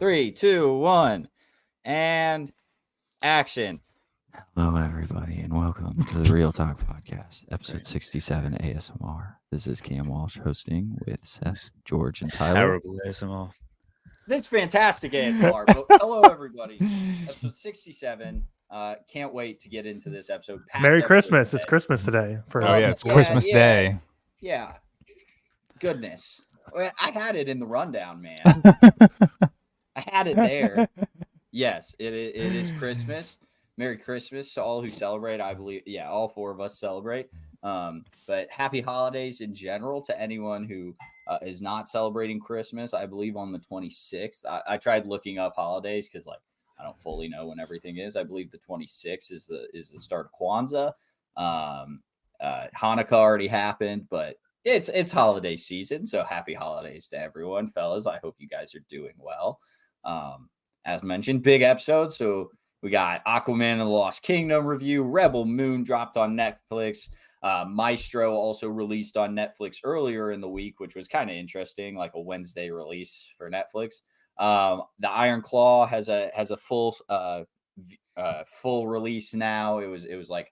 3, 2, 1, and action. Hello, everybody, and welcome to the ReelTok podcast, episode 67 ASMR. This is Cam Walsh hosting with Seth, George, and Tyler. Terrible ASMR. This is fantastic ASMR. But hello, everybody. Episode 67. Can't wait to get into this episode. Merry Christmas. It's Christmas today. It's Christmas Day. Yeah. Goodness. I had it in the rundown, man. I had it there. Yes, it is Christmas. Merry Christmas to all who celebrate. I believe, all four of us celebrate. But happy holidays in general to anyone who is not celebrating Christmas. I believe on the 26th. I tried looking up holidays because, I don't fully know when everything is. I believe the 26th is the start of Kwanzaa. Hanukkah already happened, but it's holiday season. So happy holidays to everyone, fellas. I hope you guys are doing well. As mentioned, big episode. So we got Aquaman and the Lost Kingdom review. Rebel Moon dropped on Netflix. Maestro also released on Netflix earlier in the week, which was kind of interesting, like a Wednesday release for Netflix. The Iron Claw has a full release now. It was like,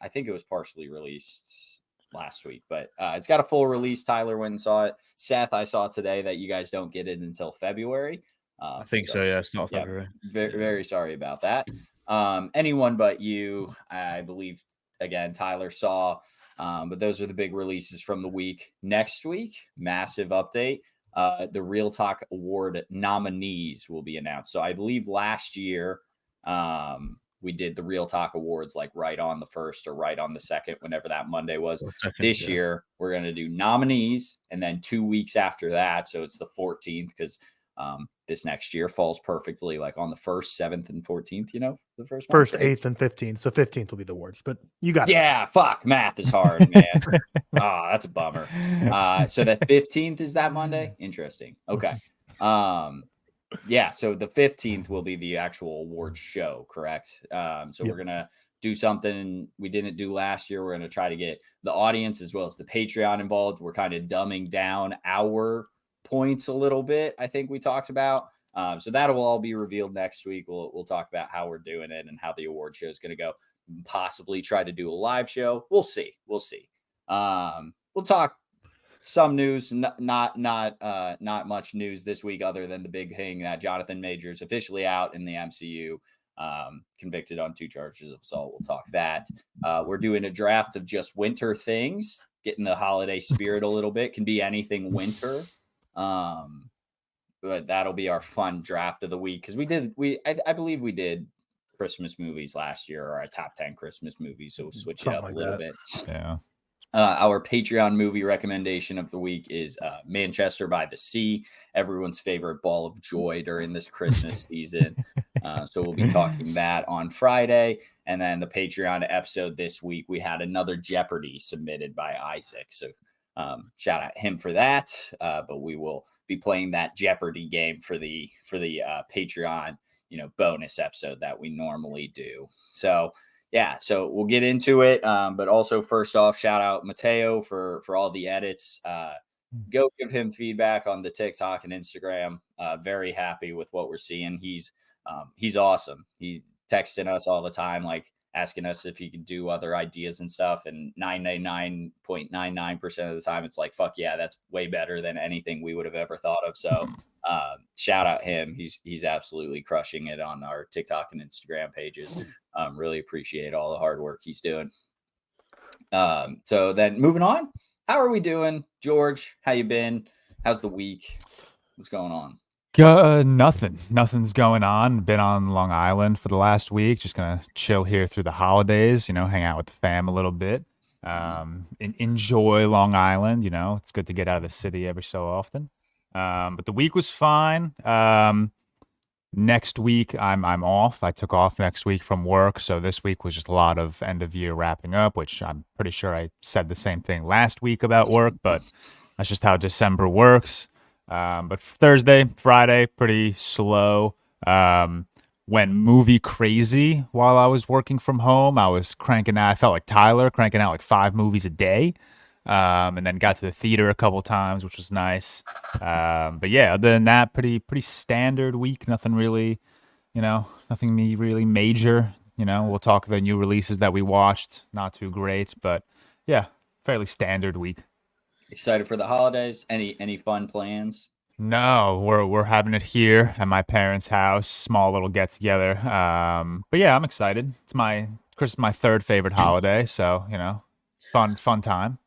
I think it was partially released last week, but it's got a full release. Tyler went and saw it. Seth, I saw today that you guys don't get it until February. I think so. Yeah, it's not February. Very, very sorry about that. Anyone but you, I believe. Again, Tyler saw, but those are the big releases from the week. Next week, massive update. The ReelTok Award nominees will be announced. So I believe last year we did the ReelTok Awards like right on the 1st or right on the 2nd, whenever that Monday was. This year, we're going to do nominees, and then 2 weeks after that. So it's the 14th, because this next year falls perfectly like on the 1st, 7th, and 14th, the first, 8th, and 15th. So 15th will be the awards, but you got it. Yeah, fuck. Math is hard, man. That's a bummer. So the 15th is that Monday? Interesting. Okay. So the 15th will be the actual awards show, correct? So we're going to do something we didn't do last year. We're going to try to get the audience as well as the Patreon involved. We're kind of dumbing down our points a little bit, I think we talked about. So that'll all be revealed next week. We'll talk about how we're doing it and how the award show is going to go. Possibly try to do a live show. We'll see. We'll talk some news, not much news this week other than the big thing that Jonathan Majors officially out in the MCU, convicted on 2 charges of assault. We'll talk that. We're doing a draft of just winter things, getting the holiday spirit a little bit. Can be anything winter. But that'll be our fun draft of the week, because I believe we did Christmas movies last year, or our top 10 Christmas movies, so we'll switch it up a little bit. Yeah. Our Patreon movie recommendation of the week is Manchester by the Sea, everyone's favorite ball of joy during this Christmas season. So we'll be talking that on Friday. And then the Patreon episode this week, we had another Jeopardy submitted by Isaac. So shout out him for that. But we will be playing that Jeopardy game for the Patreon, bonus episode that we normally do. So so we'll get into it. But also, first off, shout out Mateo for all the edits. Go give him feedback on the TikTok and Instagram. Very happy with what we're seeing. He's awesome. He's texting us all the time, like asking us if he could do other ideas and stuff. And 99.99% of the time, it's like, fuck yeah, that's way better than anything we would have ever thought of. So shout out him. He's absolutely crushing it on our TikTok and Instagram pages. Really appreciate all the hard work he's doing. So then moving on, how are we doing? George, how you been? How's the week? What's going on? Nothing's going on. Been on Long Island for the last week. Just gonna chill here through the holidays. Hang out with the fam a little bit. Enjoy Long Island. It's good to get out of the city every so often. But the week was fine. Next week I'm off. I took off next week from work, so this week was just a lot of end of year wrapping up. Which I'm pretty sure I said the same thing last week about work, but that's just how December works. But Thursday, Friday, pretty slow. Went movie crazy while I was working from home. I was cranking out, I felt like Tyler, cranking out like 5 movies a day. and then got to the theater a couple times, which was nice. But yeah, other than that, pretty standard week. Nothing really, nothing really major. We'll talk the new releases that we watched. Not too great, but yeah, fairly standard week. Excited for the holidays? Any fun plans? No, we're having it here at my parents' house, small little get together. But yeah, I'm excited. It's my third favorite holiday, so fun time.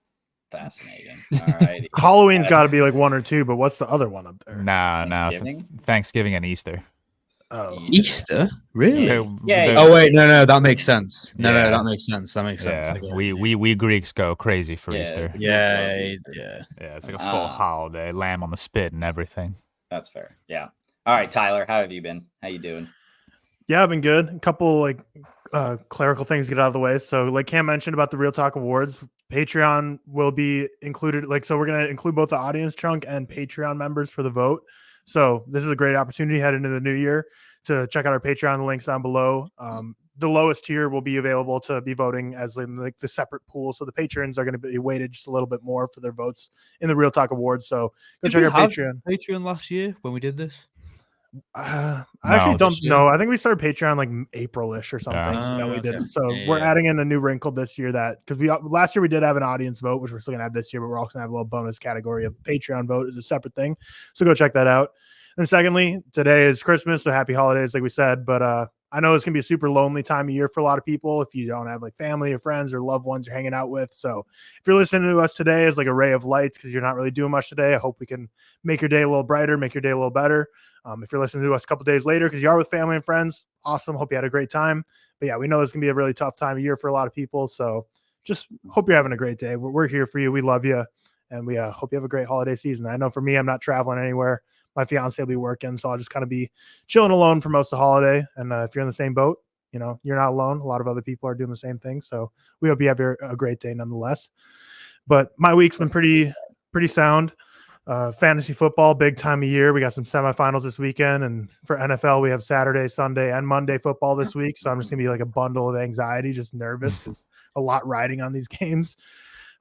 Fascinating. All right. Halloween's got to be like 1 or 2, but what's the other one up there? No, Thanksgiving and Easter. Oh, Easter? Really? Yeah. Oh wait, no, that makes sense. No, that makes sense. That makes sense. Yeah. We Greeks go crazy for Easter. Yeah. It's like a full holiday, lamb on the spit and everything. That's fair. Yeah. All right, Tyler, how have you been? How you doing? Yeah, I've been good. A couple clerical things to get out of the way. So like Cam mentioned about the ReelTok Awards, Patreon will be included. So we're going to include both the audience chunk and Patreon members for the vote. So this is a great opportunity heading into the new year to check out our Patreon. The link's down below. The lowest tier will be available to be voting as like the separate pool. So the patrons are going to be weighted just a little bit more for their votes in the ReelTok Awards. So go check our Patreon. Patreon last year when we did this. I actually don't know. I think we started Patreon like April-ish or something. We didn't. So we're adding in a new wrinkle this year because last year we did have an audience vote, which we're still gonna have this year, but we're also gonna have a little bonus category of Patreon vote as a separate thing. So go check that out. And secondly, today is Christmas, so happy holidays, like we said. But I know it's gonna be a super lonely time of year for a lot of people if you don't have like family or friends or loved ones you're hanging out with. So if you're listening to us today as like a ray of light because you're not really doing much today, I hope we can make your day a little brighter, make your day a little better. If you're listening to us a couple days later because you are with family and friends, awesome. Hope you had a great time. But yeah, we know it's going to be a really tough time of year for a lot of people. So just hope you're having a great day. We're here for you. We love you. And we hope you have a great holiday season. I know for me, I'm not traveling anywhere. My fiance will be working. So I'll just kind of be chilling alone for most of the holiday. And if you're in the same boat, you're not alone. A lot of other people are doing the same thing. So we hope you have a great day nonetheless. But my week's been pretty sound. Fantasy football, big time of year. We got some semifinals this weekend, and for NFL, we have Saturday, Sunday, and Monday football this week. So I'm just gonna be like a bundle of anxiety, just nervous because a lot riding on these games.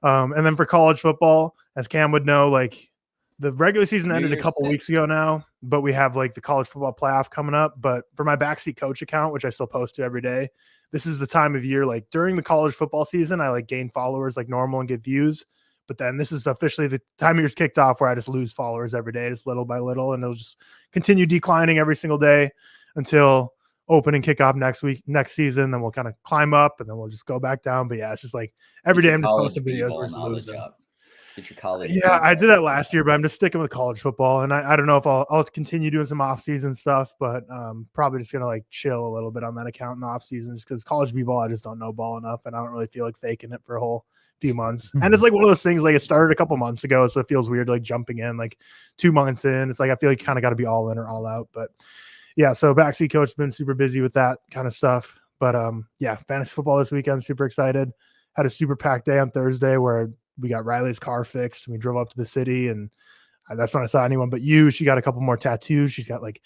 And then for college football, as Cam would know, like the regular season ended a couple weeks ago now, but we have like the college football playoff coming up. But for my backseat coach account, which I still post to every day, this is the time of year, like during the college football season, I like gain followers like normal and get views. But then this is officially the time of year's kicked off where I just lose followers every day, just little by little, and it'll just continue declining every single day until open and kickoff next season. Then we'll kind of climb up, and then we'll just go back down. But yeah, it's just like every day I'm just posting videos where it's losing. Get your college. Yeah, I did that last year, but I'm just sticking with college football, and I don't know if I'll continue doing some off-season stuff, but probably just gonna like chill a little bit on that account in the off-season, just because college b-ball I just don't know ball enough, and I don't really feel like faking it for a whole few months. And it's like one of those things, like it started a couple months ago, so it feels weird like jumping in like 2 months in. It's like I feel like you kind of got to be all in or all out. But yeah, so backseat coach has been super busy with that kind of stuff. But yeah, fantasy football this weekend, super excited. Had a super packed day on Thursday where we got Riley's car fixed and we drove up to the city, and that's when I saw anyone but you. She got a couple more tattoos. She's got like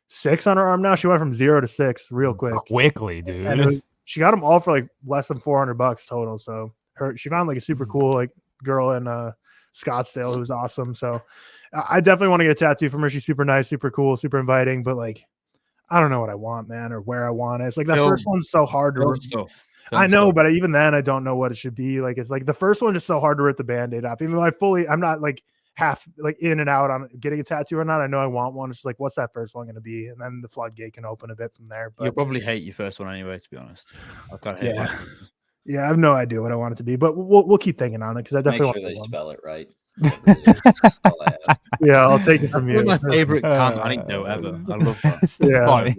6 on her arm now. She went from 0 to 6 real quickly, dude. And she got them all for like less than $400 total. So she found like a super cool like girl in Scottsdale who's awesome. So I definitely want to get a tattoo from her. She's super nice, super cool, super inviting, but like I don't know what I want, man, or where I want it. It's like that first one's so hard to I know, but even then I don't know what it should be. Like it's like the first one just so hard to rip the Band-Aid off. Even though I'm not like half like in and out on getting a tattoo or not. I know I want one. It's just like, what's that first one going to be? And then the floodgate can open a bit from there. But you'll probably hate your first one anyway, to be honest. I've got to hate mine. Yeah, I have no idea what I want it to be, but we'll keep thinking on it because I definitely make sure they spell it right. Yeah, I'll take it from you. One of my favorite anecdote ever. I love that. It's funny.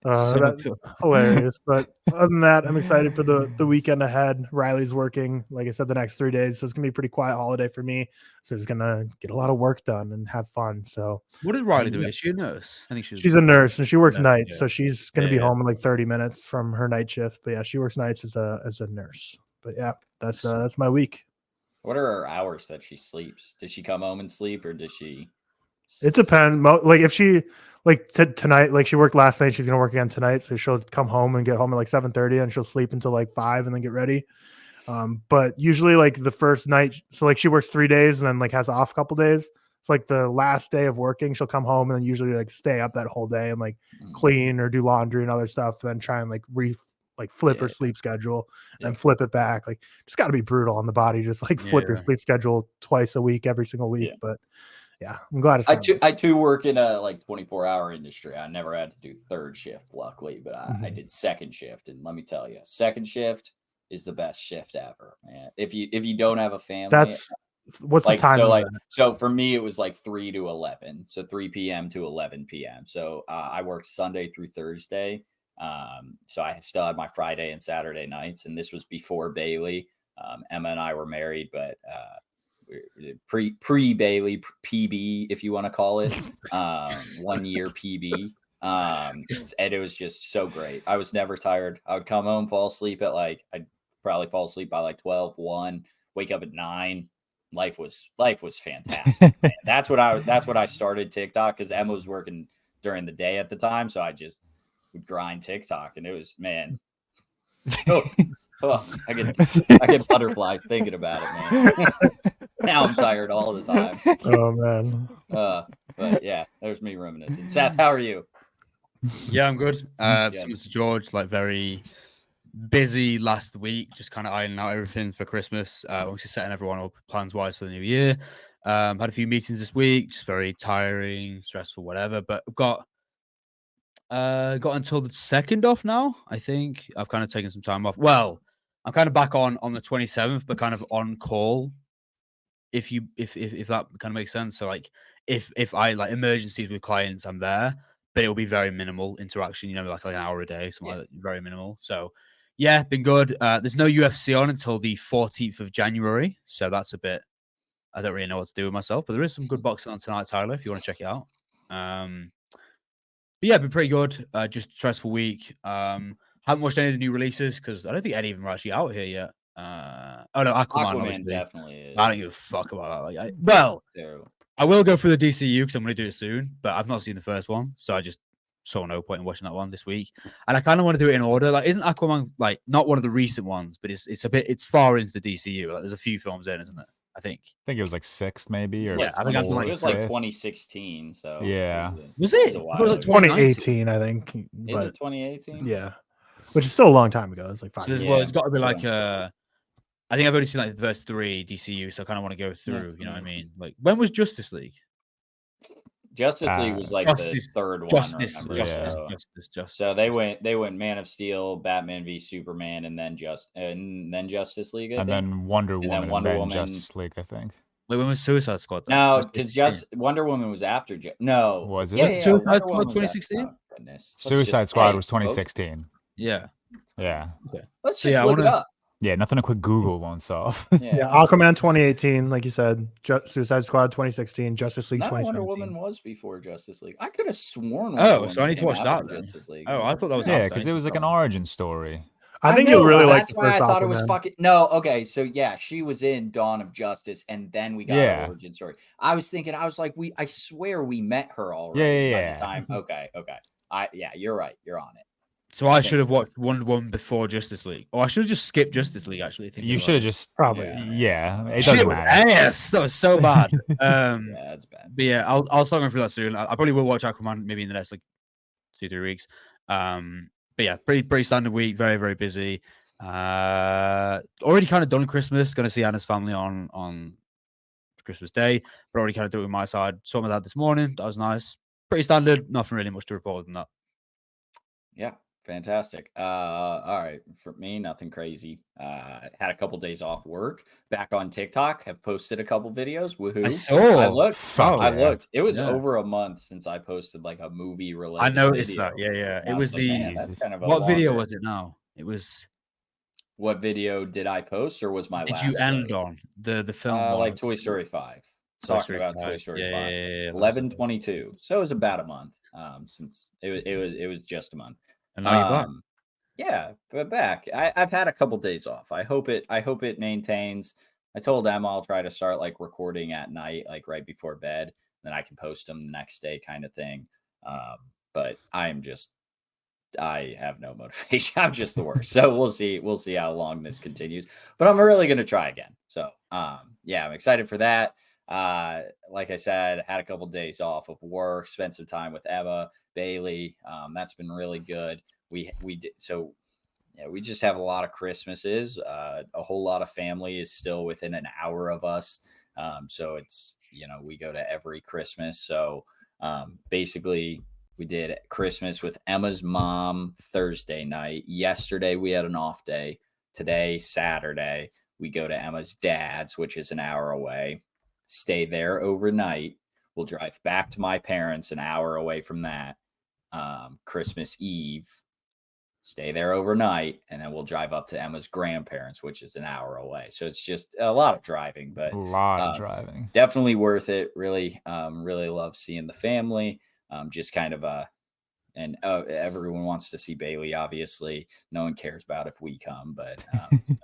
That's hilarious. But other than that, I'm excited for the weekend ahead. Riley's working, like I said, the next 3 days, so it's gonna be a pretty quiet holiday for me. So just gonna get a lot of work done and have fun. So what is Riley doing? Is she a nurse? I think she's a nurse and she works nights, so she's gonna be home in like 30 minutes from her night shift. But yeah, she works nights as a nurse. But yeah, that's my week. What are her hours that she sleeps? Does she come home and sleep, or does she? It depends. Like if she tonight, like she worked last night, she's gonna work again tonight. So she'll come home and get home at like 7:30, and she'll sleep until like 5, and then get ready. But usually like the first night, so like she works 3 days and then like has off a couple days. So like the last day of working, she'll come home and then usually like stay up that whole day and like clean or do laundry and other stuff, and then try and like flip her sleep schedule and flip it back. Like it's got to be brutal on the body, just like flip your sleep schedule twice a week, every single week. But yeah, I'm glad it's I too work in a like 24-hour industry. I never had to do third shift, luckily, but I did second shift, and let me tell you, second shift is the best shift ever, man. If you don't have a family, that's what's like, the time so of like that? so for me it was like 3 to 11, so 3 p.m. to 11 p.m. So I worked Sunday through Thursday. So I still had my Friday and Saturday nights, and this was before Bailey. Emma and I were married, but pre Bailey PB, if you want to call it, 1 year PB. And it was just so great. I was never tired. I would come home, fall asleep at I'd probably fall asleep by like 12, 1, wake up at 9. Life was fantastic. Man. That's what I started TikTok, because Emma was working during the day at the time, so I just would grind TikTok, and it was, man. I get butterflies thinking about it, man. Now I'm tired all the time. Oh man. But yeah, there's me reminiscing. Seth, how are you? Yeah, I'm good. Similar to George, like very busy last week, just kind of ironing out everything for Christmas. Obviously setting everyone up plans wise for the new year. Had a few meetings this week, just very tiring, stressful, whatever. But I've got until the 2nd off now. I think I've kind of taken some time off. Well, I'm kind of back on the 27th, but kind of on call. If that kind of makes sense. So like if I like emergencies with clients, I'm there, but it will be very minimal interaction, like an hour a day, something like that, very minimal. So yeah, been good. There's no UFC on until the 14th of January. So that's a bit, I don't really know what to do with myself, but there is some good boxing on tonight, Tyler, if you want to check it out. But yeah, been pretty good. Just stressful week. Haven't watched any of the new releases because I don't think any of them are actually out here yet. Oh no, Aquaman definitely is. I don't give a fuck about that. I will go through the DCEU because I'm going to do it soon, but I've not seen the first one, so I just saw no point in watching that one this week. And I kind of want to do it in order. Like, isn't Aquaman like not one of the recent ones, but it's far into the DCU. Like, there's a few films in, isn't it? I think it was like 6th, maybe. Or yeah, I think it was like 2016. So yeah, was it? It was like 2018, I think. Is it 2018? Yeah, which is still a long time ago. It's like 5 years. Well, it's got to be like I think I've only seen like the first 3 DCU, so I kind of want to go through. You know what I mean? Like, when was Justice League? Justice League was like the third one. Justice. So they went Man of Steel, Batman v Superman, and then Justice League, and then Wonder Woman, and then Justice League, I think. Wait, when was Suicide Squad? No, because Wonder Woman was after. No, was it? Yeah, Suicide Squad 2016. Suicide Squad was 2016. Yeah. Yeah. Okay. Let's just look it up. Yeah, nothing a quick Google won't solve. Yeah, Aquaman 2018, like you said, Suicide Squad 2016, Justice League 2017. Wonder Woman was before Justice League. I could have sworn. So I need to watch that then. Justice League. Oh, I thought that was because it was like an origin story. I think you'll really like. That's why I thought it was fucking. No, okay, so yeah, she was in Dawn of Justice, and then we got an origin story. I was like, I swear we met her already by the time. Okay. You're right. You're on it. So I should have watched Wonder Woman before Justice League. Or I should have just skipped Justice League, actually. You should have just... Probably. Yeah. It doesn't matter. Yes, that was so bad. Yeah, that's bad. But yeah, I'll start going through that soon. I probably will watch Aquaman maybe in the next 2-3 weeks. But yeah, pretty standard week. Very, very busy. Already kind of done Christmas. Going to see Anna's family on Christmas Day. But already kind of do it with my side. Saw my dad this morning. That was nice. Pretty standard. Nothing really much to report than that. Yeah. Fantastic. All right. For me, nothing crazy. Had a couple days off work. Back on TikTok. Have posted a couple videos. Woohoo. I looked. It was over a month since I posted like a movie related. I noticed that. Yeah. It was that's kind of what video was it now? It was. What video did I post, or was my last? Did you end on the film? Like Toy Story 5. Talking about Toy Story 5. 11/22. So it was about a month. Since it was just a month. And now you're back. Yeah, but back. I've had a couple days off. I hope it maintains. I told Emma I'll try to start like recording at night, like right before bed. Then I can post them the next day, kind of thing. But I'm just I have no motivation. I'm just the worst. So we'll see. We'll see how long this continues. But I'm really gonna try again. So yeah, I'm excited for that. Like I said, had a couple days off of work, spent some time with Emma, Bailey. That's been really good. We did so. Yeah, we just have a lot of Christmases. A whole lot of family is still within an hour of us. So it's, we go to every Christmas. So basically, we did Christmas with Emma's mom Thursday night. Yesterday, we had an off day. Today, Saturday, we go to Emma's dad's, which is an hour away, stay there overnight. We'll drive back to my parents an hour away from that. Christmas Eve, stay there overnight, and then we'll drive up to Emma's grandparents, which is an hour away. So it's just a lot of driving, but a lot of driving. Definitely worth it. Really, really love seeing the family. Just kind of everyone wants to see Bailey. Obviously, no one cares about if we come, but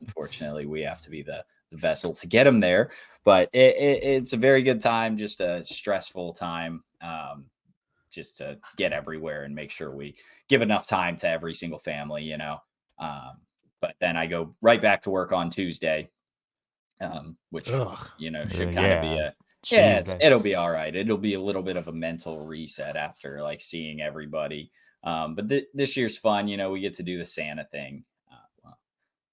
unfortunately, we have to be the vessel to get him there. But it's a very good time, just a stressful time. Just to get everywhere and make sure we give enough time to every single family, but then I go right back to work on Tuesday, which, should kind of be it'll be all right. It'll be a little bit of a mental reset after like seeing everybody. But this year's fun. We get to do the Santa thing.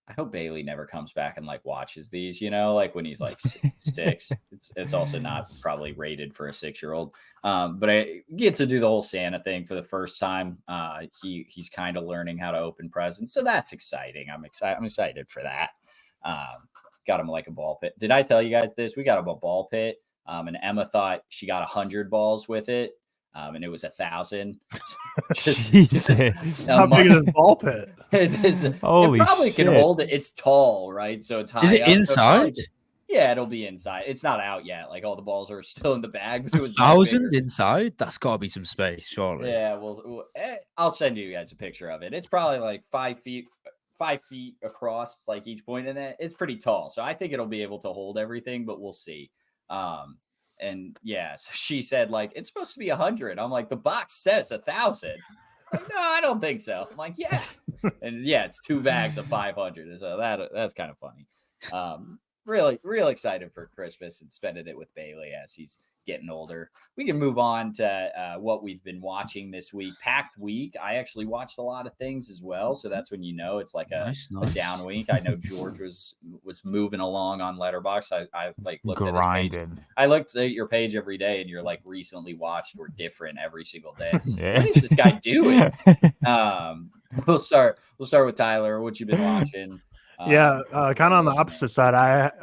I hope Bailey never comes back and like watches these, like when he's like 6. It's also not probably rated for a 6-year-old. But I get to do the whole Santa thing for the first time. He's kind of learning how to open presents, so that's exciting. I'm excited for that. Got him like a ball pit. Did I tell you guys this? We got him a ball pit, and Emma thought she got 100 balls with it. And it was 1,000. How big is this ball pit? It probably can hold it. It's tall, right? So it's high. Is it up, inside? So yeah, it'll be inside. It's not out yet. Like all the balls are still in the bag. But it was 1,000 inside? That's got to be some space, surely. Yeah, well, I'll send you guys a picture of it. It's probably like 5 feet across, like each point, and then it's pretty tall. So I think it'll be able to hold everything, but we'll see. And yeah, so she said, like, it's supposed to be 100. I'm like, the box says 1,000. Like, no, I don't think so. I'm like, yeah. And yeah, it's 2 bags of 500. So that's kind of funny. Real excited for Christmas and spending it with Bailey as he's getting older. We can move on to what we've been watching this week. Packed week. I actually watched a lot of things as well. So that's when it's like a down week. I know George was moving along on Letterboxd. I like looked at his page. I looked at your page every day, and you're like recently watched were different every single day. What is this guy doing? We'll start with Tyler. What you been watching? Kind of on the opposite side.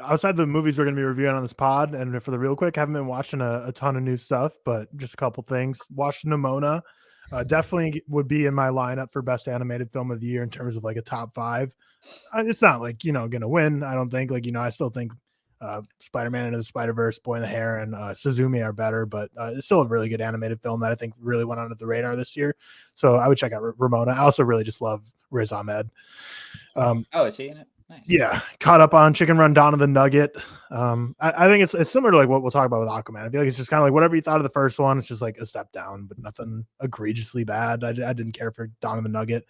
Outside the movies we're going to be reviewing on this pod, and for the real quick, haven't been watching a ton of new stuff, but just a couple things. Watched Nimona. Definitely would be in my lineup for best animated film of the year in terms of like a top 5. It's not like, going to win. I don't think I still think Spider-Man Into the Spider-Verse, Boy in the Hair, and Suzumi are better, but it's still a really good animated film that I think really went under the radar this year. So I would check out Ramona. I also really just love Riz Ahmed. Is he in it? Nice. Yeah, caught up on Chicken Run Dawn of the Nugget. I think it's similar to like what we'll talk about with Aquaman. I feel like it's just kind of like whatever you thought of the first one, it's just like a step down, but nothing egregiously bad. I didn't care for Dawn of the Nugget.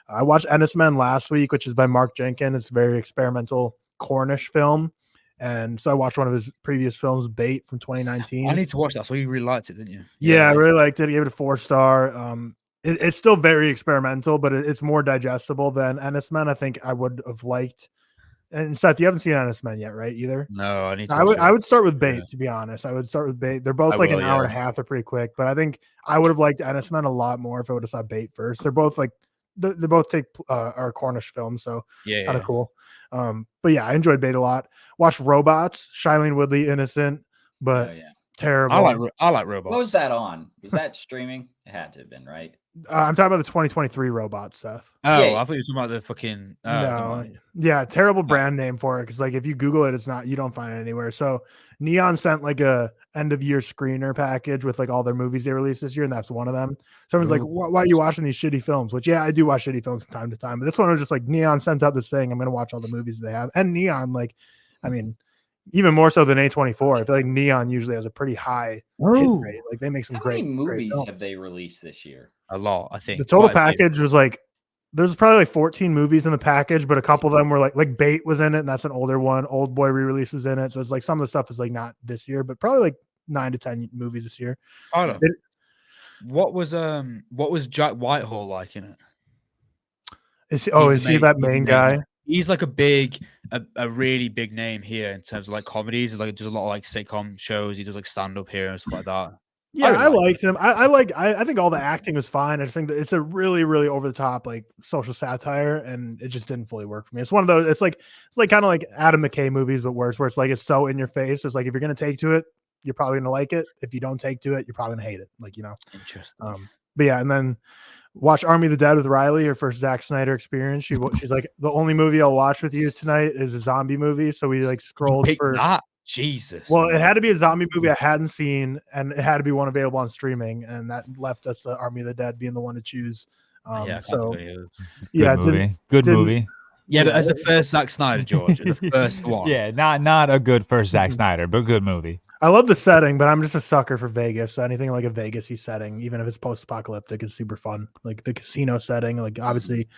I watched Ennis Men last week, which is by Mark Jenkins. It's a very experimental Cornish film. And so I watched one of his previous films, Bait, from 2019. I need to watch that. So you really liked it, didn't you? Yeah, I really liked it. I gave it a 4-star. It's still very experimental, but it's more digestible than Ennis Men. I think I would have liked. And Seth, you haven't seen Ennis Men yet, right? Either? No, I need to. I would start with Bait, to be honest. I would start with Bait. They're both an hour and a half. They're pretty quick, but I think I would have liked Ennis Men a lot more if I would have saw Bait first. They're both like they both take our Cornish films, so kind of cool. But yeah, I enjoyed Bait a lot. Watched Robots, Shailene Woodley, innocent, but terrible. I like Robots. What was that on? Was that streaming? It had to have been, right? I'm talking about the 2023 Robots, Seth. Oh, yeah. I thought you were talking about the fucking. No, yeah, terrible brand name for it because like if you Google it, you don't find it anywhere. So Neon sent like a end of year screener package with like all their movies they released this year, and that's one of them. So everyone's like, why are you watching these shitty films? Which I do watch shitty films from time to time, but this one was just like Neon sent out this thing. I'm gonna watch all the movies they have, and Neon, like, I mean, even more so than A24. I feel like Neon usually has a pretty high hit rate. Like they make some How great many movies films. have they released this year? A lot, I think. The total package was like there's probably like 14 movies in the package, but a couple of them were like Bait was in it, and that's an older one. Old Boy re-release was in it, so it's like some of the stuff is like not this year, but probably like 9 to 10 movies this year. What was Jack Whitehall like in it? Is he that main guy? He's like a really big name here in terms of like comedies. Like does a lot of like sitcom shows. He does like stand up here and stuff like that. Yeah, I liked him. I think all the acting was fine. I just think that it's a really, really over the top like social satire, and it just didn't fully work for me. It's one of those. It's like kind of like Adam McKay movies, but worse. Where it's like it's so in your face. It's like if you're gonna take to it, you're probably gonna like it. If you don't take to it, you're probably gonna hate it. Like Interesting. But yeah, and then watch Army of the Dead with Riley, her first Zack Snyder experience. She's like, the only movie I'll watch with you tonight is a zombie movie. So we like scrolled for that. Jesus. Well, it had to be a zombie movie I hadn't seen, and it had to be one available on streaming, and that left us Army of the Dead being the one to choose. Good movie. Yeah, but as the first Zack Snyder, George, the first one. Yeah, not a good first Zack Snyder, but good movie. I love the setting, but I'm just a sucker for Vegas. So anything like a Vegas-y setting, even if it's post-apocalyptic, is super fun. Like the casino setting, like obviously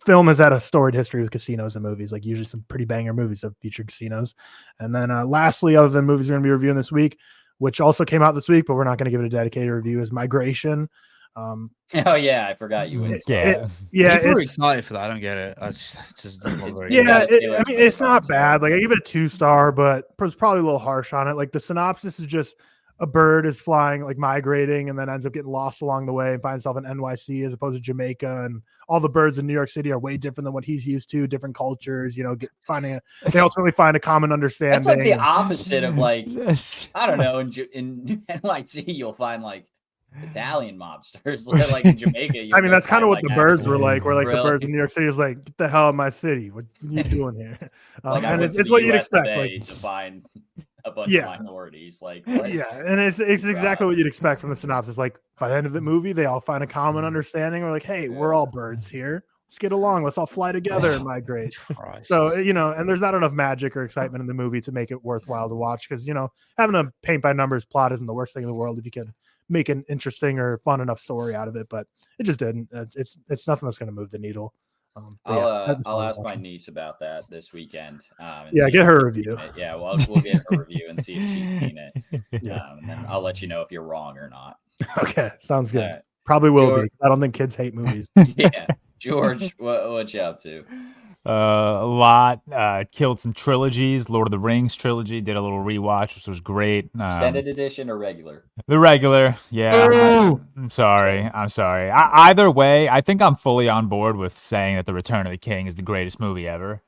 film has had a storied history with casinos and movies, like usually some pretty banger movies have featured casinos. And then lastly, other than movies we're going to be reviewing this week, which also came out this week, but we're not going to give it a dedicated review, is Migration. Oh yeah, I forgot you would. Yeah, people are excited for that. I don't get it. It's not bad. Like I give it a 2-star, but it's probably a little harsh on it. Like the synopsis is just a bird is flying, like migrating, and then ends up getting lost along the way and finds himself in NYC as opposed to Jamaica. And all the birds in New York City are way different than what he's used to, different cultures, they ultimately find a common understanding. That's like the opposite of like, I don't know, in NYC, you'll find like Italian mobsters. Like in Jamaica, I mean, that's kind of what the birds were like. Where like the birds in New York City is like, get the hell out of my city. What are you doing here? It's what you'd expect. Like to find a bunch of minorities. Like what? Yeah, and it's exactly what you'd expect from the synopsis. Like by the end of the movie, they all find a common understanding. We're like, hey, we're all birds here. Let's get along. Let's all fly together and migrate. So, and there's not enough magic or excitement in the movie to make it worthwhile to watch because, having a paint by numbers plot isn't the worst thing in the world if you can make an interesting or fun enough story out of it, but it just didn't. It's nothing that's going to move the needle. I'll ask my niece about that this weekend. Get her a review. Yeah, well, we'll get her review and see if she's seen it. And then I'll let you know if you're wrong or not. Okay, sounds good. Probably will be. I don't think kids hate movies. Yeah, George, what you up to? A lot. Killed some trilogies. Lord of the Rings trilogy. Did a little rewatch, which was great. Extended edition or regular? The regular. Yeah. I'm sorry. Either way, I think I'm fully on board with saying that The Return of the King is the greatest movie ever.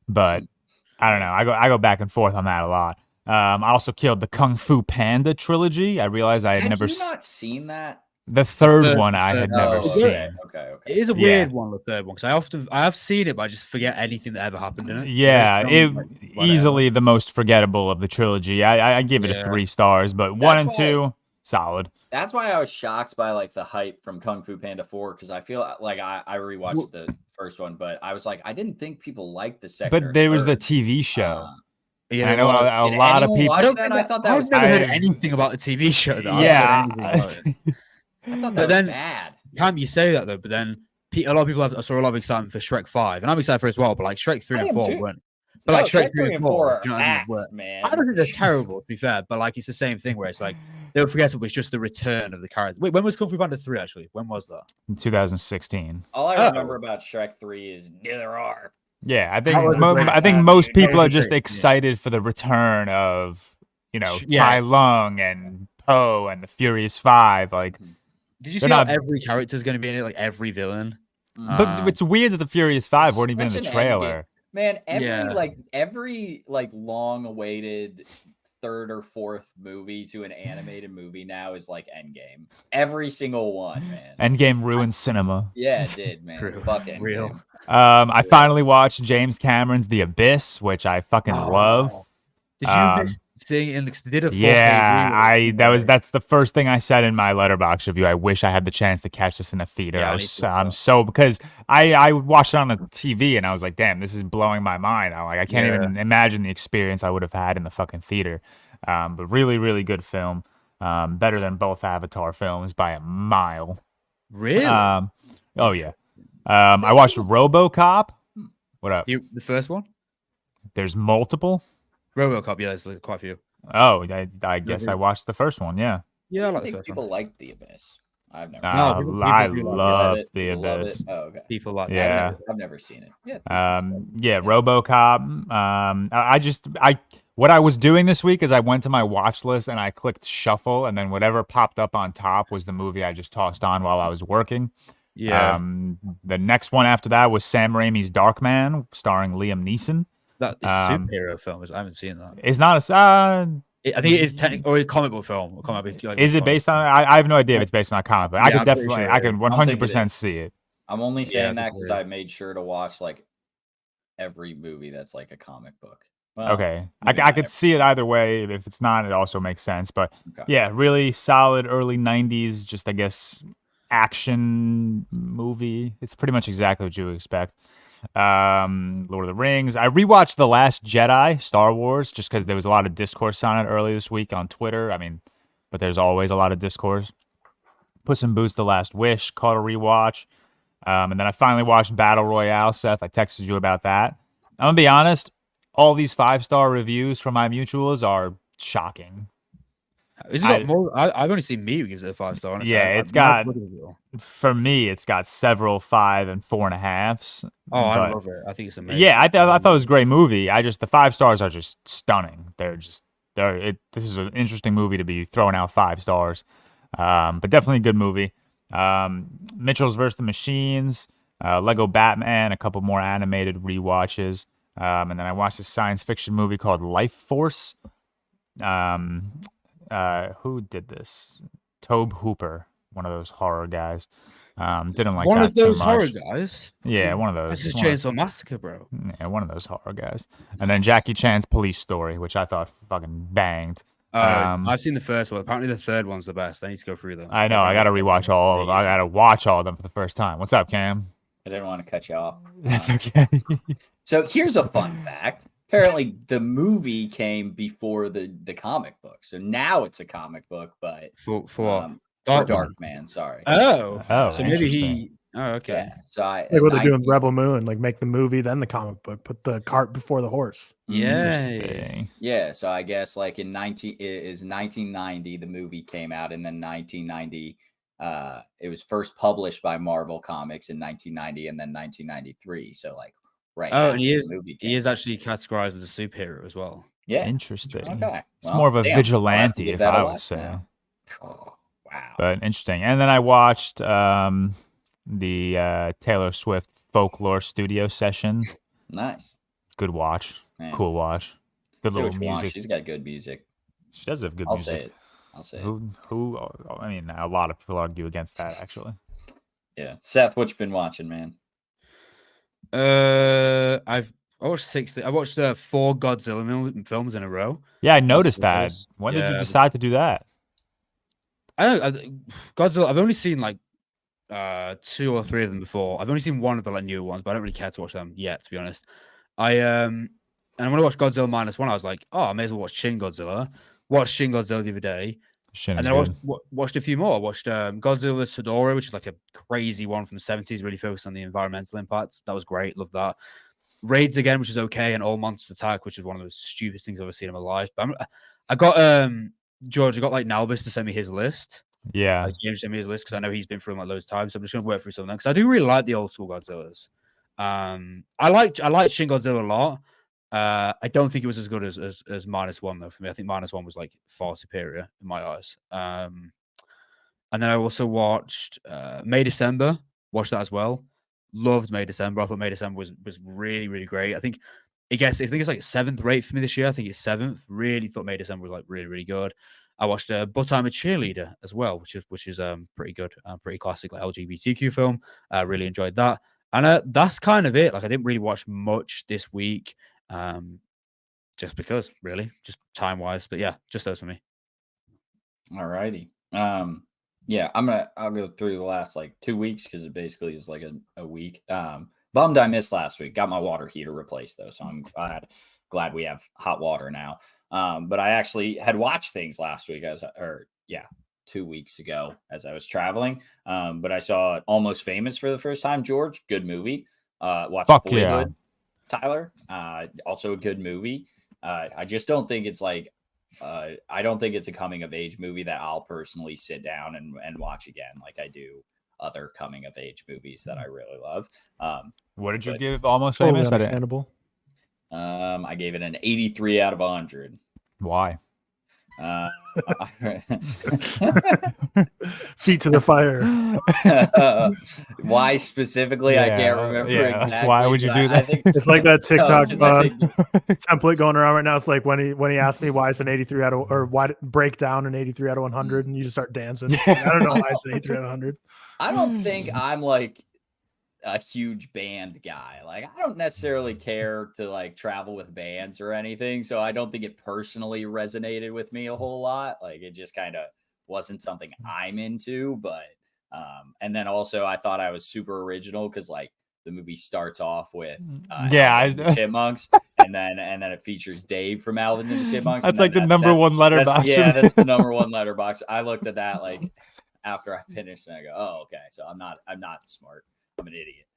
But I don't know. I go back and forth on that a lot. I also killed the Kung Fu Panda trilogy. I realized I had never not seen that. The third one I had never seen. Okay. It is a weird one, the third one, because I have seen it, but I just forget anything that ever happened in it. Yeah, easily the most forgettable of the trilogy. I give it a 3 stars, but 1 and 2 solid. That's why I was shocked by like the hype from Kung Fu Panda 4 because I feel like I rewatched the first one, but I was like I didn't think people liked the second. But there was the TV show. I know a lot of people. I've never heard anything about the TV show. Though. Yeah. I thought that was bad. Cam, you say that though, but then a lot of people saw a lot of excitement for Shrek 5, and I'm excited for it as well. But like Shrek 3 and 4 weren't. But like Shrek 3 and 4, do you know what I mean? Man. I don't think they're terrible, to be fair. But like it's the same thing where it's like they'll forget it was just the return of the character. Wait, when was Kung Fu Panda 3 actually? When was that? In 2016. All I remember about Shrek 3 is neither are. Yeah, I think most people are just excited for the return of Tai Lung and Poe and the Furious 5. Like. Did you see how every character is going to be in it, like every villain? But it's weird that the Furious 5 weren't even in the trailer. Man, every long-awaited third or fourth movie to an animated movie now is like Endgame. Every single one, man. Endgame ruined cinema. Yeah, it did, man. Fuck Endgame. Real. I finally watched James Cameron's The Abyss, which I fucking love. Did you miss seeing it in they did a 4K Yeah, re-release. that's the first thing I said in my Letterboxd review. I wish I had the chance to catch this in a theater. Yeah, I I was need to so because I watched it on the TV and I was like, damn, this is blowing my mind. I can't Yeah. even imagine the experience I would have had in the fucking theater. But really, really good film. Better than both Avatar films by a mile. Really? Oh yeah. I watched RoboCop. What up? The first one? There's multiple. RoboCop, yeah, there's quite a few. Oh, I guess I watched the first one. Yeah. Yeah, I I like the think first people one. like The Abyss. I've never. I people do love it. The People love Abyss. it. Oh, okay. People like Yeah. I've never seen it. Yeah. Yeah, RoboCop. What I was doing this week is I went to my watch list and I clicked shuffle, and then whatever popped up on top was the movie I just tossed on while I was working. Yeah. The next one after that was Sam Raimi's Darkman, starring Liam Neeson. That is a superhero film. I haven't seen that. It's not a. I think it is technically or a comic book film. Is it based on? I have no idea if it's based on a comic, but I Yeah, could I'm pretty definitely, sure I it can is. 100% see it. I'm only saying that because agreed. I made sure to watch like every movie that's like a comic book. Well, Okay, maybe I not could every. see it either way. If it's not, it also makes sense. But Okay. yeah, really solid early '90s. Just I guess action movie. It's pretty much exactly what you would expect. Lord of the Rings. I rewatched The Last Jedi, Star Wars, just because there was a lot of discourse on it early this week on Twitter. I mean, but there's always a lot of discourse. Puss in Boots: The Last Wish, caught a rewatch. And then I finally watched Battle Royale, Seth. I texted you about that. I'm gonna be honest, all these 5-star reviews from my mutuals are shocking. Is it got more? I've only seen me who gives it a 5-star. Honestly. Yeah, it's got, for me, it's got several 5 and 4.5s. Oh, I love it. I think it's amazing. Yeah, I thought it was a great movie. The 5 stars are just stunning. This is an interesting movie to be throwing out 5 stars. But definitely a good movie. Mitchell's vs. the Machines, Lego Batman, a couple more animated rewatches. And then I watched a science fiction movie called Life Force. Who did this? Tobe Hooper, one of those horror guys. Didn't like one that of those too horror much. guys. Yeah, one of those. It's a Chainsaw Massacre, bro. Yeah, one of those horror guys. And then Jackie Chan's Police Story, which I thought fucking banged. I've seen the first one. Apparently, the third one's the best. I need to go through them. I know. I got to rewatch all of them. I got to watch all of them for the first time. What's up, Cam? I didn't want to cut you off. That's okay. So here's a fun fact. Apparently, the movie came before the comic book. So now it's a comic book, but for Darkman. Sorry. Oh, so maybe interesting. he. Oh, okay. Yeah. So Like what they do in Rebel Moon, like make the movie, then the comic book, put the cart before the horse. Yeah. Interesting. Yeah. So I guess like in 1990, the movie came out, and then 1990, it was first published by Marvel Comics in 1990, and then 1993. So like right. Oh, after and the movie he is actually categorized as a superhero as well. Yeah. Interesting. Okay. It's more of a damn, vigilante, give if that a I would watch say. now. Oh, wow. But interesting. And then I watched the Taylor Swift Folklore Studio session. Nice. Good watch. Man. Cool watch. Good See little what you want. music. She's got good music. She does have good I'll music. say it. I'll say it. Who? I mean, a lot of people argue against that, actually. Yeah. Seth, what you been watching, man? I watched 60. I watched 4 Godzilla films in a row. Yeah, I noticed that. When did you Yeah. decide to do that? Godzilla. I've only seen like 2 or 3 of them before. I've only seen one of the like newer ones, but I don't really care to watch them yet, to be honest. And when I watched Godzilla -1, I was like, oh, I may as well watch Shin Godzilla. Watched Shin Godzilla the other day, and then I watched a few more. I watched Godzilla vs. Fedora, which is like a crazy one from the 70s, really focused on the environmental impacts. That was great. Loved that. Raids Again, which is okay, and All Monsters Attack, which is one of the stupidest things I've ever seen in my life. But I got George, I got like Nalbus to send me his list. Yeah. Like, James sent me his list because I know he's been through them like loads of times. So I'm just gonna work through some of them because I do really like the old school Godzillas. I liked Shin Godzilla a lot. I don't think it was as good as -1 though. For me, I think -1 was like far superior in my eyes. And then I also watched May December. Watched that as well. Loved May December. I thought May December was really, really great. I think it's like 7th or 8th for me this year. I think it's 7th. Really thought May December was like really, really good. I watched But I'm a Cheerleader as well, which is pretty good, pretty classic like LGBTQ film. Really enjoyed that. And that's kind of it. Like I didn't really watch much this week. just because, really, just time wise. But yeah, just those for me. All righty. Yeah, I'll go through the last like 2 weeks because it basically is like a week. Bummed I missed last week. Got my water heater replaced though, so I'm glad we have hot water now. But I actually had watched things last week 2 weeks ago as I was traveling. But I saw Almost Famous for the first time. George, good movie. Watched Boyhood. Yeah. Tyler, also a good movie. I just don't think it's like. I don't think it's a coming of age movie that I'll personally sit down and watch again like I do other coming of age movies that I really love. What did you give Almost Famous? Understandable. I gave it an 83 out of 100. Why? Feet to the fire. Why specifically? I can't remember exactly. Why would you do that? I think, it's like that TikTok template going around right now. It's like when he asked me why it's an 83 out of, or why break down an 83 out of 100, and you just start dancing. I don't know why it's an 83 out of 100. I don't think I'm like a huge band guy. Like I don't necessarily care to like travel with bands or anything, so I don't think it personally resonated with me a whole lot. Like it just kind of wasn't something I'm into. But and then also I thought I was super original because like the movie starts off with Alvin and the Chipmunks, and then it features Dave from Alvin and the Chipmunks. That's like the number one letterbox. That's the number one letterbox. I looked at that like after I finished, and I go, "Oh, okay." So I'm not smart. I'm an idiot.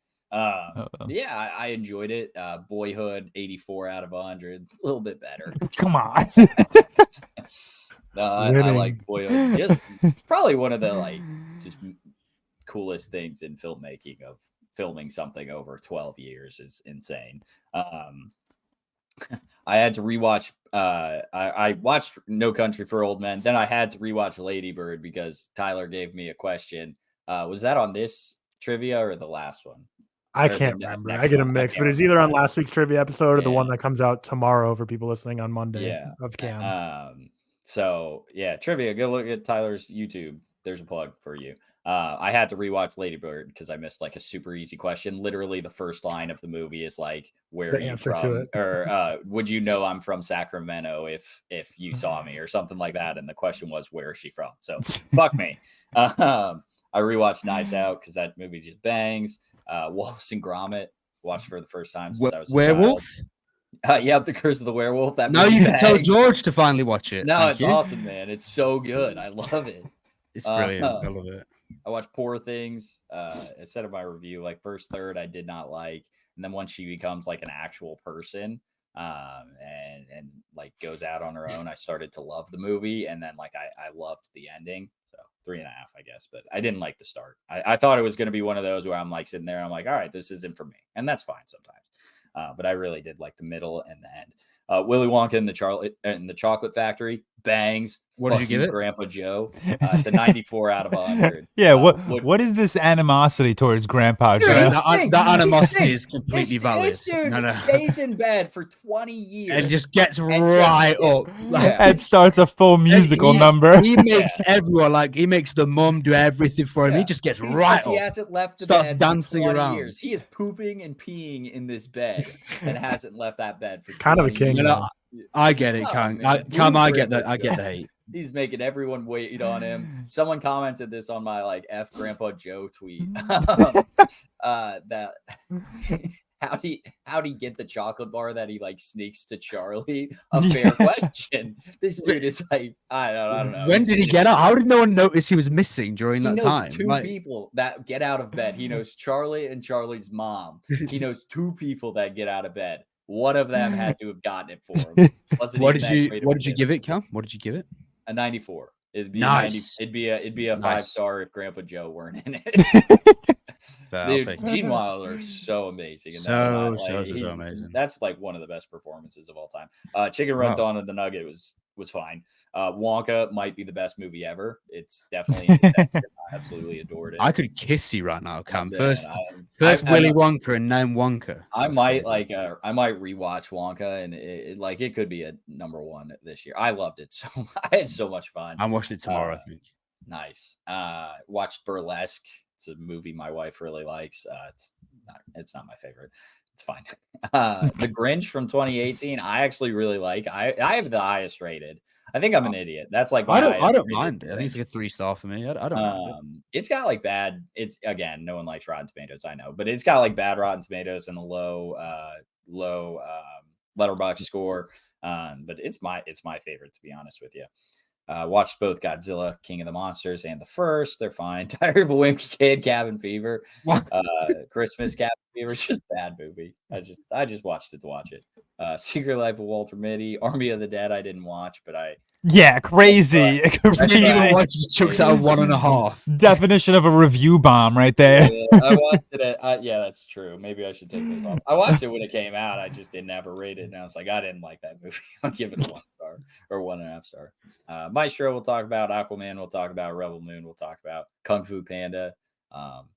Yeah, I enjoyed it. Boyhood, 84 out of 100. A little bit better. Come on. I like Boyhood. Just probably one of the like just coolest things in filmmaking of filming something over 12 years is insane. I had to rewatch. I watched No Country for Old Men. Then I had to rewatch Lady Bird because Tyler gave me a question. Was that on this trivia or the last one? I can't remember. I get a mix, but it's either on last week's trivia episode or the one that comes out tomorrow for people listening on Monday of Cam. So yeah, trivia. Go look at Tyler's YouTube. There's a plug for you. I had to rewatch Lady Bird because I missed like a super easy question. Literally, the first line of the movie is like, "Where are you from?" Or "Would you know I'm from Sacramento if you saw me?" or something like that. And the question was, "Where is she from?" So fuck me. I rewatched Knives Out because that movie just bangs. Wallace and Gromit watched for the first time since I was a Werewolf. Child. The Curse of the Werewolf. That now you can tell George to finally watch it. No, it's awesome, man. It's so good. I love it. It's brilliant. I love it. I watched Poor Things. Instead of my review, like first third, I did not like, and then once she becomes like an actual person, and like goes out on her own, I started to love the movie, and then like I loved the ending. 3.5, I guess, but I didn't like the start. I thought it was going to be one of those where I'm like sitting there and I'm like, all right, this isn't for me. And that's fine sometimes. But I really did like the middle and the end. Willy Wonka and the Chocolate Factory bangs. What did you give it? Grandpa Joe. It's a 94 out of 100. Yeah. What is this animosity towards Grandpa Joe? That animosity is completely valid. Dude stays in bed for 20 years and just gets right up. And starts a full musical number. He makes everyone like he makes the mum do everything for him. Yeah. He just gets right up. He hasn't left the starts bed dancing for 20 around. Years. He is pooping and peeing in this bed and hasn't left that bed for kind of a king. I get it, Cam. I get that. I get the hate. He's making everyone wait on him. Someone commented this on my like F Grandpa Joe tweet. That how'd he get the chocolate bar that he like sneaks to Charlie? A fair question. This dude is like, I don't know. When did he get out? How did no one notice he was missing during that time? He knows two people that get out of bed. He knows Charlie and Charlie's mom. He knows two people that get out of bed. One of them had to have gotten it for him. What did you give it, Cam? What did you give it? A 94. It'd be nice. It'd be a 5-star if Grandpa Joe weren't in it. Dude, Gene Wilder's so amazing. So amazing. That's like one of the best performances of all time. Chicken Run Dawn of the Nugget was fine. Wonka might be the best movie ever. It's definitely I absolutely adored it. I could kiss you right now, Cam. First Willy Wonka and then Wonka. I might rewatch Wonka, and it could be a number one this year. I loved it so I had so much fun. I'm watching it tomorrow, I think. Nice. Watched Burlesque. It's a movie my wife really likes. It's not my favorite. It's fine. The Grinch from 2018, I actually really like. I have the highest rated. I think I'm an idiot. That's like I my don't mind it. I think it's like a 3-star for me. I don't mind it. It's got like bad. It's again, no one likes Rotten Tomatoes. I know, but it's got like bad Rotten Tomatoes and a low Letterboxd score. But it's my favorite, to be honest with you. Watched both Godzilla, King of the Monsters, and the first. They're fine. Tired of a Wimpy Kid, Cabin Fever, Christmas Cabin Fever. It's just a bad movie. I just watched it to watch it. Secret Life of Walter Mitty, Army of the Dead. I didn't watch, but crazy. Just chokes out 1.5. Definition of a review bomb right there. I watched it. Yeah, that's true. Maybe I should take those off. I watched it when it came out. I just didn't have a rated, and I was like, I didn't like that movie. I'll give it a 1 star or 1.5 star. Maestro we'll talk about, Aquaman we'll talk about, Rebel Moon we'll talk about, Kung Fu Panda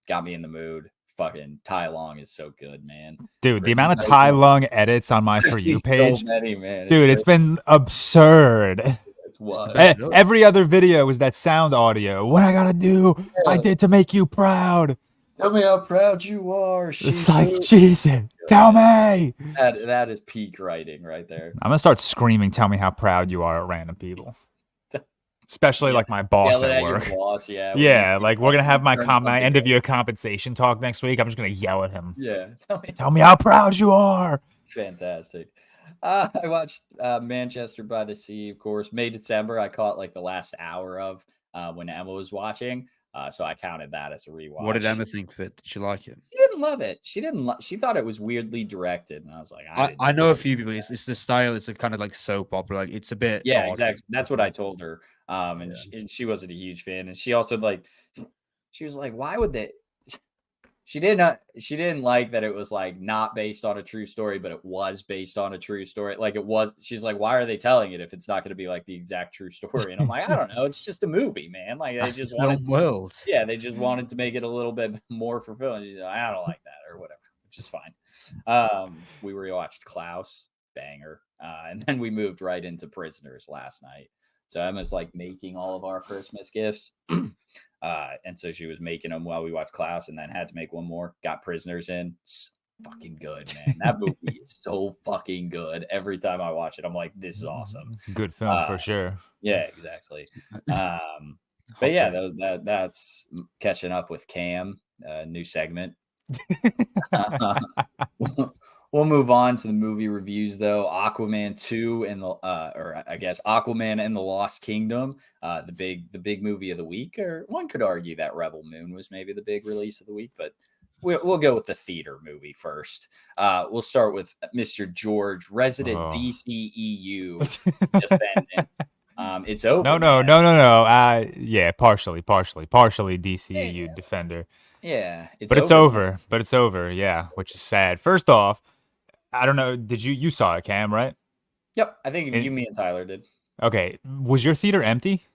got me in the mood. Fucking Tai Long is so good, man. Dude, the amount of Tai Long edits on my For You page, so many, man. dude, it's been absurd. Every other video was that sound audio. What I gotta do, I did to make you proud. Tell me how proud you are. It's like, Jesus, tell me. That is peak writing right there. I'm gonna start screaming, tell me how proud you are at random people. Especially like my boss at work. Boss, like we're gonna have my end of year compensation talk next week. I'm just gonna yell at him. Yeah. Tell me how proud you are. Fantastic. I watched Manchester by the Sea, of course. May, December. I caught like the last hour of when Emma was watching. So I counted that as a rewatch. What did Emma think of it? Did she like it? She didn't love it. She thought it was weirdly directed, and I was like, I know a few people. It's the style. It's a kind of like soap opera. Like it's a bit. Yeah, exactly. That's what I told her. And she wasn't a huge fan, and she also she was like, why would they? She didn't like that it was like not based on a true story, but it was based on a true story. Like it was. She's like, why are they telling it if it's not going to be like the exact true story? And I'm like, I don't know. It's just a movie, man. Like they just wanted world. Yeah, they just wanted to make it a little bit more fulfilling. She's like, I don't like that or whatever, which is fine. We rewatched Klaus, banger, and then we moved right into Prisoners last night. So Emma's like making all of our Christmas gifts. And so she was making them while we watched Klaus, and then had to make one more. Got Prisoners in. It's fucking good, man. That movie is so fucking good. Every time I watch it, I'm like, this is awesome. Good film for sure. Yeah, exactly. But yeah, that's catching up with Cam. New segment. We'll move on to the movie reviews, though. Aquaman 2 and Aquaman and the Lost Kingdom, the big movie of the week. Or one could argue that Rebel Moon was maybe the big release of the week, but we'll go with the theater movie first. We'll start with Mr. George, resident DCEU defendant. It's over. No. Yeah, partially DCEU defender. Yeah, it's over. Yeah, which is sad. First off, I don't know. Did you saw it, Cam? Right? Yep. I think me and Tyler did. Okay. Was your theater empty?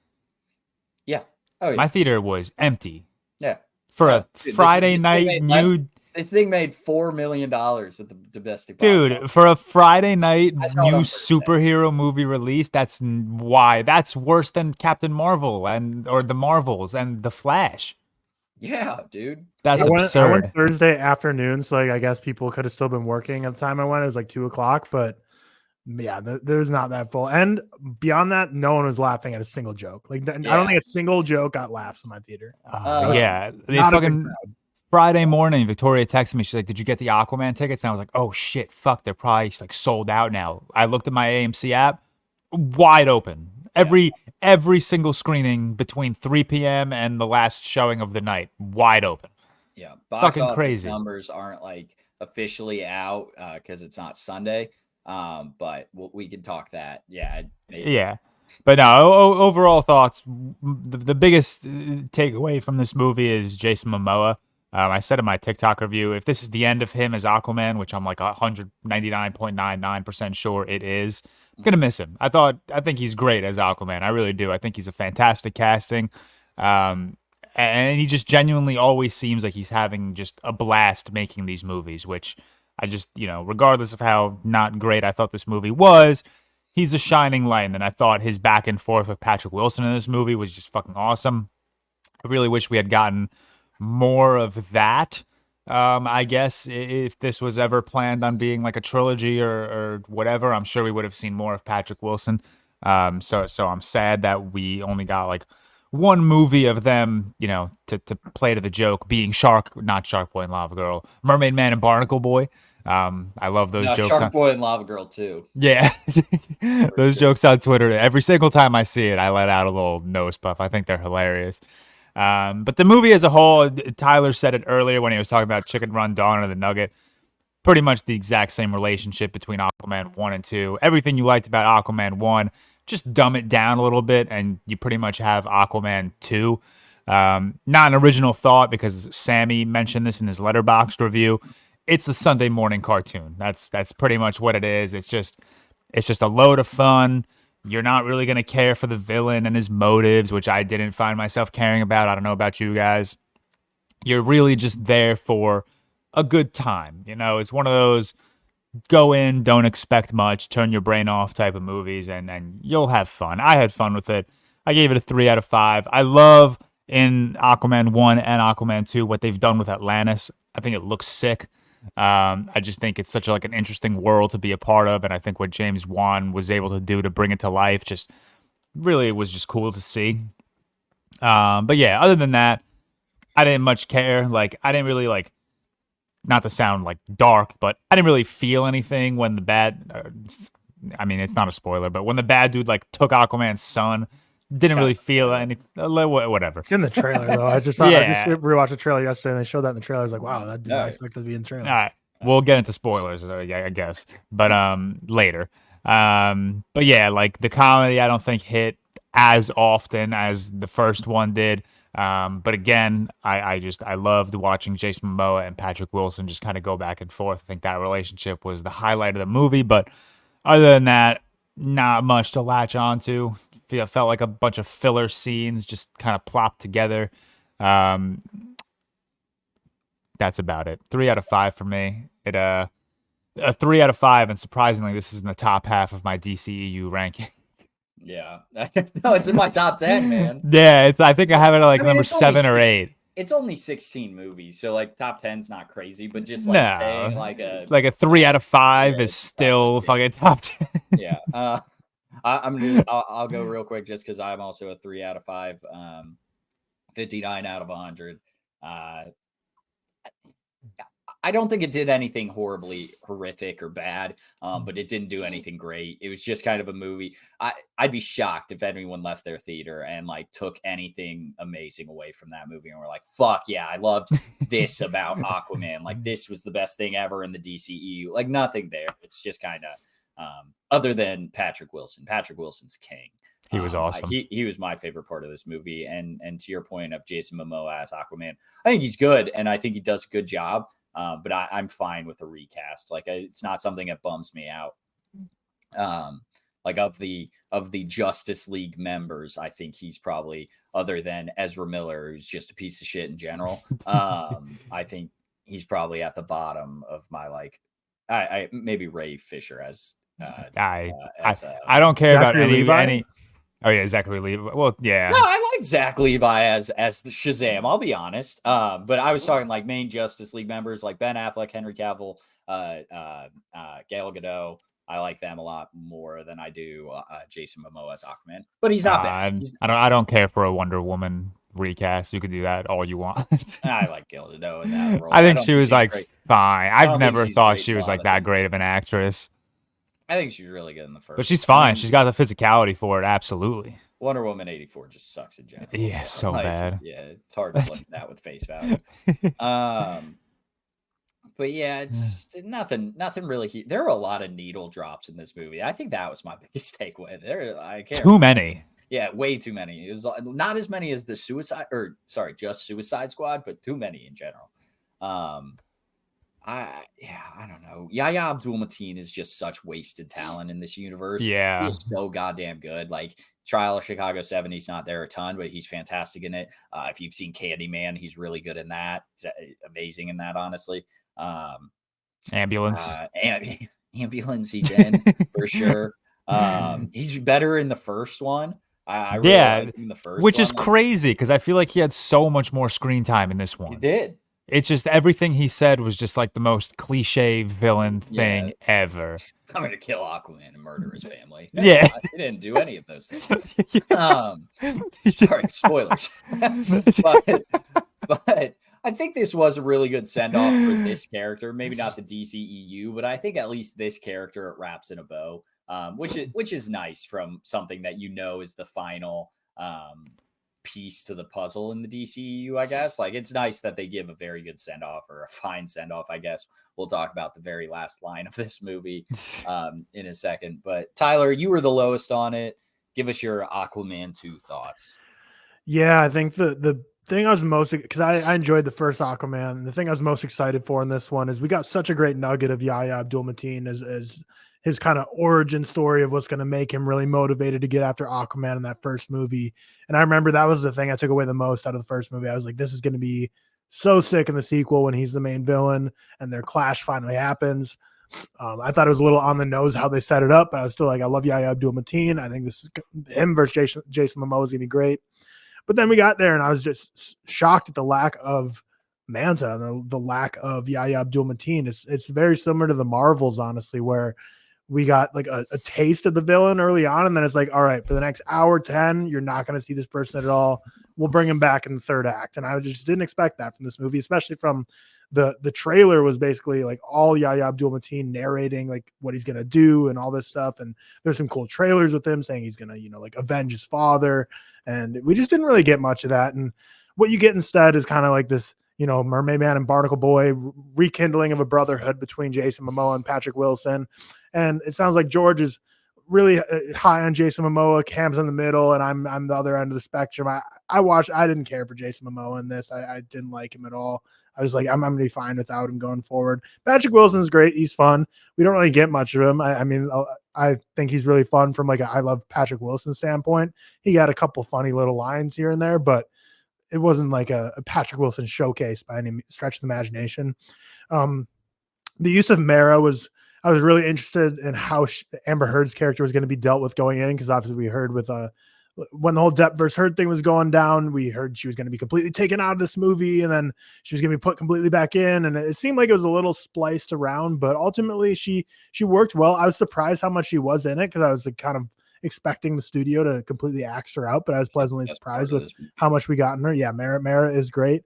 Yeah. Oh, yeah. My theater was empty. Yeah. For a Friday night new. This thing made $4 million at the domestic box Dude, office. For a Friday night new superhero movie release, that's worse than Captain Marvel or the Marvels and the Flash. Yeah, dude. That's absurd. I went Thursday afternoon, so I guess people could have still been working at the time I went. It was like 2:00, but yeah, there's not that full. And beyond that, no one was laughing at a single joke. I don't think a single joke got laughs in my theater. They fucking Friday morning, Victoria texted me. She's like, "Did you get the Aquaman tickets?" And I was like, "Oh shit, fuck! They're probably like sold out now." I looked at my AMC app, wide open. Every single screening between 3 p.m. and the last showing of the night, wide open. Yeah, box fucking office crazy. Numbers aren't like officially out because it's not Sunday. But we can talk that. Yeah, maybe. Yeah. But no, overall thoughts. The biggest takeaway from this movie is Jason Momoa. I said in my TikTok review, if this is the end of him as Aquaman, which I'm like 199.99% sure it is, I'm gonna miss him. I think he's great as Aquaman. I really do. I think he's a fantastic casting. And he just genuinely always seems like he's having just a blast making these movies, which I just, regardless of how not great I thought this movie was, he's a shining light. And I thought his back and forth with Patrick Wilson in this movie was just fucking awesome. I really wish we had gotten more of that. I guess if this was ever planned on being like a trilogy or whatever, I'm sure we would have seen more of Patrick Wilson. So I'm sad that we only got like one movie of them, you know, to play to the joke, being not Shark Boy and Lava Girl, Mermaid Man and Barnacle Boy. I love those jokes. Shark Boy and Lava Girl too. Yeah, those jokes on Twitter. Every single time I see it, I let out a little nose puff. I think they're hilarious. But the movie as a whole, Tyler said it earlier when he was talking about Chicken Run, Dawn of the Nugget. Pretty much the exact same relationship between Aquaman 1 and 2. Everything you liked about Aquaman 1, just dumb it down a little bit, and you pretty much have Aquaman 2. Not an original thought because Sammy mentioned this in his Letterboxd review. It's a Sunday morning cartoon. That's pretty much what it is. It's just a load of fun. You're not really going to care for the villain and his motives, which I didn't find myself caring about. I don't know about you guys. You're really just there for a good time. You know, it's one of those go in, don't expect much, turn your brain off type of movies, and you'll have fun. I had fun with it. I gave it a 3 out of 5. I love in Aquaman 1 and Aquaman 2 what they've done with Atlantis. I think it looks sick. I just think it's such an interesting world to be a part of, and I think what James Wan was able to do to bring it to life just really was just cool to see. But yeah, other than that, I didn't much care. Like, I didn't really not to sound dark, but I didn't really feel anything when the I mean, it's not a spoiler, but when the bad dude took Aquaman's son, didn't really feel any whatever. It's in the trailer though. I just rewatched the trailer yesterday and they showed that in the trailer. I was like, wow, that didn't expect to be in the trailer. All right. We'll get into spoilers, I guess. But later. But yeah, the comedy I don't think hit as often as the first one did. But again, I loved watching Jason Momoa and Patrick Wilson just kind of go back and forth. I think that relationship was the highlight of the movie. But other than that, not much to latch onto. It felt like a bunch of filler scenes just kind of plopped together. That's about it. 3 out of 5 for me. A 3 out of 5, and surprisingly, this is in the top half of my DCEU ranking. Yeah, no, it's in my top 10, man. Yeah, I think I have it at number 7 or 8. It's only 16 movies, so top 10's not crazy, but just staying a 3 out of 5 is still fucking top 10. Yeah. I'll go real quick just because I'm also a 3 out of 5, 59 out of 100. I don't think it did anything horribly horrific or bad, but it didn't do anything great. It was just kind of a movie. I'd be shocked if anyone left their theater and took anything amazing away from that movie and were like, fuck yeah, I loved this about Aquaman. This was the best thing ever in the DCEU. Nothing there. It's just kind of other than Patrick Wilson. Patrick Wilson's king. He was awesome. He was my favorite part of this movie. And to your point of Jason Momoa as Aquaman, I think he's good, and I think he does a good job. But I'm fine with a recast. It's not something that bums me out. Of the Justice League members, I think he's probably, other than Ezra Miller, who's just a piece of shit in general. I think he's probably at the bottom of my I maybe Ray Fisher as I don't care about any. Oh yeah, Zachary Levi. Well, yeah. No, I like Zach Levi as the Shazam. I'll be honest. But I was talking main Justice League members like Ben Affleck, Henry Cavill, Gal Gadot. I like them a lot more than I do Jason Momoa as Aquaman. But he's not bad. I don't care for a Wonder Woman recast. You could do that all you want. I like Gal Gadot in that role. I think she was fine. I've never thought she was that great of an actress. I think she's really good in the first. But she's fine. She's got the physicality for it. Absolutely. Wonder Woman 84 just sucks in general. Yeah, so bad. Yeah, it's hard to look at that with face value. But yeah, it's nothing really. There are a lot of needle drops in this movie. I think that was my biggest takeaway. Too many. Yeah, way too many. It was not as many as just Suicide Squad, but too many in general. I don't know. Yahya Abdul-Mateen is just such wasted talent in this universe. Yeah. He is so goddamn good. Trial of Chicago 7, he's not there a ton, but he's fantastic in it. If you've seen Candyman, he's really good in that. He's amazing in that, honestly. Ambulance. Ambulance he's in for sure. He's better in the first one. I really liked him in the first which one. is crazy because I feel like he had so much more screen time in this one. He did. It's just everything he said was just like the most cliche villain thing ever. I'm gonna kill Aquaman and murder his family. Yeah. He didn't do any of those things. Sorry, spoilers. but I think this was a really good send off for this character. Maybe not the DCEU, but I think at least this character it wraps in a bow, which is nice from something that is the final piece to the puzzle in the DCEU. I guess like it's nice that they give a very good send off or a fine send off. I guess we'll talk about the very last line of this movie in a second. But Tyler, you were the lowest on it. Give us your Aquaman 2 thoughts. Yeah, I think the thing I was most, because I enjoyed the first Aquaman, and the thing I was most excited for in this one is we got such a great nugget of Yahya Abdul-Mateen as his kind of origin story of what's going to make him really motivated to get after Aquaman in that first movie. And I remember that was the thing I took away the most out of the first movie. I was like, this is going to be so sick in the sequel when he's the main villain and their clash finally happens. I thought it was a little on the nose how they set it up, but I was still like, I love Yahya Abdul-Mateen. I think this him versus Jason Momoa is going to be great. But then we got there and I was just shocked at the lack of Manta, the lack of Yahya Abdul-Mateen. It's very similar to the Marvels, honestly, where we got like a taste of the villain early on, and then it's like, all right, for the next hour 10, you're not going to see this person at all. We'll bring him back in the third act. And I just didn't expect that from this movie, especially from the trailer was basically like all Yahya Abdul-Mateen narrating like what he's going to do and all this stuff. And there's some cool trailers with him saying he's going to, like avenge his father. And we just didn't really get much of that. And what you get instead is kind of like this, Mermaid Man and Barnacle Boy rekindling of a brotherhood between Jason Momoa and Patrick Wilson. And it sounds like George is really high on Jason Momoa, Cam's in the middle, and I'm the other end of the spectrum. I didn't care for Jason Momoa in this. I didn't like him at all. I was like, I'm going to be fine without him going forward. Patrick Wilson's great. He's fun. We don't really get much of him. I think he's really fun from like I love Patrick Wilson standpoint. He got a couple funny little lines here and there, but it wasn't like a Patrick Wilson showcase by any stretch of the imagination. The use of Mara I was really interested in how Amber Heard's character was going to be dealt with going in, because obviously we heard with when the whole Depp versus Heard thing was going down, we heard she was going to be completely taken out of this movie, and then she was going to be put completely back in, and it seemed like it was a little spliced around, but ultimately she worked well. I was surprised how much she was in it, because I was like, kind of expecting the studio to completely axe her out, but I was pleasantly surprised with how much we got in her. Yeah, Mara is great.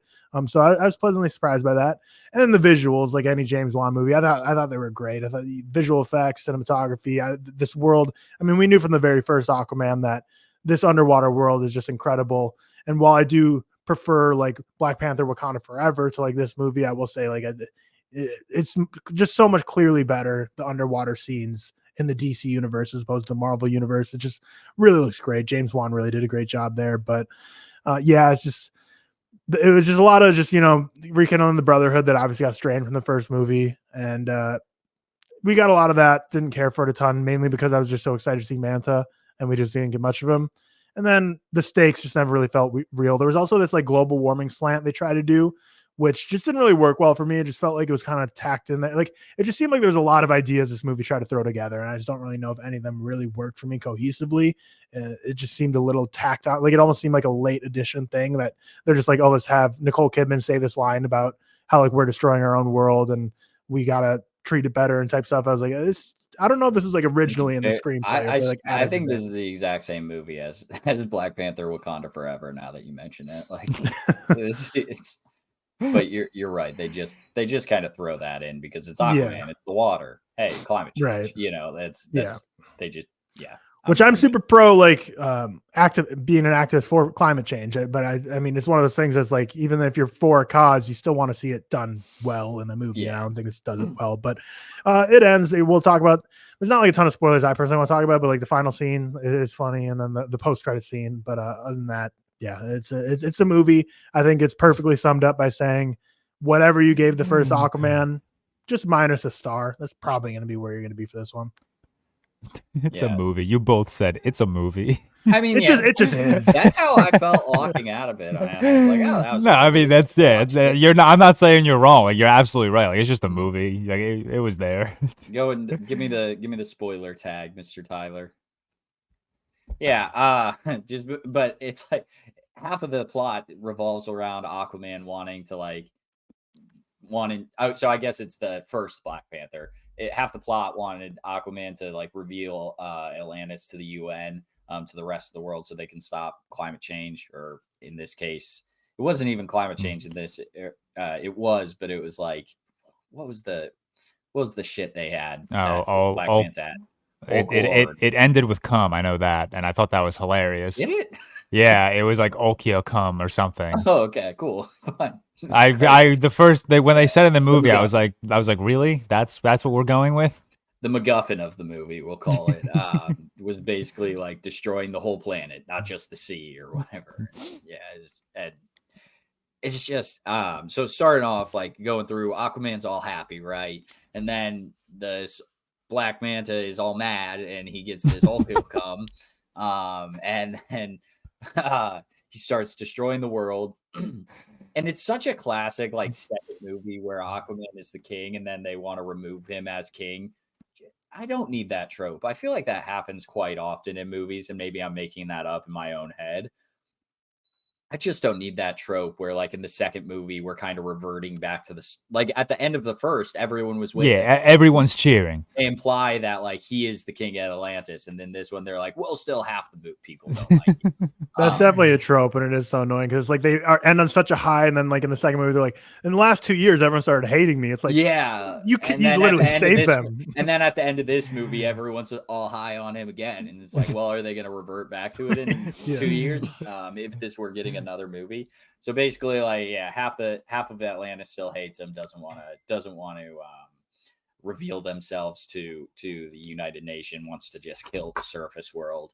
So I was pleasantly surprised by that. And then the visuals, like any James Wan movie, I thought they were great. I thought the visual effects, cinematography, this world. I mean, we knew from the very first Aquaman that this underwater world is just incredible. And while I do prefer like Black Panther Wakanda Forever to like this movie, I will say like it's just so much clearly better, the underwater scenes in the DC universe as opposed to the Marvel universe. It just really looks great. James Wan really did a great job there. But it was just a lot of just, rekindling the brotherhood that obviously got strained from the first movie. And we got a lot of that. Didn't care for it a ton, mainly because I was just so excited to see Manta, and we just didn't get much of him. And then the stakes just never really felt real. There was also this like global warming slant they tried to do, which just didn't really work well for me. It just felt like it was kind of tacked in there. Like it just seemed like there was a lot of ideas this movie tried to throw together, and I just don't really know if any of them really worked for me cohesively. It just seemed a little tacked on. Like it almost seemed like a late edition thing that they're just like, oh, let's have Nicole Kidman say this line about how like we're destroying our own world and we gotta treat it better and type stuff. I was like, I don't know if this was like originally in the screenplay. I think this is the exact same movie as Black Panther Wakanda Forever. Now that you mention it, like it's. But you're right. They just kind of throw that in because it's Aquaman, it's the water. Hey, climate change. Right. They just Which I'm super pro, like being an activist for climate change. But I mean, it's one of those things that's like, even if you're for a cause, you still want to see it done well in a movie. Yeah. And I don't think this does it well, but it ends. We'll talk about. There's not like a ton of spoilers I personally want to talk about, but like the final scene is funny, and then the post credit scene. But other than that. Yeah, it's a movie. I think it's perfectly summed up by saying whatever you gave the first Aquaman, just minus a star. That's probably going to be where you're going to be for this one. It's a movie. You both said it's a movie. I mean, it just is. That's how I felt walking out of it. I was like, oh, that was. No, I mean that's you're not. I'm not saying you're wrong. Like you're absolutely right. Like it's just a movie. Like it was there. Go and give me the spoiler tag, Mr. Tyler. Yeah, but it's like half of the plot revolves around Aquaman wanting to like wanted. So I guess it's the first Black Panther. Half the plot wanted Aquaman to like reveal Atlantis to the UN, to the rest of the world, so they can stop climate change. Or in this case, it wasn't even climate change. In this, it was, but it was like, what was the shit they had? Black Panther had. It ended with cum. I know that, and I thought that was hilarious. Did it? Yeah, it was like Okio cum or something. Oh, okay, cool. when they said in the movie, I was like, really? That's what we're going with? The MacGuffin of the movie, we'll call it, was basically like destroying the whole planet, not just the sea or whatever. Yeah, it's just so starting off like going through, Aquaman's all happy, right? And then this Black Manta is all mad and he gets this Okio cum, and then he starts destroying the world. And it's such a classic like second movie where Aquaman is the king and then they want to remove him as king. I don't need that trope. I feel like that happens quite often in movies, and maybe I'm making that up in my own head. I just don't need that trope where, like, in the second movie, we're kind of reverting back to the, like, at the end of the first, everyone was with him. Everyone's cheering. They imply that, like, he is the king of Atlantis, and then this one, they're like, well, still half the people don't like him. That's definitely a trope, and it is so annoying because, like, they end on such a high, and then, like, in the second movie, they're like, in the last 2 years, everyone started hating me. It's like, yeah, you literally save them. And then at the end of this movie, everyone's all high on him again, and it's like, well, are they going to revert back to it in 2 years? If this were getting another movie. So basically, like, yeah, half of Atlantis still hates him, doesn't want to reveal themselves to the United Nation, wants to just kill the surface world.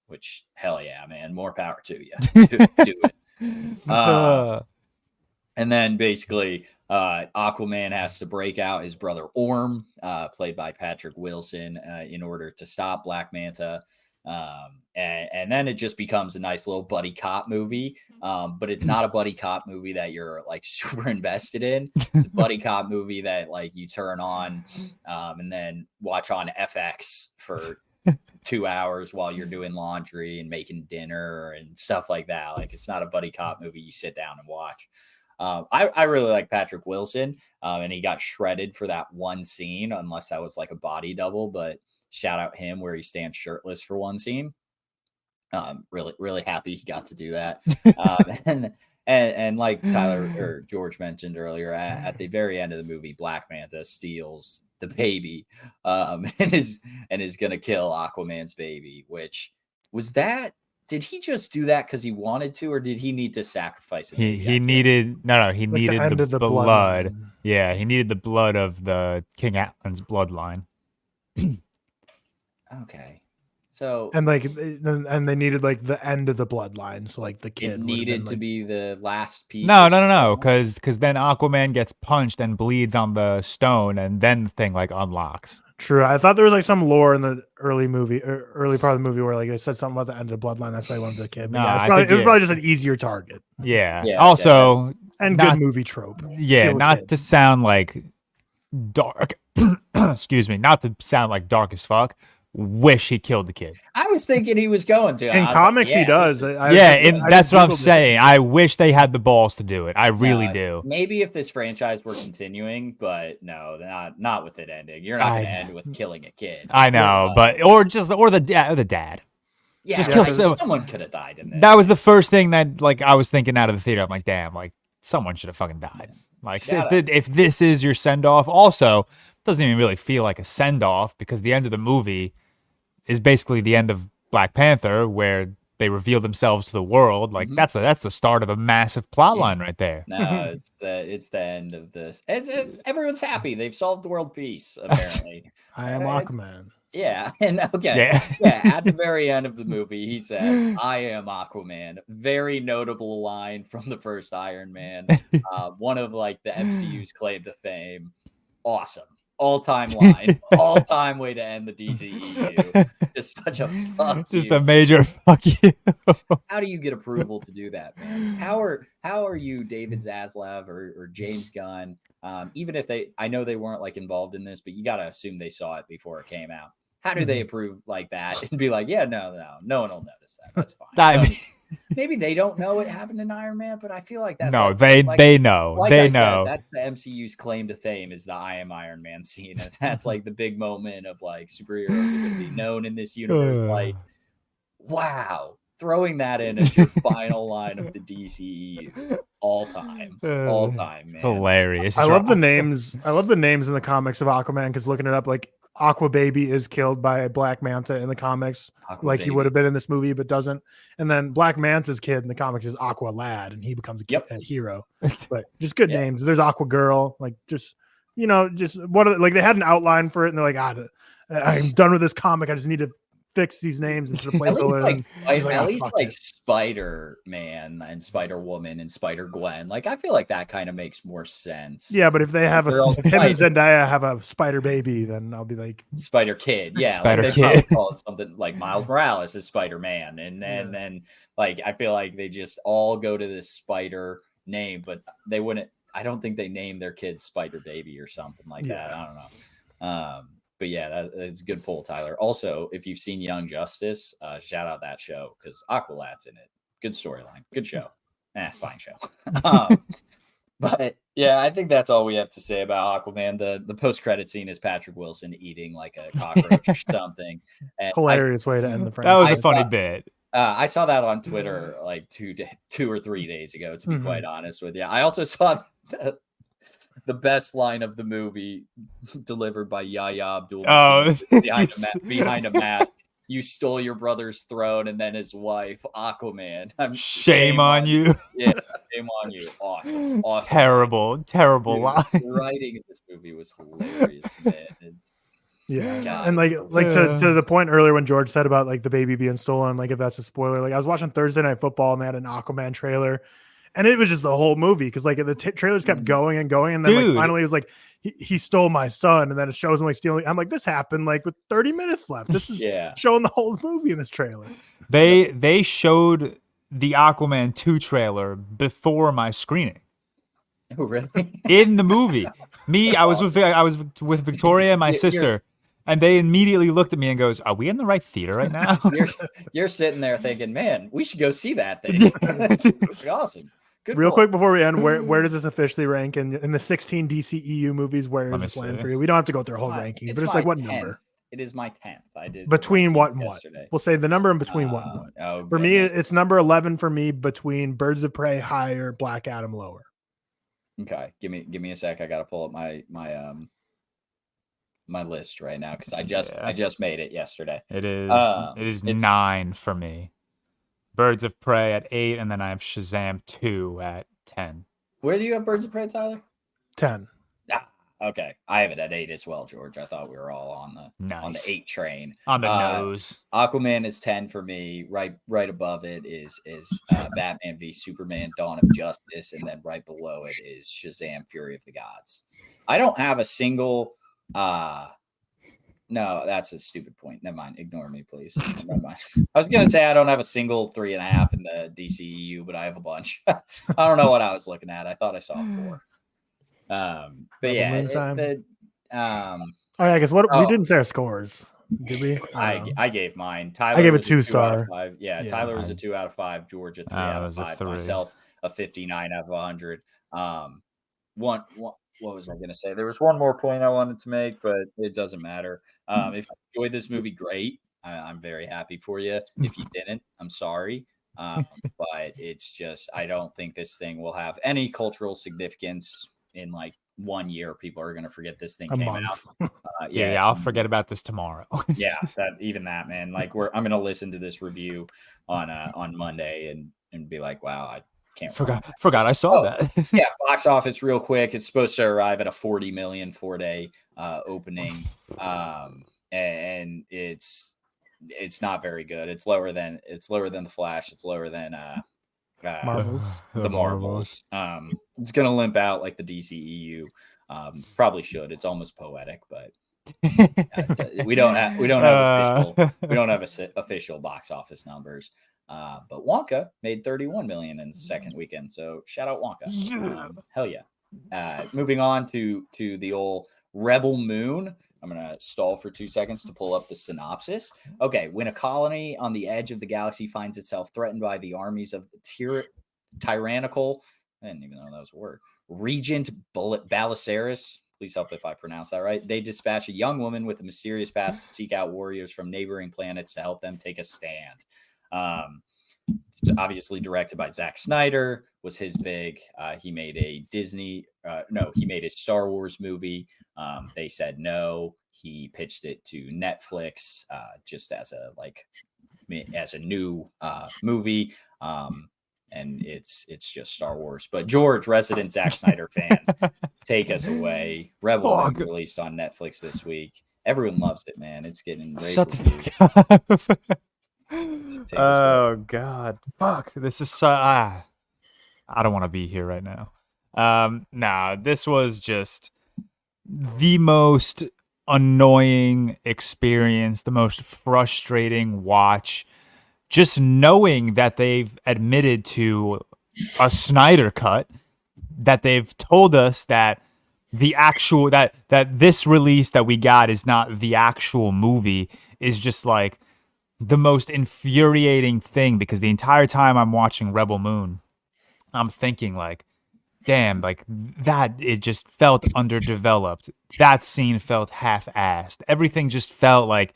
Which, hell yeah, man, more power to you. Do it. And then basically, Aquaman has to break out his brother Orm, played by Patrick Wilson, in order to stop Black Manta. And then it just becomes a nice little buddy cop movie. But it's not a buddy cop movie that you're like super invested in. It's a buddy cop movie that like you turn on and then watch on FX for 2 hours while you're doing laundry and making dinner and stuff like that. Like, it's not a buddy cop movie you sit down and watch. I really like Patrick Wilson, and he got shredded for that one scene, unless that was like a body double, but shout out him where he stands shirtless for one scene. Really happy he got to do that. And like Tyler or George mentioned earlier, at the very end of the movie, Black Manta steals the baby, and is gonna kill Aquaman's baby. Which was that? Did he just do that because he wanted to, or did he need to sacrifice it? He needed he needed the blood. Yeah, he needed the blood of the King Atlan's bloodline. Okay. So and they needed like the end of the bloodline, so like the kid it needed to be the last piece. No, because then Aquaman gets punched and bleeds on the stone, and then the thing like unlocks. True. I thought there was like some lore in the early part of the movie where like they said something about the end of the bloodline. That's why they wanted the kid. No, yeah, it was probably just an easier target. Yeah. Also, and good movie trope. Yeah, not to sound like dark. Excuse me, not to sound like dark as fuck. Wish he killed the kid. I was thinking he was going to. In comics, he does. That's what I'm saying. I wish they had the balls to do it. I really do. Maybe if this franchise were continuing, but no, not with it ending. You're not going to end with killing a kid. I know, but or the dad. Yeah, just kill someone could have died in this. That was the first thing that like I was thinking out of the theater. I'm like, damn, like someone should have fucking died. Like if this is your send off, also doesn't even really feel like a send off because the end of the movie is basically the end of Black Panther, where they reveal themselves to the world. Like that's the start of a massive plot line right there. No, it's the end of this. It's everyone's happy. They've solved the world peace. Apparently, I am Aquaman. Yeah, and at the very end of the movie, he says, "I am Aquaman." Very notable line from the first Iron Man. One of like the MCU's claim to fame. Awesome. All-time line, all-time way to end the DCEU. Just such a fuck you. Just a major fuck you. How do you get approval to do that, man? How are you David Zaslav or James Gunn? Even if I know they weren't like involved in this, but you got to assume they saw it before it came out. How do they approve like that and be like, yeah, no one will notice that. That's fine. I mean, Maybe they don't know it happened in Iron Man, but I feel like that's no, like, they know. Like they I know. said, that's the MCU's claim to fame is the I am Iron Man scene. And that's like the big moment of like superheroes are going to be known in this universe. Like, wow, throwing that in as your final line of the DCEU all time, man. Hilarious. I love the names. I love the names in the comics of Aquaman because looking it up, like Aqua Baby is killed by a Black Manta in the comics, like he would have been in this movie, but doesn't. And then Black Manta's kid in the comics is Aqua Lad, and he becomes a hero. But just good names. There's Aqua Girl, like just what are like they had an outline for it, and they're like, I'm done with this comic. I just need to fix these names and put a placeholder. At least like Spider-Man and Spider-Woman and Spider-Gwen. Like I feel like that kind of makes more sense. Yeah, but if they have if him and Zendaya have a Spider Baby, then I'll be like Spider Kid. Yeah, Spider like Kid. Call it something like Miles Morales is Spider-Man, and then like I feel like they just all go to this Spider name, but they wouldn't. I don't think they name their kids Spider Baby or something like that. I don't know. But yeah, that's a good pull, Tyler. Also, if you've seen Young Justice, shout out that show because Aqualad's in it. Good storyline, good show. Fine show. But yeah, I think that's all we have to say about Aquaman. The post-credit scene is Patrick Wilson eating like a cockroach or something. And hilarious way to end the franchise. That was a funny bit. I saw that on Twitter like 2 or 3 days ago, to be quite honest with you. I also saw the best line of the movie delivered by Yahya Abdul-Mateen behind a mask. You stole your brother's throne, and then his wife, Aquaman. Shame on you. Yeah, shame on you. Awesome. Terrible line. The writing in this movie was hilarious, man. God. And like to the point earlier when George said about like the baby being stolen, like if that's a spoiler, like I was watching Thursday Night Football and they had an Aquaman trailer. And it was just the whole movie because like the trailers kept going and going, and then like finally it was like he stole my son, and then it shows him like stealing. I'm like, this happened like with 30 minutes left. This is showing the whole movie in this trailer. They showed the Aquaman 2 trailer before my screening. Oh, really? In the movie, I was with Victoria and my sister. And they immediately looked at me and goes, "Are we in the right theater right now?" You're sitting there thinking, "Man, we should go see that thing." That's awesome. Good Real quick before we end, where does this officially rank in the 16 DCEU movies? Where is this land for you? We don't have to go through a whole ranking, but it's like what 10th. number? It is my 10th. I did between what and what? We'll say the number in between what and what. Oh, for me, it's number 11 for me between Birds of Prey higher, Black Adam lower. Okay, give me a sec. I gotta pull up my list right now because I just made it yesterday. It is 9 for me. Birds of Prey at 8, and then I have Shazam 2 at 10. Where do you have Birds of Prey, Tyler? 10. Okay, I have it at 8 as well, George. I thought we were all on the 8 train. On the nose. Aquaman is 10 for me. Right above it is Batman v Superman: Dawn of Justice, and then right below it is Shazam: Fury of the Gods. I don't have a single. No, that's a stupid point. Never mind. Ignore me, please. Never mind. I was gonna say I don't have a single 3.5 in the DCEU, but I have a bunch. I don't know what I was looking at. I thought I saw 4. But yeah, I guess we didn't say our scores, did we? I gave mine. Tyler, I gave it 2 star. Yeah, Tyler was a 2 out of 5. George a 3 out of 5. Myself a 59 out of 100. What was I going to say? There was one more point I wanted to make, but it doesn't matter. If you enjoyed this movie, great. I'm very happy for you. If you didn't, I'm sorry. But it's just, I don't think this thing will have any cultural significance in like 1 year. People are going to forget this thing came out. I'll forget about this tomorrow. Yeah, that, man. Like I'm going to listen to this review on Monday and be like, wow, I forgot I saw that. Yeah, box office real quick. It's supposed to arrive at a 40 million 4-day opening, and it's not very good. It's lower than the Flash. It's lower than the Marvels. It's gonna limp out like the DCEU. Probably should. It's almost poetic, but we don't have official box office numbers. But Wonka made 31 million in the second weekend. So shout out Wonka. Hell yeah. Moving on to the old Rebel Moon. I'm going to stall for 2 seconds to pull up the synopsis. Okay. When a colony on the edge of the galaxy finds itself threatened by the armies of the tyrannical, I didn't even know that was a word, Regent Balissaris. Please help if I pronounce that right. They dispatch a young woman with a mysterious past to seek out warriors from neighboring planets to help them take a stand. It's obviously directed by Zack Snyder, was his big. He made a he made a Star Wars movie. They said no. He pitched it to Netflix just as a new movie. And it's just Star Wars. But George, resident Zack Snyder fan, take us away. Rebel Moon released on Netflix this week. Everyone loves it, man. It's getting rave reviews. Oh God, fuck! This is so. I don't want to be here right now. Nah, this was just the most annoying experience, the most frustrating watch. Just knowing that they've admitted to a Snyder cut, that they've told us that the actual that this release that we got is not the actual movie, is just like the most infuriating thing, because the entire time I'm watching Rebel Moon, I'm thinking like, damn, like that, it just felt underdeveloped. That scene felt half-assed. Everything just felt like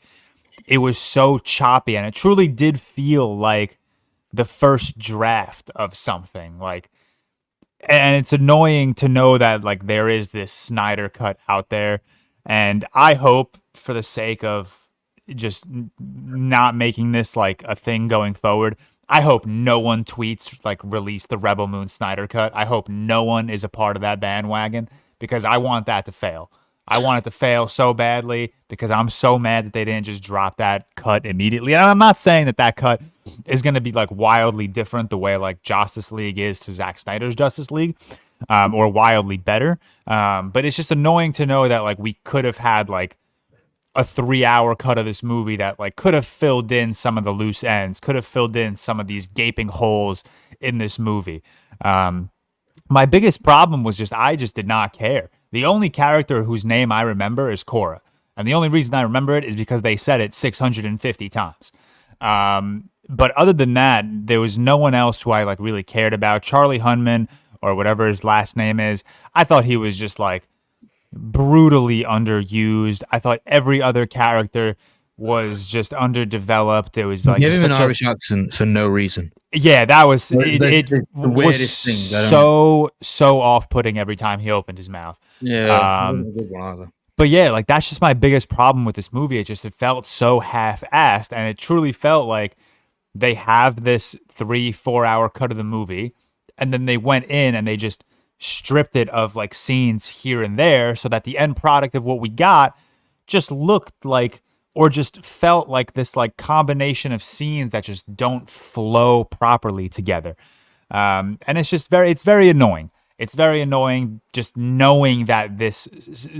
it was so choppy, and it truly did feel like the first draft of something. Like, and it's annoying to know that like there is this Snyder cut out there, and I hope, for the sake of just not making this like a thing going forward, I hope no one tweets like release the Rebel Moon Snyder cut. I hope no one is a part of that bandwagon, because I want that to fail. I want it to fail so badly, because I'm so mad that they didn't just drop that cut immediately. And I'm not saying that cut is going to be like wildly different the way like Justice League is to Zack Snyder's Justice League, or wildly better. But it's just annoying to know that like we could have had like a 3-hour cut of this movie that like could have filled in some of the loose ends, could have filled in some of these gaping holes in this movie. My biggest problem was I just did not care. The only character whose name I remember is Korra. And the only reason I remember it is because they said it 650 times. But other than that, there was no one else who I like really cared about. Charlie Hunman, or whatever his last name is, I thought he was just like brutally underused. I thought every other character was just underdeveloped. It was like give him an Irish accent for no reason. Yeah, that was it. The weirdest Was thing. so off-putting every time he opened his mouth. Yeah, but yeah, like that's just my biggest problem with this movie. It felt so half-assed, and it truly felt like they have this 3-4 hour cut of the movie, and then they went in and they just stripped it of like scenes here and there, so that the end product of what we got just looked like, or just felt like, this like combination of scenes that just don't flow properly together. And it's very annoying. It's very annoying just knowing that this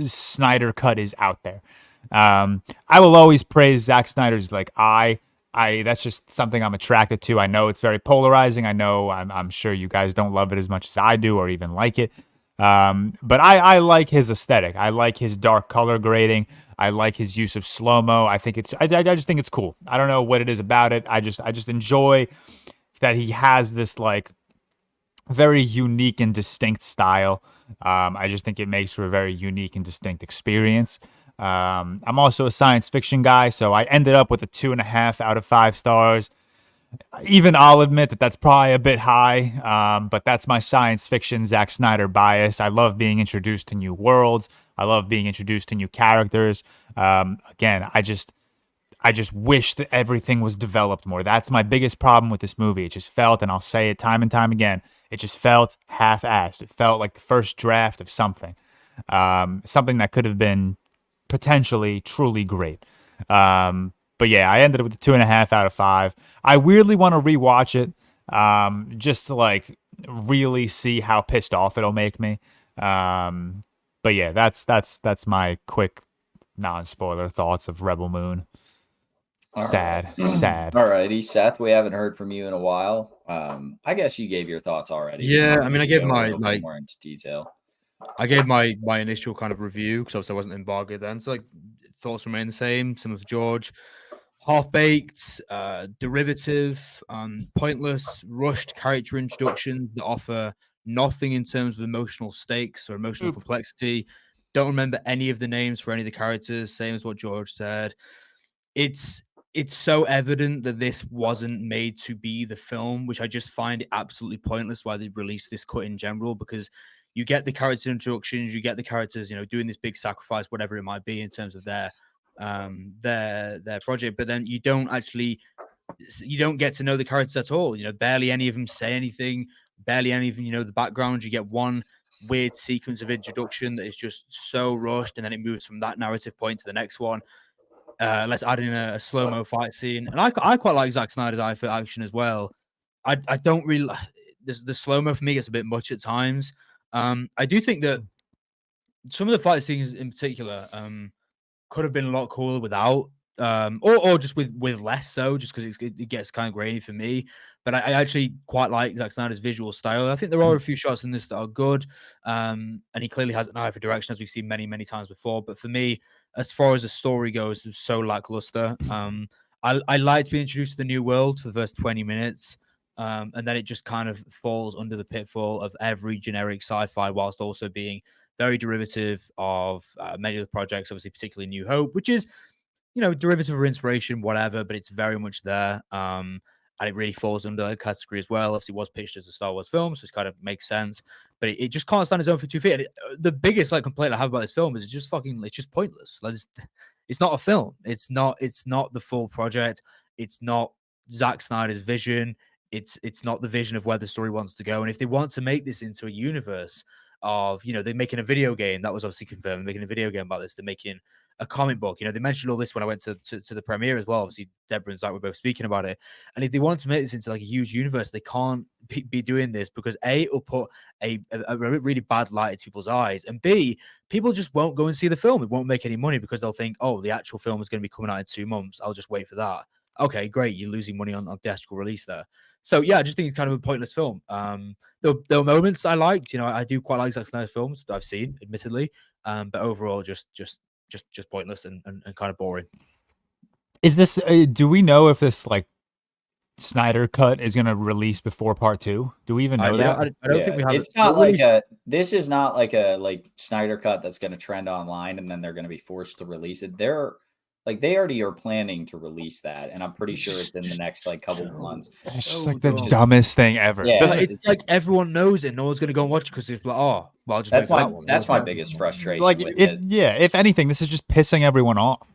Snyder cut is out there. I will always praise Zack Snyder's like eye. That's just something I'm attracted to. I know it's very polarizing. I know I'm sure you guys don't love it as much as I do, or even like it. But I like his aesthetic. I like his dark color grading. I like his use of slow-mo. I just think it's cool. I don't know what it is about it. I just enjoy that he has this like very unique and distinct style. I just think it makes for a very unique and distinct experience. I'm also a science fiction guy, so I ended up with a 2.5 out of 5 stars. Even I'll admit that that's probably a bit high, but that's my science fiction Zack Snyder bias. I love being introduced to new worlds. I love being introduced to new characters. Again, I just wish that everything was developed more. That's my biggest problem with this movie. It just felt, and I'll say it time and time again, it just felt half-assed. It felt like the first draft of something. Something that could have been potentially truly great. But yeah, I ended up with a 2.5 out of 5. I weirdly want to rewatch it, just to like really see how pissed off it'll make me. But yeah, that's my quick non-spoiler thoughts of Rebel Moon. Sad. Alrighty, Seth, we haven't heard from you in a while. I guess you gave your thoughts already. Yeah, I mean, I gave my like more into detail. I gave my initial kind of review because obviously I wasn't embargoed then. So like thoughts remain the same. Some of George, half-baked, derivative, pointless, rushed character introductions that offer nothing in terms of emotional stakes or emotional complexity. Don't remember any of the names for any of the characters, same as what George said. It's so evident that this wasn't made to be the film, which I just find it absolutely pointless why they released this cut in general, because you get the character introductions, you get the characters, doing this big sacrifice, whatever it might be in terms of their project, but then you don't get to know the characters at all. Barely any of them say anything, barely any of them the background. You get one weird sequence of introduction that is just so rushed, and then it moves from that narrative point to the next one. Let's add in a slow-mo fight scene, and I quite like Zack Snyder's eye for action as well. I don't really the slow-mo for me gets a bit much at times. I do think that some of the fight scenes in particular could have been a lot cooler without, or just with less so, just because it gets kind of grainy for me. But I actually quite like Zack Snyder's visual style. I think there are a few shots in this that are good, and he clearly has an eye for direction, as we've seen many, many times before. But for me, as far as the story goes, it's so lackluster. I like to be introduced to the new world for the first 20 minutes. And then it just kind of falls under the pitfall of every generic sci-fi, whilst also being very derivative of many of the projects, obviously, particularly New Hope, which is, derivative or inspiration, whatever, but it's very much there. And it really falls under that category as well. Obviously, it was pitched as a Star Wars film, so it kind of makes sense. But it just can't stand its own for 2 feet. And the biggest complaint I have about this film is it's just pointless. It's not a film. It's not the full project. It's not Zack Snyder's vision. It's not the vision of where the story wants to go. And if they want to make this into a universe of, they're making a video game, that was obviously confirmed, making a video game about this, they're making a comic book. They mentioned all this when I went to the premiere as well. Obviously, Deborah and Zach were both speaking about it. And if they want to make this into a huge universe, they can't be doing this, because A, it will put a really bad light into people's eyes, and B, people just won't go and see the film. It won't make any money because they'll think, oh, the actual film is going to be coming out in 2 months. I'll just wait for that. Okay, great. You're losing money on theatrical release there. So yeah, I just think it's kind of a pointless film. There were moments I liked. I do quite like Zack Snyder's films that I've seen, admittedly. But overall, just pointless and kind of boring. Is this? Do we know if this Snyder cut is going to release before part 2? Do we even know that? I don't think we have. It's not this is not like a Snyder cut that's going to trend online and then they're going to be forced to release it. They already are planning to release that, and I'm pretty sure it's in the next couple of months. It's just the dumbest thing ever. Yeah, it's like everyone knows it. No one's going to go and watch it because it's like, oh, well, I'll just that's my biggest frustration. If anything, this is just pissing everyone off.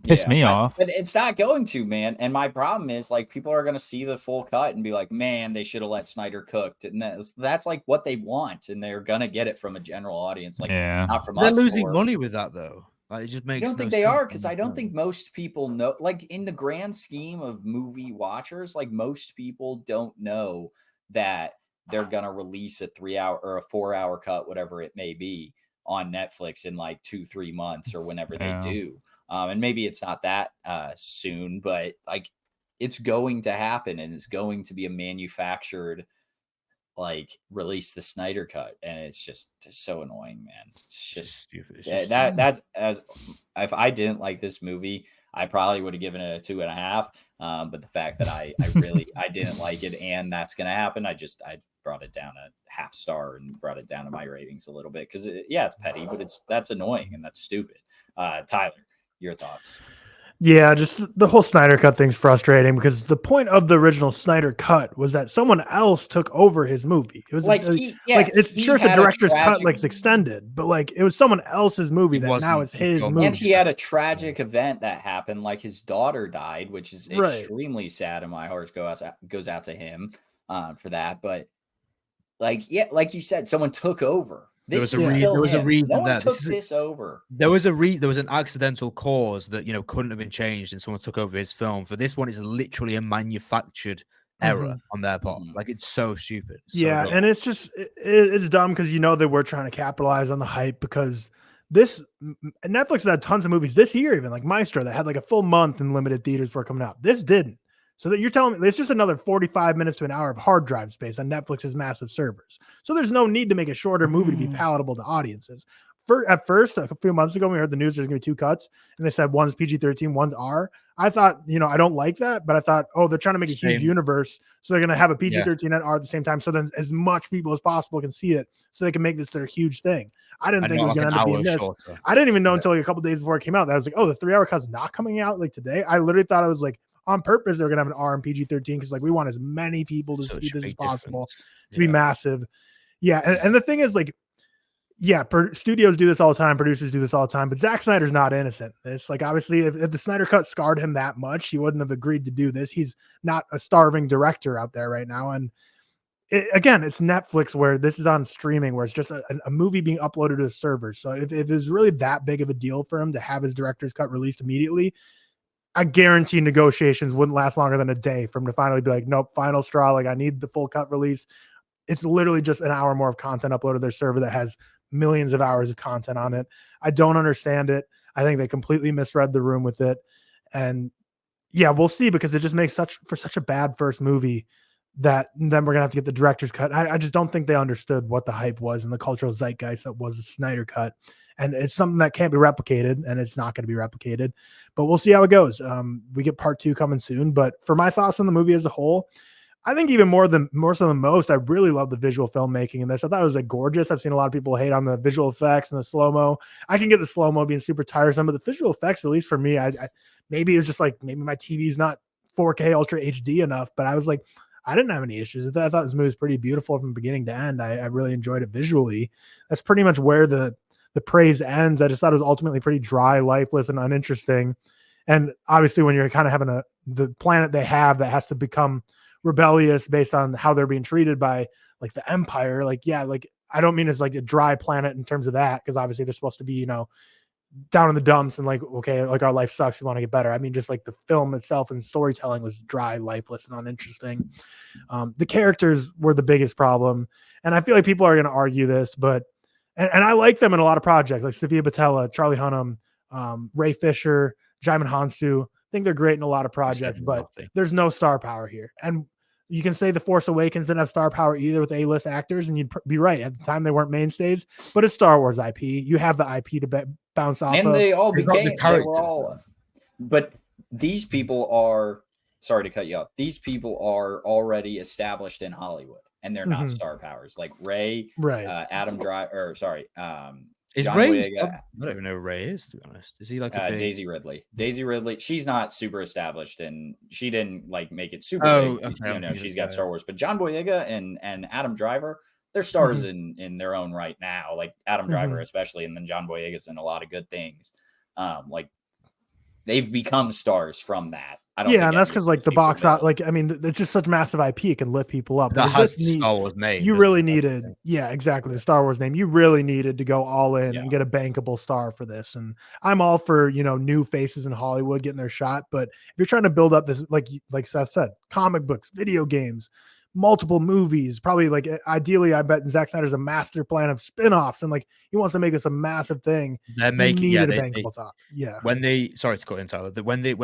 Piss me off. But it's not going to, man. And my problem is people are going to see the full cut and be like, man, they should have let Snyder cook. And that's what they want, and they're going to get it from a general audience, not from us. They're losing money with that though. It just makes. I don't think they are, because I don't think most people know. In the grand scheme of movie watchers, most people don't know that they're gonna release a 3-hour or a 4-hour cut, whatever it may be, on Netflix in 2-3 months or whenever they do. And maybe it's not that soon, but it's going to happen, and it's going to be a manufactured release the Snyder cut, and it's just so annoying, man. It's just stupid. That's as if I didn't like this movie, I probably would have given it a 2.5. But the fact that I didn't like it, and that's gonna happen, I brought it down a half star and brought it down to my ratings a little bit, because it's petty, but that's annoying and that's stupid. Tyler, your thoughts? Yeah, just the whole Snyder cut thing's frustrating, because the point of the original Snyder cut was that someone else took over his movie. It was it's sure it's a director's cut, it's extended, but it was someone else's movie that now is his movie. And he had a tragic event that happened, his daughter died, which is extremely sad, and my heart goes out to him for that. But like you said, someone took over. There was a reason that took this over. There was an accidental cause that couldn't have been changed, and someone took over his film. For this one, is literally a manufactured error on their part. It's so stupid. Yeah, and it's just it's dumb, because they were trying to capitalize on the hype, because Netflix had tons of movies this year, even Maestro, that had a full month in limited theaters before coming out. This didn't. So that you're telling me it's just another 45 minutes to an hour of hard drive space on Netflix's massive servers. So there's no need to make a shorter movie to be palatable to audiences. At first, a few months ago, when we heard the news there's going to be 2 cuts, and they said one's PG-13, one's R. I thought, I don't like that, but I thought, they're trying to make a huge universe, so they're going to have a PG-13 and R at the same time, so then as much people as possible can see it, so they can make this their huge thing. I didn't think it was going to end up being this. Shorter. I didn't even know until like a couple days before it came out that I was like, the 3-hour cut's not coming out like today. I literally thought it was like on purpose they're going to have an R and PG-13 because like we want as many people to see this as possible to be massive. Yeah, and the thing is like. Yeah, studios do this all the time. Producers do this all the time. But Zack Snyder's not innocent. It's like, obviously, if the Snyder Cut scarred him that much, he wouldn't have agreed to do this. He's not a starving director out there right now. And again, it's Netflix where this is on streaming, where it's just a movie being uploaded to the server. So if it was really that big of a deal for him to have his director's cut released immediately, I guarantee negotiations wouldn't last longer than a day for him to finally be like, nope, final straw. Like, I need the full cut release. It's literally just an hour more of content uploaded to their server that has millions of hours of content on it. I don't understand it. I think they completely misread the room with it. And yeah, we'll see, because it just makes such a bad first movie that then we're gonna have to get the director's cut. I just don't think they understood what the hype was and the cultural zeitgeist that was the Snyder Cut. And it's something that can't be replicated, and it's not going to be replicated, but we'll see how it goes. We get part 2 coming soon, but for my thoughts on the movie as a whole, I think even more so than most, I really love the visual filmmaking in this. I thought it was like gorgeous. I've seen a lot of people hate on the visual effects and the slow-mo. I can get the slow-mo being super tiresome, but the visual effects, at least for me, I maybe it was just like, maybe my TV's not 4K Ultra HD enough, but I was like, I didn't have any issues. I thought this movie was pretty beautiful from beginning to end. I really enjoyed it visually. That's pretty much where the praise ends. I just thought it was ultimately pretty dry, lifeless, and uninteresting. And obviously when you're kind of having the planet they have that has to become rebellious based on how they're being treated by like the Empire, like, yeah, like I don't mean it's like a dry planet in terms of that, because obviously they're supposed to be, down in the dumps and like, okay, like our life sucks, we want to get better. I mean, just like the film itself and storytelling was dry, lifeless, and uninteresting. The characters were the biggest problem, and I feel like people are going to argue this, but and I like them in a lot of projects, like Sofia Boutella, Charlie Hunnam, Ray Fisher, Jaimin Hansu. I think they're great in a lot of projects, but there's no star power here. And you can say The Force Awakens didn't have star power either with A-list actors, and you'd be right. At the time, they weren't mainstays, but it's Star Wars IP. You have the IP to bounce off and of. They all became, they were all, but these people are, sorry to cut you off, these people are already established in Hollywood, and they're not star powers. Like Ray, Adam Driver, or sorry, is John Ray? Boyega. I don't even know who Ray is, to be honest. Is he like Daisy Ridley? Daisy Ridley. She's not super established, and she didn't like make it super. Big. Okay, she's got Star Wars, but John Boyega and Adam Driver, they're stars in their own right now. Like Adam Driver, especially, and then John Boyega's in a lot of good things. Like they've become stars from that. I don't. Yeah, and that's because like the box out, like I mean, it's just such massive IP, it can lift people up. That has the Star Wars name. You really needed, exactly, the Star Wars name. You really needed to go all in and get a bankable star for this. And I'm all for new faces in Hollywood getting their shot, but if you're trying to build up this, like Seth said, comic books, video games, multiple movies, probably like ideally, I bet Zack Snyder's a master plan of spin-offs, and like he wants to make this a massive thing. They're making a bankable thought. Yeah. When they sorry to cut in, Tyler. When they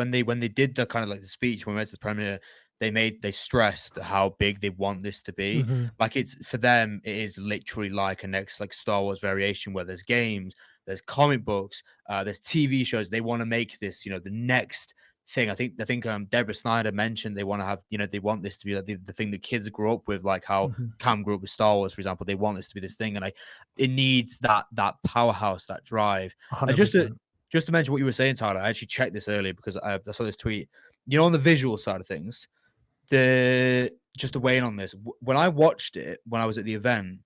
did the kind of like the speech when we went to the premiere, they stressed how big they want this to be. Like it's for them, it is literally like a next like Star Wars variation where there's games, there's comic books, there's TV shows. They want to make this, the next thing. I think Deborah Snyder mentioned they want to have, they want this to be like the thing that kids grew up with, like how Cam grew up with Star Wars, for example. They want this to be this thing, and it needs that powerhouse, that drive. And just to mention what you were saying, Tyler, I actually checked this earlier because I saw this tweet. On the visual side of things, just to weigh in on this, when I watched it when I was at the event,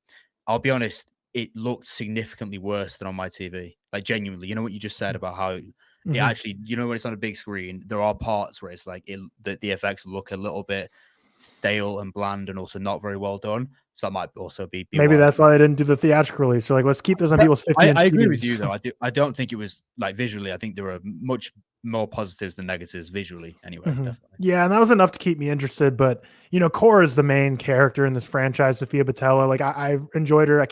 I'll be honest, it looked significantly worse than on my TV. Like genuinely, what you just said about how it actually, when it's on a big screen, there are parts where it's like the effects look a little bit stale and bland, and also not very well done. So that might also be maybe that's why they didn't do the theatrical release. So like, let's keep this on people's 50-inch. I agree with you though. I don't think it was like visually. I think there were much more positives than negatives visually. Anyway, definitely. Yeah, and that was enough to keep me interested. But Cora is the main character in this franchise. Sofia Boutella, like I enjoyed her.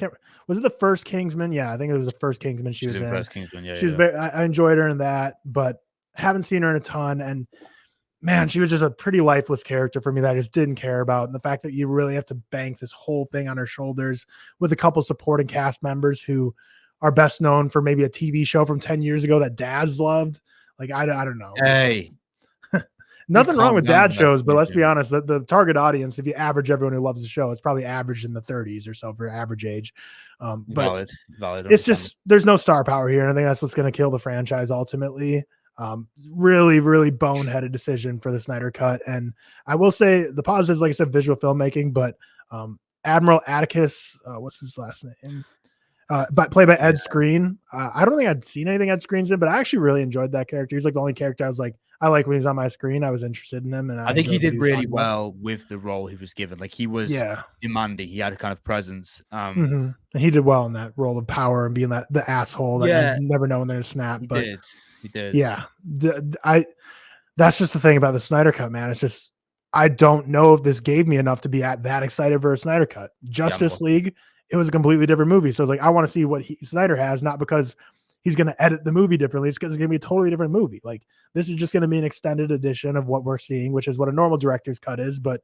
Was it the first Kingsman? Yeah, I think it was the first Kingsman she was in. First Kingsman, yeah. She was very. I enjoyed her in that, but haven't seen her in a ton. And man, she was just a pretty lifeless character for me that I just didn't care about. And the fact that you really have to bank this whole thing on her shoulders with a couple supporting cast members who are best known for maybe a TV show from 10 years ago that dads loved. Like, I don't know. Hey, nothing wrong with dad down, shows, but let's definition. be honest, the target audience, if you average everyone who loves the show, it's probably averaged in the 30s or so for average age. But valid. it's just, there's no star power here. And I think that's what's going to kill the franchise ultimately. Really, really boneheaded decision for the Snyder Cut. And I will say the positives, like I said, visual filmmaking, but Admiral Atticus, what's his last name? But played by Ed Skrein. I don't think I'd seen anything Ed Skrein's in, but I actually really enjoyed that character. He's like the only character I was like, I like when he's on my screen. I was interested in him, and I think he did really about. well with the role he was given. Like he was demanding. He had a kind of presence. And he did well in that role of power and being the asshole that you never know when they're gonna snap. He did. Yeah, that's just the thing about the Snyder Cut, man. It's just I don't know if this gave me enough to be that excited for a Snyder Cut. Justice League, it was a completely different movie. So it's like I want to see what Snyder has, not because he's going to edit the movie differently. It's because it's going to be a totally different movie. Like this is just going to be an extended edition of what we're seeing, which is what a normal director's cut is. But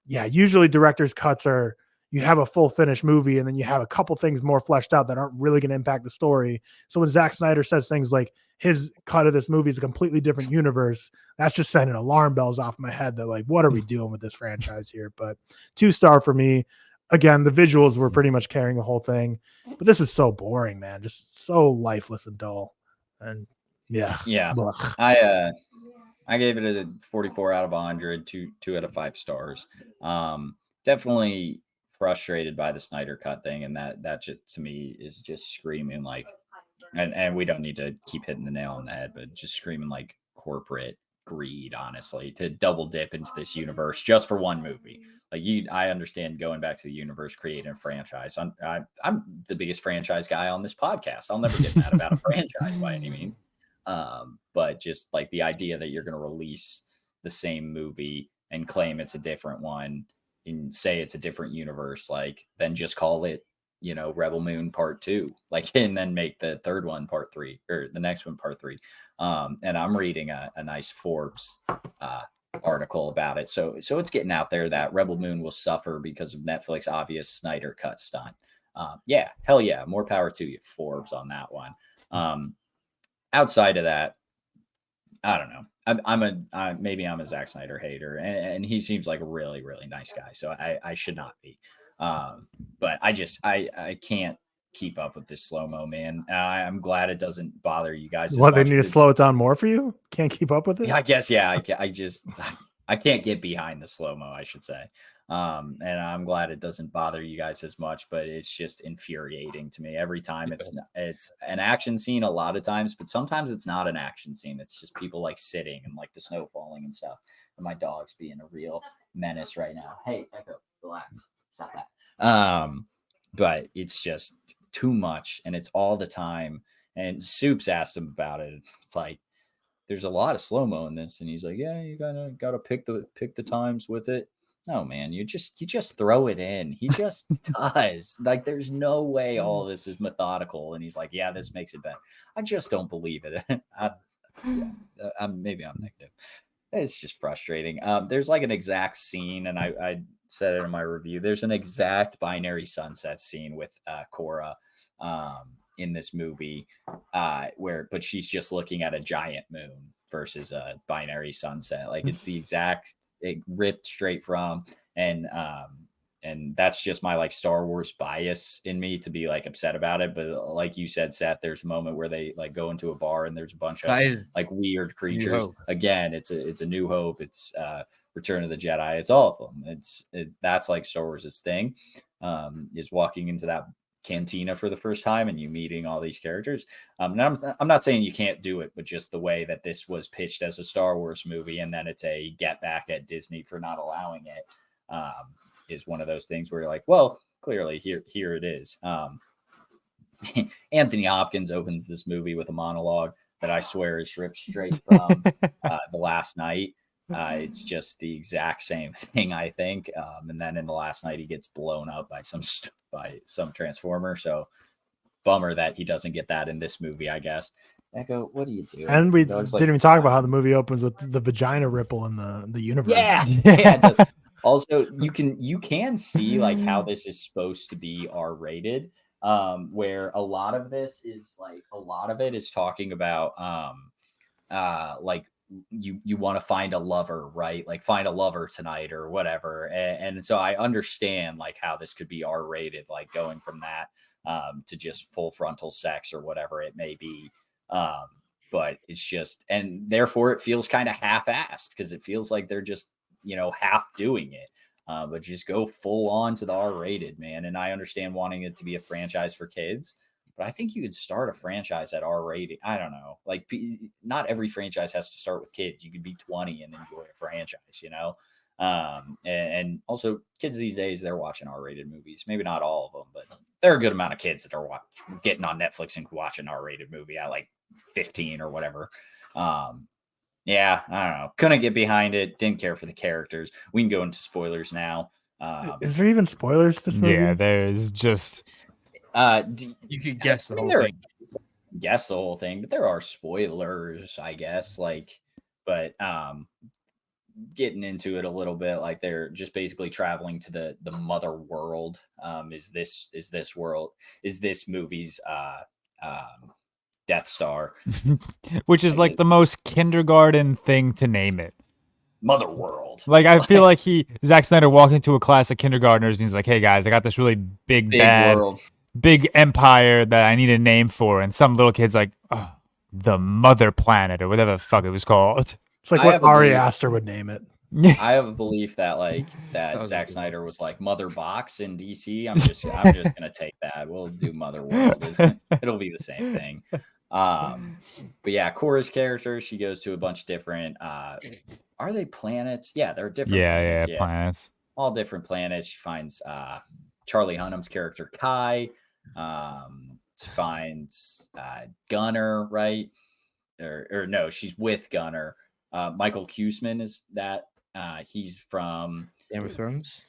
yeah, usually director's cuts are you have a full finished movie and then you have a couple things more fleshed out that aren't really going to impact the story. So when Zack Snyder says things like his cut of this movie is a completely different universe, that's just sending alarm bells off my head that like, what are we doing with this franchise here? But 2-star for me. Again, the visuals were pretty much carrying the whole thing, but this is so boring, man. Just so lifeless and dull. And yeah. Ugh. I gave it a 44 out of 100, 2 out of 5 stars. Definitely frustrated by the Snyder Cut thing, and that just, to me is just screaming like, and we don't need to keep hitting the nail on the head, but just screaming like corporate greed, honestly, to double dip into this universe just for one movie. Like I understand going back to the universe, creating a franchise. I'm the biggest franchise guy on this podcast. I'll never get mad about a franchise by any means. But just like the idea that you're going to release the same movie and claim it's a different one and say it's a different universe, like then just call it, Rebel Moon Part 2, like, and then make the third one Part 3 or the next one Part 3. And I'm reading a nice Forbes article about it. So it's getting out there that Rebel Moon will suffer because of Netflix obvious Snyder Cut stunt. Yeah, hell yeah, more power to you, Forbes, on that one. Outside of that, I don't know. Maybe I'm a Zack Snyder hater, and he seems like a really, really nice guy. So I should not be. But I can't keep up with this slow-mo, man. I'm glad it doesn't bother you guys. What, they need to slow it down more for you? Can't keep up with it? Yeah, I guess. Yeah, I can't get behind the slow-mo, I should say. And I'm glad it doesn't bother you guys as much, but it's just infuriating to me every time. It's an action scene a lot of times, but sometimes it's not an action scene. It's just people like sitting and like the snow falling and stuff. And my dog's being a real menace right now. Hey, Echo, relax. Stop that. But it's just too much, and it's all the time. And Soups asked him about it. It's like, there's a lot of slow-mo in this, and he's like, yeah, you gotta pick the times with it. No, man, you just throw it in. He just does. Like, there's no way all this is methodical. And he's like, yeah, this makes it better. I just don't believe it. Maybe I'm negative. It's just frustrating. There's like an exact scene, and I said it in my review. There's an exact binary sunset scene with Korra in this movie, but she's just looking at a giant moon versus a binary sunset. Like, it's the exact. It ripped straight from, and that's just my like Star Wars bias in me to be like upset about it. But like you said, Seth, there's a moment where they like go into a bar and there's a bunch of like weird creatures. Again, it's a New Hope. It's Return of the Jedi. It's all of them. That's like Star Wars' thing, is walking into that cantina for the first time and you meeting all these characters. Now I'm not saying you can't do it, but just the way that this was pitched as a Star Wars movie and then it's a get back at Disney for not allowing it, is one of those things where you're like, well, clearly here it is. Anthony Hopkins opens this movie with a monologue that I swear is ripped straight from The Last Night. It's just the exact same thing, I think. And then in The Last Night, he gets blown up by some transformer. So, bummer that he doesn't get that in this movie, I guess. Echo, what do you do? And we didn't even talk about how the movie opens with the vagina ripple in the universe. Yeah. It does. Also, you can see like how this is supposed to be R-rated, where a lot of it is talking about like you want to find a lover, right? Like find a lover tonight or whatever. And so I understand like how this could be R-rated, like going from that to just full frontal sex or whatever it may be. But it's just, and therefore it feels kind of half-assed because it feels like they're just, half doing it. But just go full on to the R-rated, man. And I understand wanting it to be a franchise for kids, but I think you could start a franchise at R-rated. I don't know. Like, not every franchise has to start with kids. You could be 20 and enjoy a franchise, and also kids these days, they're watching R-rated movies. Maybe not all of them, but there are a good amount of kids that are getting on Netflix and watching an R-rated movie at like 15 or whatever. Yeah, I don't know. Couldn't get behind it. Didn't care for the characters. We can go into spoilers now. Is there even spoilers to this movie? Yeah, there's just. You could guess the whole thing. Guess the whole thing, but there are spoilers, I guess. But getting into it a little bit, like they're just basically traveling to the mother world. Is this movie's Death Star, which is like the most kindergarten thing to name it. Mother world. Like I feel like Zack Snyder walked into a class of kindergartners and he's like, "Hey guys, I got this really big world, big empire that I need a name for," and some little kid's like, "Oh, the Mother Planet," or whatever the fuck it was called. It's like what Ari Aster would name it. I have a belief that Zack Snyder was like Mother Box in DC. I'm just gonna take that. We'll do Mother World. It'll be the same thing. But yeah, Korra's character, she goes to a bunch of different are they planets? Yeah, they're different planets. Yeah, planets. All different planets. She finds Charlie Hunnam's character Kai. Finds Gunner, right? Or no, she's with Gunner. Michael Cuseman is that. He's from Game of Thrones.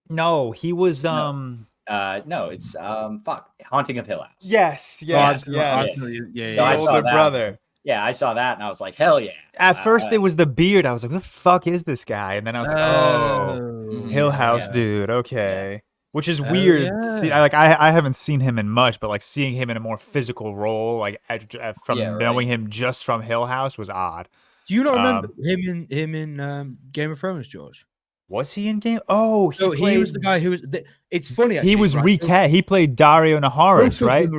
No, he was no, it's Haunting of Hill House. Yes. Yeah. So I saw that. Brother. Yeah, I saw that and I was like, hell yeah. At first, it was the beard. I was like, "What the fuck is this guy?" And then I was like, "Oh, Hill House dude, okay." Yeah. Which is weird. Yeah. See, I haven't seen him in much, but like seeing him in a more physical role, like knowing him just from Hill House was odd. Do you not remember him in Game of Thrones, George? Was he in Game? Oh, he was the guy who was. It's funny. Actually, he was right? recast. He played Dario Naharis, right?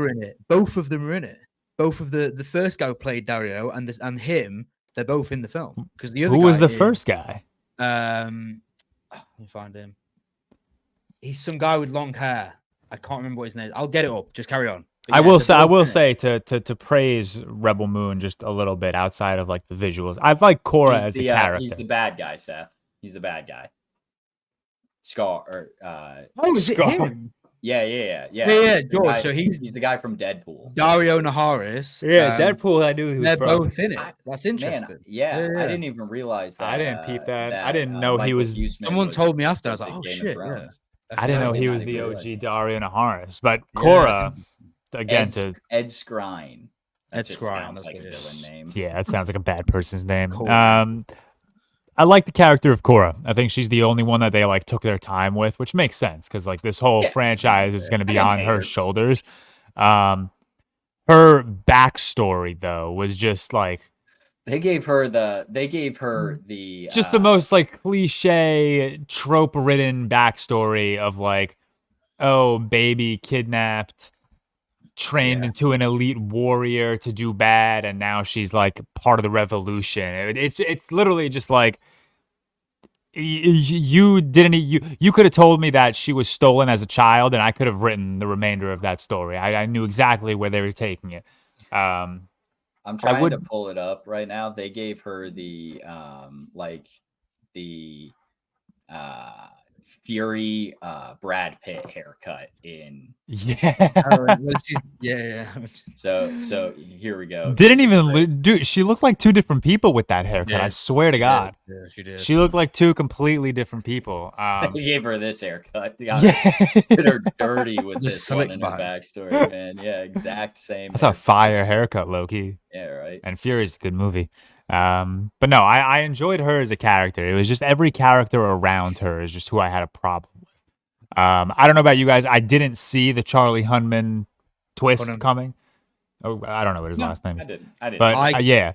Both of them were in it. Both of the first guy who played Dario and him, they're both in the film. Because the other who was the first guy? Let me find him. He's some guy with long hair. I can't remember what his name is. I'll get it up. Just carry on. But I will say to praise Rebel Moon just a little bit outside of like the visuals. I like Korra as a character. He's the bad guy, Seth. He's the bad guy. Scar is it him? Yeah. George. So he's the guy from Deadpool. Dario Naharis. Yeah, Deadpool. I knew he was. They're both in it. That's interesting. Man, I didn't even realize that. I didn't peep that. I didn't know he was. Someone told me after. I was like, oh shit. Yeah. I didn't know he was the OG Dario Naharis, but Korra again Ed Skrein. Ed Skrein sounds like a villain name. Yeah, that sounds like a bad person's name. Cool. I like the character of Korra. I think she's the only one that they like took their time with, which makes sense because like this whole franchise is going to be on her shoulders. Her backstory though was just like they gave her the just the most like cliche trope ridden backstory of like, oh, baby kidnapped, trained into an elite warrior to do bad, and now she's like part of the revolution. It's literally just like you could have told me that she was stolen as a child, and I could have written the remainder of that story. I knew exactly where they were taking it. I'm trying to pull it up right now. They gave her the Fury Brad Pitt haircut in. Yeah. Yeah. So here we go. Didn't even dude. She looked like two different people with that haircut. I swear to God. Yeah, she did. She looked like two completely different people. They gave her this haircut. Yeah. Did her dirty with Just this one slick in her back. backstory, man. Yeah, exact same. That's a fire haircut, Loki. Yeah, right. And Fury's a good movie. But no, I enjoyed her as a character. It was just every character around her is just who I had a problem with. I don't know about you guys. I didn't see the Charlie Hunnam twist coming. Oh, I don't know what his last name is. I didn't. But yeah.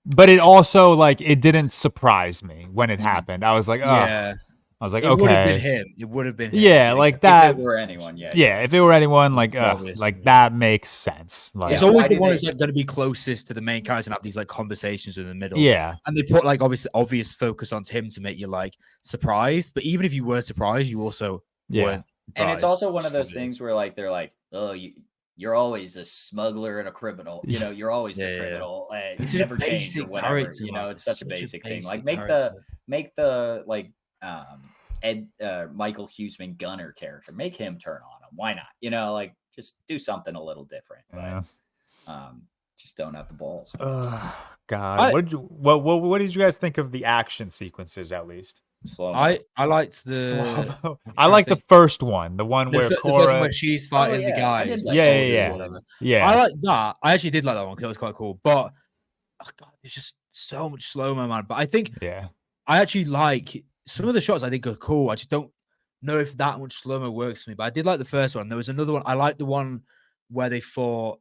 But it also it didn't surprise me when it happened. I was like, oh. Yeah. I was like, It okay. would have been him. It would have been him. Yeah, like that. If it were anyone, yeah. Yeah, if it were anyone, that makes sense. Like, It's always the one who's going to be closest to the main character and have these conversations in the middle. Yeah, and they put obvious focus onto him to make you surprised. But even if you were surprised, you also weren't. And it's also one of those things where they're like, oh, you're always a smuggler and a criminal. You know, you're always the criminal. It's you a never change or basic whatever. character, You know, it's such a basic thing. Like make character. the Michael Huseman Gunner character, make him turn on him. Why not? You know, just do something a little different. But just don't have the balls. God, what did you guys think of the action sequences? At least Slow-mo. I liked the. I like the first one, the one where the Cora. first one where she's fighting the guys. Yeah. I like that. I actually did like that one because it was quite cool. But God, there's just so much slow mo, man. But I think I actually like some of the shots. I think are cool. I just don't know if that much slow mo works for me. But I did like the first one. There was another one. I like the one where they fought.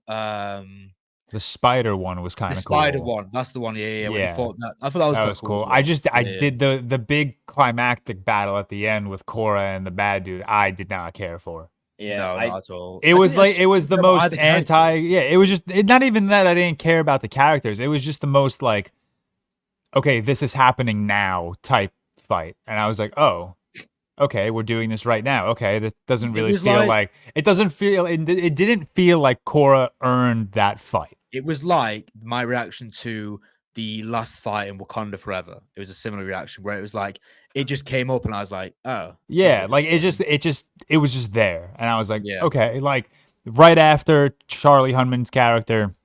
The spider one was kind of cool. The spider one. That's the one. Yeah. When they fought that. I thought that was cool. Well. I did the big climactic battle at the end with Cora and the bad dude. I did not care for. Yeah, no, not at all. It was the most anti. Yeah, it was just not even that I didn't care about the characters. It was just the most okay, this is happening now type fight, and I was like, oh, okay, we're doing this right now. Okay, that doesn't really feel it doesn't feel. It didn't feel like Cora earned that fight. It was like my reaction to the last fight in Wakanda Forever. It was a similar reaction where it was it just came up and I was like, oh. Yeah, it was just there. And I was like, okay, right after Charlie Hunnam's character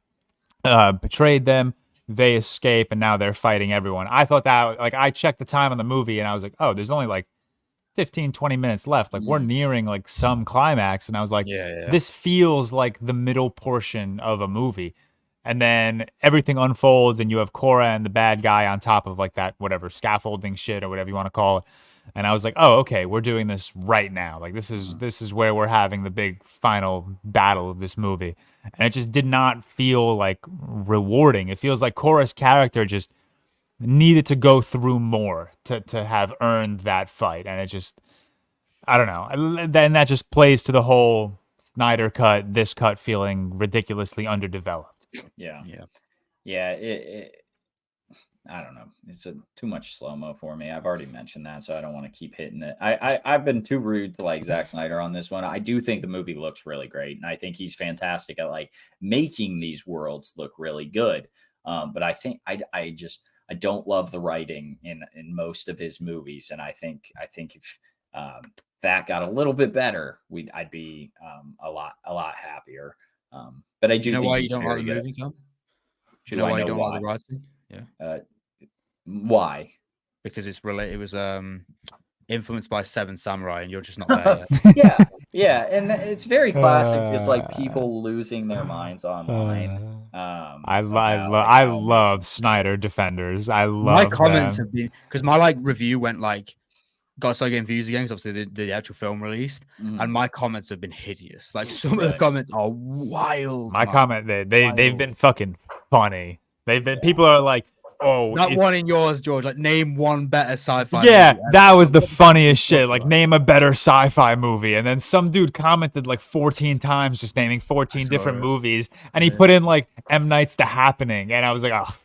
betrayed them, they escape and now they're fighting everyone. I thought that, I checked the time on the movie and I was like, oh, there's only 15, 20 minutes left. We're nearing some climax. And I was like, this feels like the middle portion of a movie. And then everything unfolds and you have Cora and the bad guy on top of that, whatever, scaffolding shit or whatever you want to call it. And I was like, oh, okay, we're doing this right now. This is where we're having the big final battle of this movie. And it just did not feel rewarding. It feels like Cora's character just needed to go through more to have earned that fight. And it just, I don't know. Then that just plays to the whole Snyder cut, this cut feeling ridiculously underdeveloped. Yeah. I don't know. It's too much slow-mo for me. I've already mentioned that, so I don't want to keep hitting it. I've been too rude to Zack Snyder on this one. I do think the movie looks really great, and I think he's fantastic at making these worlds look really good. But I think I don't love the writing in most of his movies, and I think if that got a little bit better, I'd be a lot happier. But I do think why he's you don't very like the good. movie, Tom? Do you know why you don't like the writing? Yeah. Why? Because it's related. It was influenced by Seven Samurai, and you're just not there yet. Yeah, and it's very classic, just people losing their minds online. I love Snyder defenders. I love my comments have been because my review went got started getting views again because obviously the actual film released, and my comments have been hideous. Some of the comments are wild. They've been fucking funny. They've been people are like, oh, not one in yours, George. Name one better sci-fi. Yeah, movie. That was the funniest shit. Name a better sci-fi movie, and then some dude commented 14 times, just naming 14 different movies, and he put in M. Night's The Happening, and I was like, oh.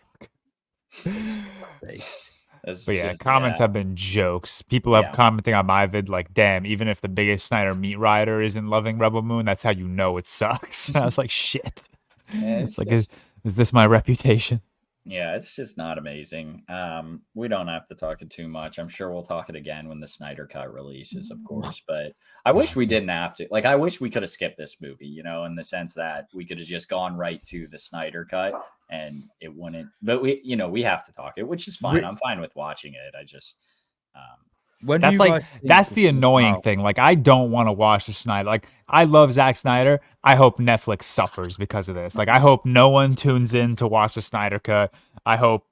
But yeah, comments have been jokes. People have commenting on my vid damn, even if the biggest Snyder meat rider isn't loving Rebel Moon, that's how you know it sucks. And I was like, shit. Yeah, it's is this my reputation? Yeah, it's just not amazing. We don't have to talk it too much. I'm sure we'll talk it again when the Snyder Cut releases, of course. But I wish we didn't have to. Like, I wish we could have skipped this movie, in the sense that we could have just gone right to the Snyder Cut and it wouldn't. But we have to talk it, which is fine. I'm fine with watching it. I just. That's the annoying thing. Like, I don't want to watch the Snyder. Like, I love Zack Snyder. I hope Netflix suffers because of this. Like, I hope no one tunes in to watch the Snyder Cut. I hope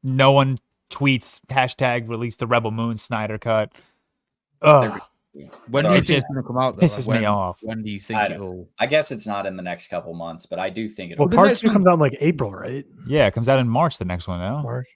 no one tweets # release the Rebel Moon Snyder Cut. Ugh. When do you think it's going to come out? Pisses me off. When do you think it'll? I guess it's not in the next couple months, but I do think it'll. Well, part 2 comes out in like April, right? Yeah, it comes out in March. The next one, now. March.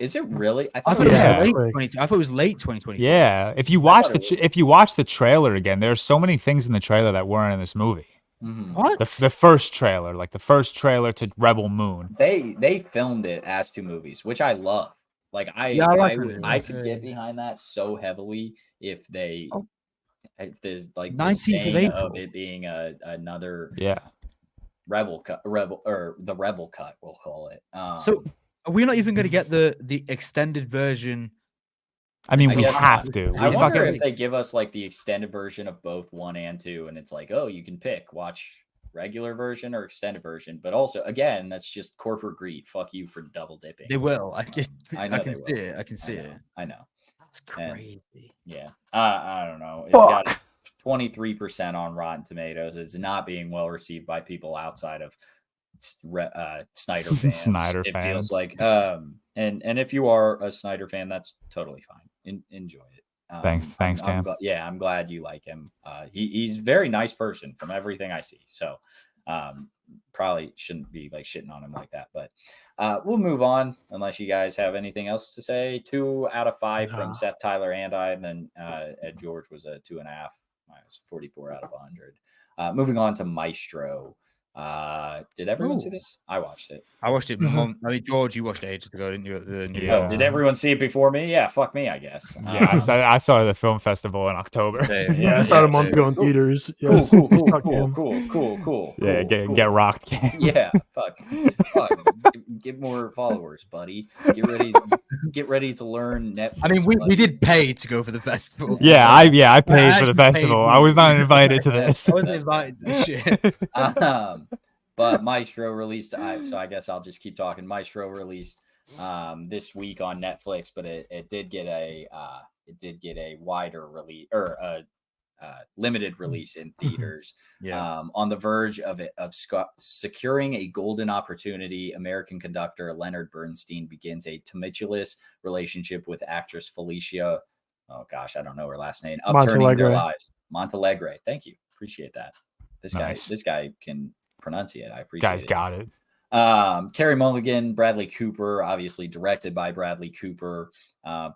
Is it really? I thought it was late 2020. Yeah, if you watch the trailer again, there's so many things in the trailer that weren't in this movie. Mm-hmm. What? The first trailer, like the first trailer to Rebel Moon. They filmed it as 2 movies, which I love. Like I could get behind that so heavily if there's like 19th of April of it being another Rebel Cut, the Rebel Cut, we'll call it. So are we not even going to get the extended version? I mean, we have to. I wonder if they give us like the extended version of both 1 and 2, and it's like, oh, you can watch regular version or extended version. But also, again, that's just corporate greed. Fuck you for double dipping. They will. I can see it. I know. That's crazy. I don't know. It's got 23% on Rotten Tomatoes. It's not being well received by people outside of Snyder fans. It feels like. And if you are a Snyder fan, that's totally fine. Enjoy it. Thanks, Cam. I'm glad you like him. He's a very nice person from everything I see. So probably shouldn't be like shitting on him like that. But we'll move on unless you guys have anything else to say. 2 out of 5 from Seth, Tyler, and I. And then Ed George was a 2.5. Mine was 44 out of 100. Moving on to Maestro. Did everyone see this? I watched it. I watched it. I mean, George, you watched it ages ago, didn't you? Oh, did everyone see it before me? Yeah, fuck me, I guess. Yeah, I saw the film festival in October. I saw it a month ago in theaters. Yeah, Cool. Yeah, get rocked, Cam. Yeah, fuck. Get more followers, buddy. Get ready to learn Netflix. I mean, we did pay to go for the festival. Yeah, I paid for the festival. I was not invited to this. I wasn't invited to this shit. But Maestro released, so I guess I'll just keep talking. Maestro released this week on Netflix, but it did get a wider release or a limited release in theaters. On the verge of securing a golden opportunity, American conductor Leonard Bernstein begins a tumultuous relationship with actress Felicia. Oh gosh, I don't know her last name. Upturning their lives. Montalegre. Thank you. Appreciate that. This guy can pronunciate. I appreciate it. Guys got it. Carey Mulligan, Bradley Cooper, obviously directed by Bradley Cooper,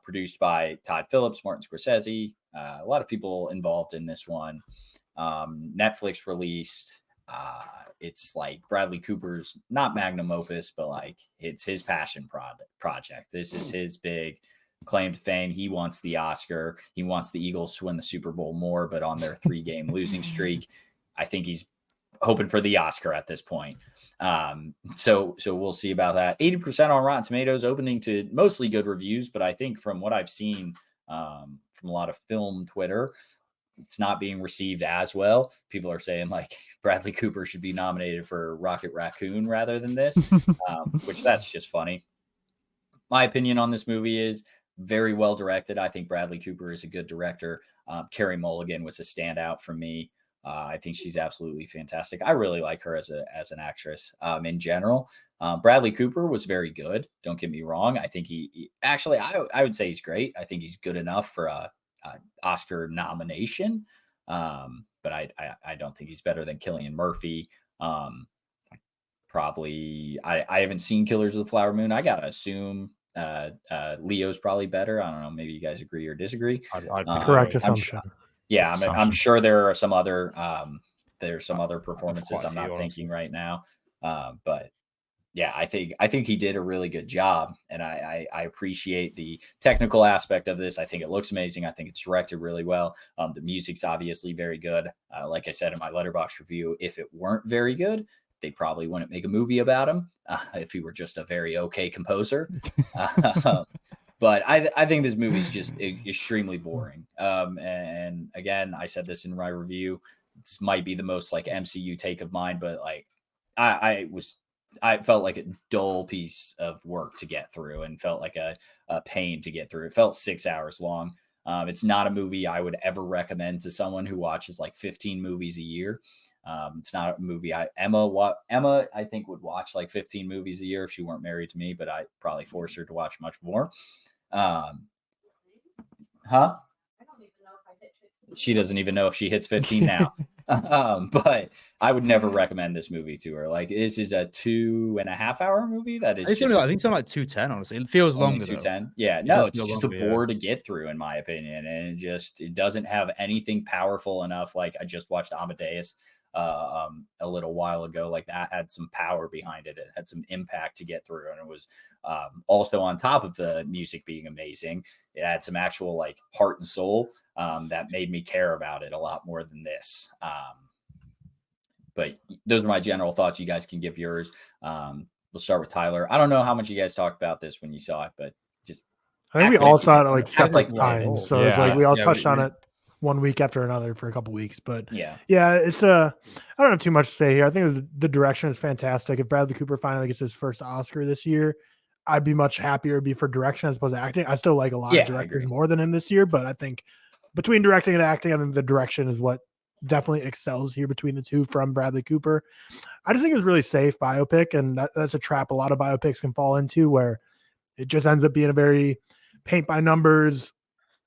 produced by Todd Phillips, Martin Scorsese. A lot of people involved in this one. Netflix released. It's like Bradley Cooper's not magnum opus, but like it's his passion project. This is his big claim to fame. He wants the Oscar. He wants the Eagles to win the Super Bowl more, but on their 3-game losing streak, I think he's hoping for the Oscar at this point. So we'll see about that. 80% on Rotten Tomatoes, opening to mostly good reviews, but I think from what I've seen from a lot of film Twitter, it's not being received as well. People are saying like Bradley Cooper should be nominated for Rocket Raccoon rather than this, which that's just funny. My opinion on this movie is very well directed. I think Bradley Cooper is a good director. Carey Mulligan was a standout for me. I think she's absolutely fantastic. I really like her as an actress in general. Bradley Cooper was very good. Don't get me wrong. I think he actually, I would say he's great. I think he's good enough for a Oscar nomination. But I don't think he's better than Cillian Murphy. Probably, I haven't seen Killers of the Flower Moon. I gotta assume Leo's probably better. I don't know. Maybe you guys agree or disagree. Correct assumption. I'm sure there are some other performances I'm not thinking right now. But yeah, I think he did a really good job, and I appreciate the technical aspect of this. I think it looks amazing. I think it's directed really well. The music's obviously very good. Like I said in my Letterboxd review, if it weren't very good, they probably wouldn't make a movie about him if he were just a very okay composer. But I think this movie's just extremely boring. And again, I said this in my review. This might be the most like MCU take of mine, but like I felt like a dull piece of work to get through, and felt like a pain to get through. It felt 6 hours long. It's not a movie I would ever recommend to someone who watches like 15 movies a year. It's not a movie Emma, I think, would watch like 15 movies a year if she weren't married to me, but I probably force her to watch much more. She doesn't even know if she hits 15 now. But I would never recommend this movie to her. Like, this is a 2.5 hour movie. That is, I think it's on like 210. Honestly, it feels longer. 210. Yeah, no, it's just a bore to get through, in my opinion, and it doesn't have anything powerful enough. Like, I just watched Amadeus a little while ago. Like, that had some power behind it. It had some impact to get through, and it was also, on top of the music being amazing, it had some actual like heart and soul that made me care about it a lot more than this. But those are my general thoughts. You guys can give yours. We'll start with Tyler. I don't know how much you guys talked about this when you saw it, but just I think we all saw it at like separate times. So yeah. it's like we all touched on it one week after another for a couple weeks. But yeah, it's I don't have too much to say here. I think the direction is fantastic. If Bradley Cooper finally gets his first Oscar this year, I'd be much happier it'd be for direction as opposed to acting. I still like a lot of directors more than him this year, but I think between directing and acting, I think the direction is what definitely excels here between the two from Bradley Cooper. I just think it was really safe biopic, and that's a trap a lot of biopics can fall into, where it just ends up being a very paint by numbers,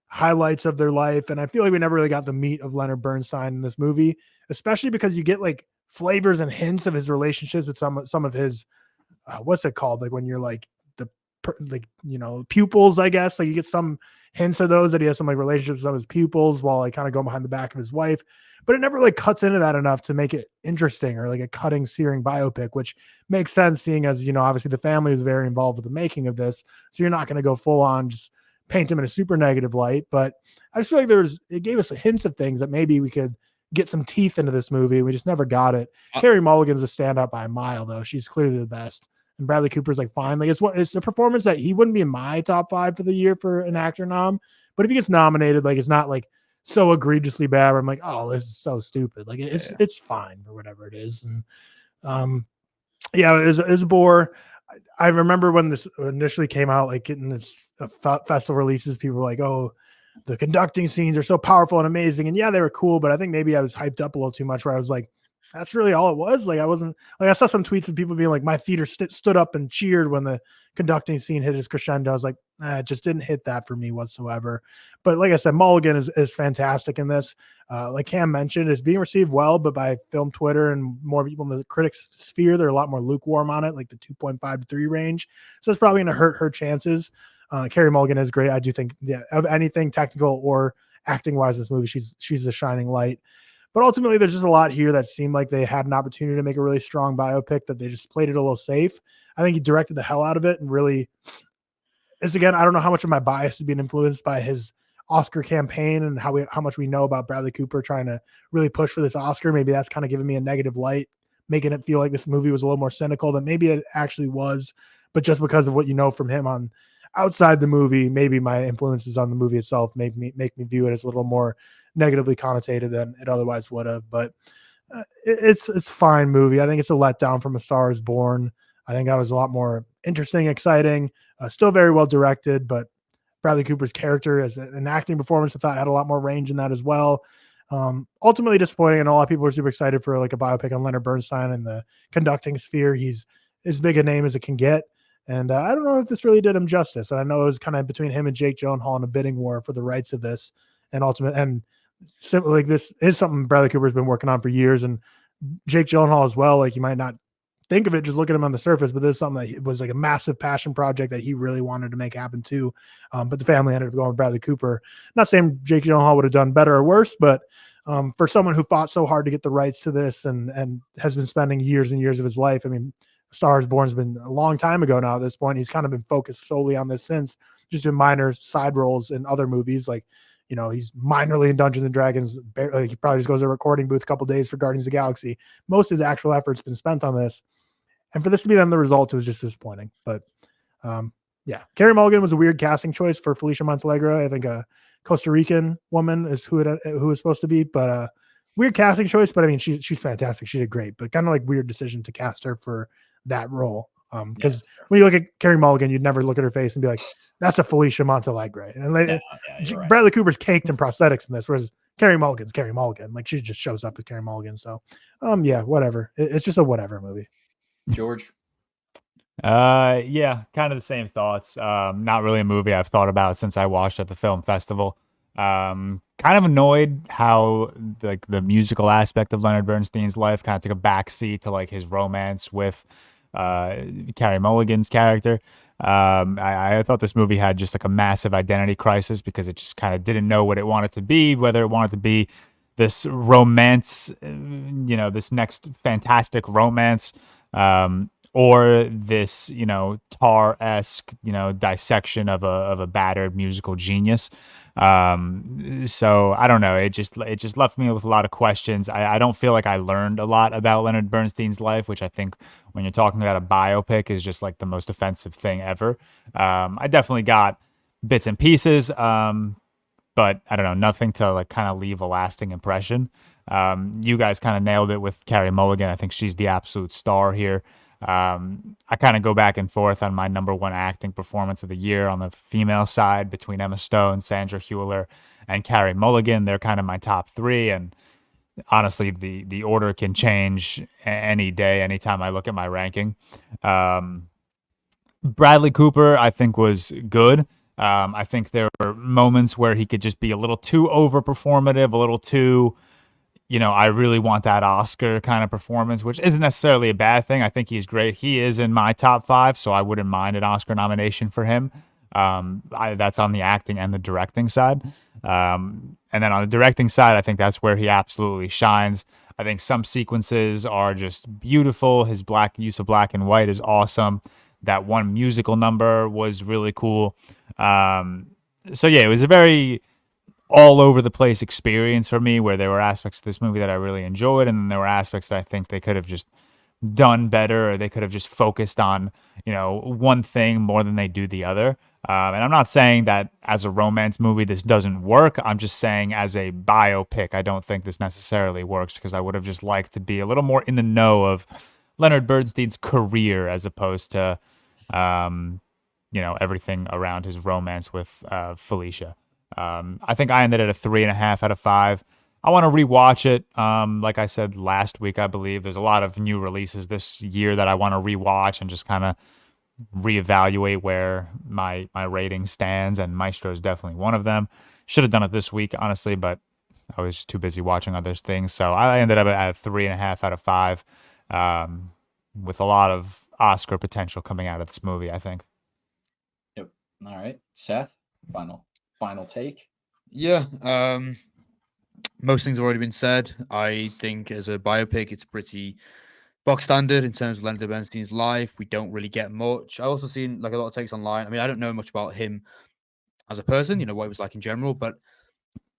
highlights of their life. And I feel like we never really got the meat of Leonard Bernstein in this movie, especially because you get like flavors and hints of his relationships with some of his what's it called? Like when you're like pupils, I guess. Like you get some hints of those, that he has some like relationships with some of his pupils while like kind of going behind the back of his wife, but it never like cuts into that enough to make it interesting or like a cutting, searing biopic, which makes sense seeing as, obviously the family was very involved with the making of this. So you're not going to go full on just paint him in a super negative light, but I just feel like it gave us hints of things that maybe we could get some teeth into this movie. We just never got it. Carey Mulligan's a standout by a mile though. She's clearly the best. And Bradley Cooper's like fine. Like it's a performance that he wouldn't be in my top 5 for the year for an actor nom. But if he gets nominated, like it's not like so egregiously bad where I'm like, oh, this is so stupid. Like it's fine for whatever it is. And it was a bore. I remember when this initially came out, like getting this festival releases, people were like, oh, the conducting scenes are so powerful and amazing. And yeah, they were cool, but I think maybe I was hyped up a little too much where I was like, that's really all it was. Like I wasn't like, I saw some tweets of people being like, my theater stood up and cheered when the conducting scene hit its crescendo. I was like, it just didn't hit that for me whatsoever. But like I said, Mulligan is fantastic in this. Like Cam mentioned, it's being received well, but by film Twitter and more people in the critics sphere, they're a lot more lukewarm on it, like the 2.5 to 3 range. So it's probably going to hurt her chances. Carey Mulligan is great. I do think, of anything technical or acting wise, this movie, she's the shining light. But ultimately, there's just a lot here that seemed like they had an opportunity to make a really strong biopic, that they just played it a little safe. I think he directed the hell out of it, and really, again, I don't know how much of my bias is being influenced by his Oscar campaign and how much we know about Bradley Cooper trying to really push for this Oscar. Maybe that's kind of giving me a negative light, making it feel like this movie was a little more cynical than maybe it actually was. But just because of what you know from him on outside the movie, maybe my influences on the movie itself make me view it as a little more negatively connotated than it otherwise would have. But it's a fine movie. I think it's a letdown from A Star Is Born. I think that was a lot more interesting, exciting, still very well directed, but Bradley Cooper's character as an acting performance, I thought had a lot more range in that as well. Ultimately disappointing, and a lot of people are super excited for like a biopic on Leonard Bernstein in the conducting sphere. He's as big a name as it can get. And I don't know if this really did him justice. And I know it was kind of between him and Jake Gyllenhaal in a bidding war for the rights of this. And simply, like, this is something Bradley Cooper's been working on for years, and Jake Gyllenhaal as well. Like, you might not think of it just looking at him on the surface, but this is something that was like a massive passion project that he really wanted to make happen too. But the family ended up going with Bradley Cooper. Not saying Jake Gyllenhaal would have done better or worse, but for someone who fought so hard to get the rights to this and has been spending years and years of his life, I mean, Star Is Born has been a long time ago now at this point. He's kind of been focused solely on this since, just in minor side roles in other movies. Like, You know, he's minorly in Dungeons and Dragons. He probably just goes to a recording booth a couple days for Guardians of the Galaxy. Most of his actual effort's been spent on this. And for this to be then the result, it was just disappointing. But yeah, Carey Mulligan was a weird casting choice for Felicia Montenegro. I think a Costa Rican woman is who was supposed to be, but weird casting choice. But I mean, she's fantastic. She did great, but kind of like weird decision to cast her for that role. Because when you look at Carey Mulligan, you'd never look at her face and be like, "That's a Felicia Montenegro." And right. Bradley Cooper's caked in prosthetics in this, whereas Carey Mulligan's Carey Mulligan. Like she just shows up as Carey Mulligan. So, yeah, whatever. It's just a whatever movie. George. Yeah, kind of the same thoughts. Not really a movie I've thought about since I watched at the film festival. Kind of annoyed how like the musical aspect of Leonard Bernstein's life kind of took a backseat to like his romance with Carey Mulligan's character. I thought this movie had just like a massive identity crisis because it just kind of didn't know what it wanted to be, whether it wanted to be this romance, this next fantastic romance, or this, Tar-esque, dissection of a battered musical genius. So I don't know. It just left me with a lot of questions. I don't feel like I learned a lot about Leonard Bernstein's life, which I think when you're talking about a biopic is just like the most offensive thing ever. I definitely got bits and pieces, but I don't know, nothing to like kind of leave a lasting impression. You guys kind of nailed it with Carey Mulligan. I think she's the absolute star here. I kind of go back and forth on my number one acting performance of the year on the female side between Emma Stone, Sandra Hüller, and Carey Mulligan. They're kind of my top three. And honestly, the order can change any day, anytime I look at my ranking. Bradley Cooper, I think, was good. I think there were moments where he could just be a little too over-performative, a little too... I really want that Oscar kind of performance, which isn't necessarily a bad thing. I think he's great. He is in my top 5, so I wouldn't mind an Oscar nomination for him. That's on the acting and the directing side. And then on the directing side, I think that's where he absolutely shines. I think some sequences are just beautiful. His use of black and white is awesome. That one musical number was really cool. So yeah, it was a very all over the place experience for me, where there were aspects of this movie that I really enjoyed, and then there were aspects that I think they could have just done better, or they could have just focused on, one thing more than they do the other. And I'm not saying that as a romance movie this doesn't work. I'm just saying as a biopic, I don't think this necessarily works, because I would have just liked to be a little more in the know of Leonard Bernstein's career as opposed to, everything around his romance with Felicia. I think I ended at a 3.5 out of 5. I want to rewatch it. Like I said last week, I believe there's a lot of new releases this year that I want to rewatch and just kind of reevaluate where my rating stands. And Maestro is definitely one of them. Should have done it this week, honestly, but I was just too busy watching other things. So I ended up at 3.5 out of 5, with a lot of Oscar potential coming out of this movie, I think. Yep. All right, Seth, final take. Yeah, most things have already been said. I think as a biopic, it's pretty box standard in terms of Leonard Bernstein's life. We don't really get much. I also seen like a lot of takes online. I mean, I don't know much about him as a person, what he was like in general, but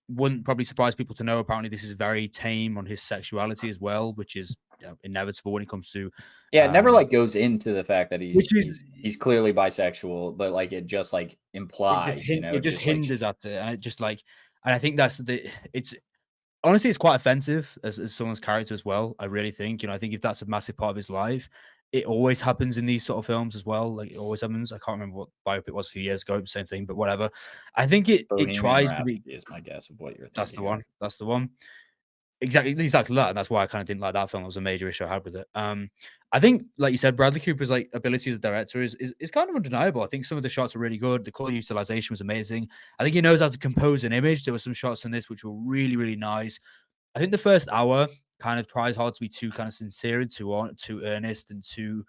wouldn't probably surprise people to know apparently this is very tame on his sexuality as well, which is inevitable when it comes to it never like goes into the fact that he's clearly bisexual, but like it just like implies, it just hinges at it, and it just like, and I think that's it's honestly it's quite offensive as someone's character as well. I really think, I think if that's a massive part of his life, it always happens in these sort of films as well. Like it always happens. I can't remember what biopic it was a few years ago, same thing, but whatever. I think it tries to be. Is my guess of what you're thinking. That's the one. Exactly that. And that's why I kind of didn't like that film. It was a major issue I had with it. I think, like you said, Bradley Cooper's like ability as a director is kind of undeniable. I think some of the shots are really good. The color utilization was amazing. I think he knows how to compose an image. There were some shots in this which were really, really nice. I think the first hour kind of tries hard to be too kind of sincere and too earnest and too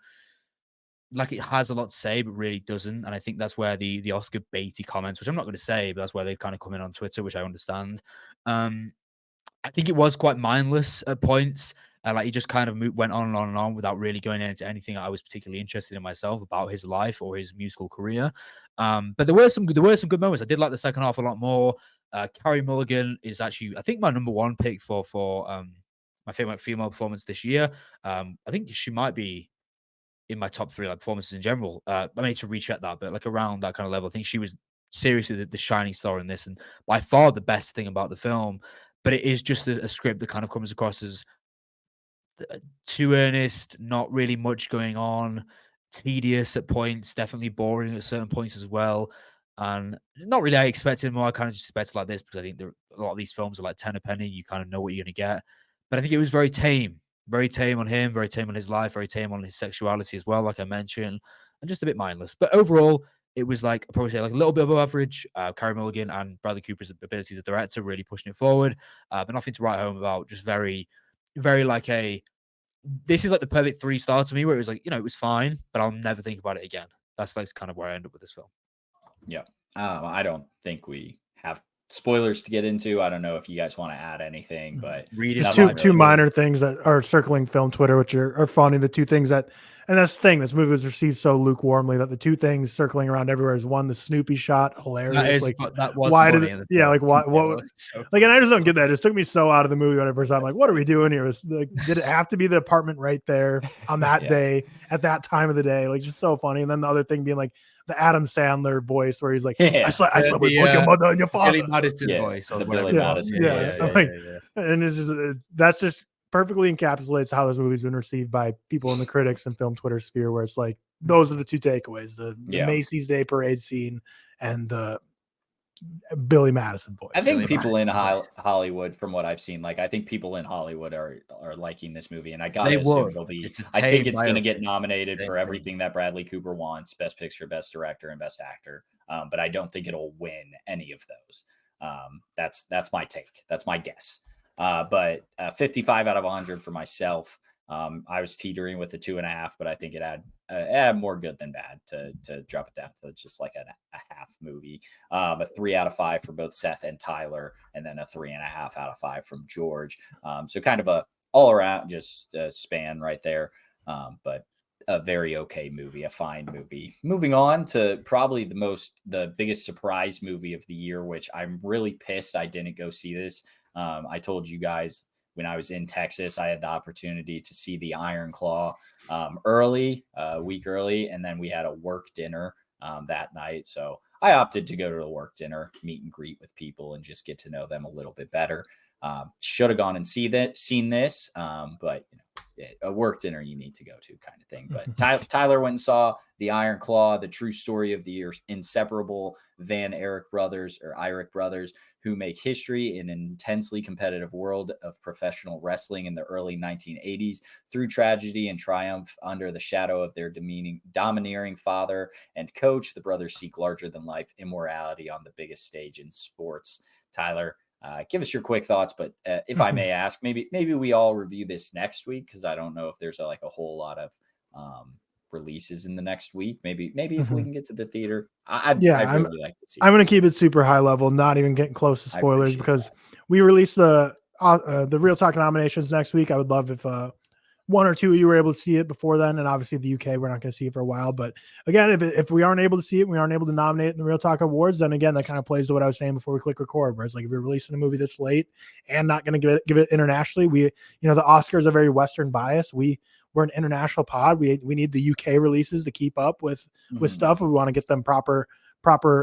like it has a lot to say, but really doesn't. And I think that's where the Oscar baity comments, which I'm not going to say, but that's where they've kind of come in on Twitter, which I understand. I think it was quite mindless at points. Like he just kind of went on and on and on without really going into anything I was particularly interested in myself about his life or his musical career. But there were some good moments. I did like the second half a lot more. Carrie Mulligan is actually, I think, my number one pick for my favorite female performance this year. I think she might be in my top 3 like performances in general. I need to recheck that, but like around that kind of level, I think she was seriously the shining star in this, and by far the best thing about the film. But it is just a script that kind of comes across as too earnest, not really much going on, tedious at points, definitely boring at certain points as well. And not really I expected more. I kind of just expected like this because I think a lot of these films are like 10 a penny. You kind of know what you're going to get. But I think it was very tame on him, very tame on his life, very tame on his sexuality as well, like I mentioned, and just a bit mindless. But overall, it was like, I'd probably say like a little bit above average. Carey Mulligan and Bradley Cooper's ability as a director really pushing it forward, but nothing to write home about. Just very, very like this is like the perfect 3-star to me, where it was like, it was fine, but I'll never think about it again. That's like kind of where I end up with this film. Yeah. I don't think we have spoilers to get into. I don't know if you guys want to add anything, but just two minor things that are circling film Twitter, which are funny. The two things that, and that's the thing, this movie was received so lukewarmly that the two things circling around everywhere is, one, the Snoopy shot, hilarious. That was why funny did it, yeah, like what so like, and I just don't get that. It just took me so out of the movie when I first saw it. I'm like, what are we doing here? It was like, did it have to be the apartment right there on that day at that time of the day? Like, just so funny. And then the other thing being like the Adam Sandler voice where he's like, I slept with your mother and your father. Billy Madison voice. The Billy Madison. And it's just, that's just perfectly encapsulates how this movie's been received by people in the critics and film Twitter sphere, where it's like, those are the two takeaways, the Macy's Day Parade scene and the Billy Madison voice. I think people in Hollywood, from what I've seen, like, I think people in Hollywood are liking this movie, and I gotta assume it'll be. I think it's going to get nominated for everything that Bradley Cooper wants: Best Picture, Best Director, and Best Actor. But I don't think it'll win any of those. That's my take. That's my guess. But 55 out of 100 for myself. I was teetering with a 2.5, but I think it had more good than bad to drop it down to just like a half movie. A 3 out of 5 for both Seth and Tyler, and then a 3.5 out of 5 from George. So kind of a all around just span right there. But a very okay movie, a fine movie. Moving on to probably the biggest surprise movie of the year, which I'm really pissed I didn't go see this. I told you guys when I was in Texas, I had the opportunity to see the Iron Claw a week early, and then we had a work dinner that night. So I opted to go to a work dinner, meet and greet with people, and just get to know them a little bit better. Should have gone and seen this, but a work dinner you need to go to, kind of thing. But Tyler went and saw the Iron Claw, the true story of the inseparable Van Erich brothers, who make history in an intensely competitive world of professional wrestling in the early 1980s. Through tragedy and triumph under the shadow of their domineering father and coach, the brothers seek larger than life immorality on the biggest stage in sports. Tyler, give us your quick thoughts, but if I may ask, maybe we all review this next week, because I don't know if there's a whole lot of releases in the next week. Maybe if we can get to the theater, I'd really like to see. I'm going to keep it super high level, not even getting close to spoilers, because we release the ReelTok nominations next week. I would love if one or two of you were able to see it before then, and obviously the UK, we're not going to see it for a while. But again, if we aren't able to see it, we aren't able to nominate it in the ReelTok Awards, then again, that kind of plays to what I was saying before we click record, where it's like, if you're releasing a movie this late and not going to give it internationally, the Oscars are very Western biased. We're an international pod. We need the UK releases to keep up with stuff. We want to get them proper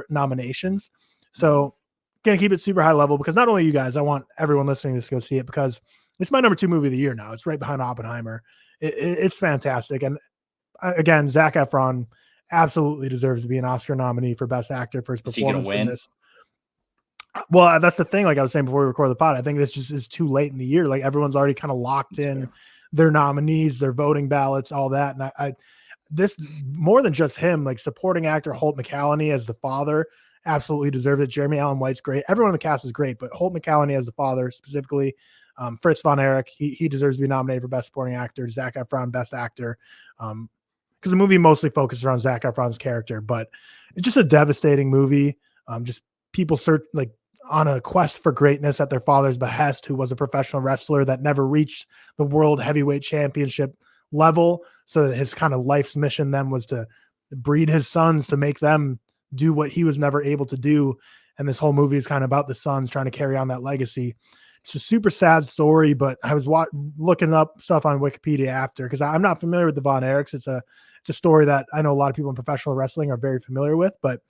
nominations. So going to keep it super high level, because not only you guys, I want everyone listening to go see it, because it's my number 2 movie of the year now. It's right behind Oppenheimer. It's fantastic. And again, Zac Efron absolutely deserves to be an Oscar nominee for Best Actor for his performance in this. Well, that's the thing. Like I was saying before we record the pod, I think this just is too late in the year. Like, everyone's already kind of locked in their nominees, their voting ballots, all that. And I this, more than just him, like supporting actor Holt McCallany as the father absolutely deserves it. Jeremy Allen White's great. Everyone in the cast is great, but Holt McCallany as the father specifically, Fritz von Erich, he deserves to be nominated for Best Supporting Actor. Zac Efron, Best Actor, because the movie mostly focuses on Zac Efron's character, but it's just a devastating movie. Just people on a quest for greatness at their father's behest, who was a professional wrestler that never reached the world heavyweight championship level. So his kind of life's mission then was to breed his sons to make them do what he was never able to do. and this whole movie is kind of about the sons trying to carry on that legacy. It's a super sad story, but I was looking up stuff on Wikipedia after, because I'm not familiar with the Von Erichs. It's a story that I know a lot of people in professional wrestling are very familiar with, but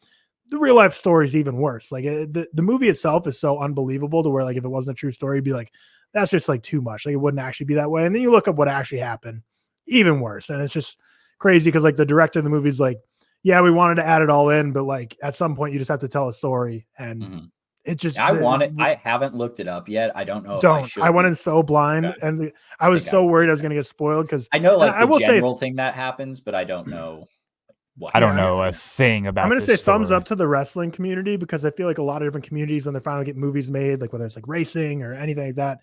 the real life story is even worse. Like the movie itself is so unbelievable to where, like, if it wasn't a true story, you'd be like, that's just like too much. Like, it wouldn't actually be that way. And then you look up what actually happened, even worse. And it's just crazy because, like, the director of the movie is like, yeah, we wanted to add it all in, but like at some point you just have to tell a story. And it just, I haven't looked it up yet. I don't know. I went in so blind, and I was so worried I was going to get spoiled, because I know, like, the general thing that happens, but I don't know. I don't know a thing about. I'm going to say thumbs up to the wrestling community, because I feel like a lot of different communities, when they're finally getting movies made, like whether it's like racing or anything like that,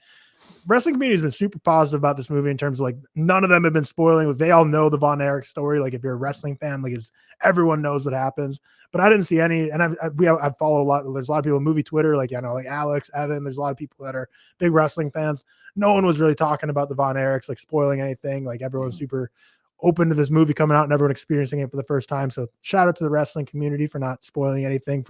wrestling community has been super positive about this movie in terms of, like, none of them have been spoiling. Like, they all know the Von Erich story. Like, if you're a wrestling fan, like, everyone knows what happens. But I didn't see any, and I follow a lot. There's a lot of people on movie Twitter, like, you know, like Alex, Evan. There's a lot of people that are big wrestling fans. No one was really talking about the Von Erichs, like, spoiling anything. Like, everyone's super open to this movie coming out and everyone experiencing it for the first time. So shout out to the wrestling community for not spoiling anything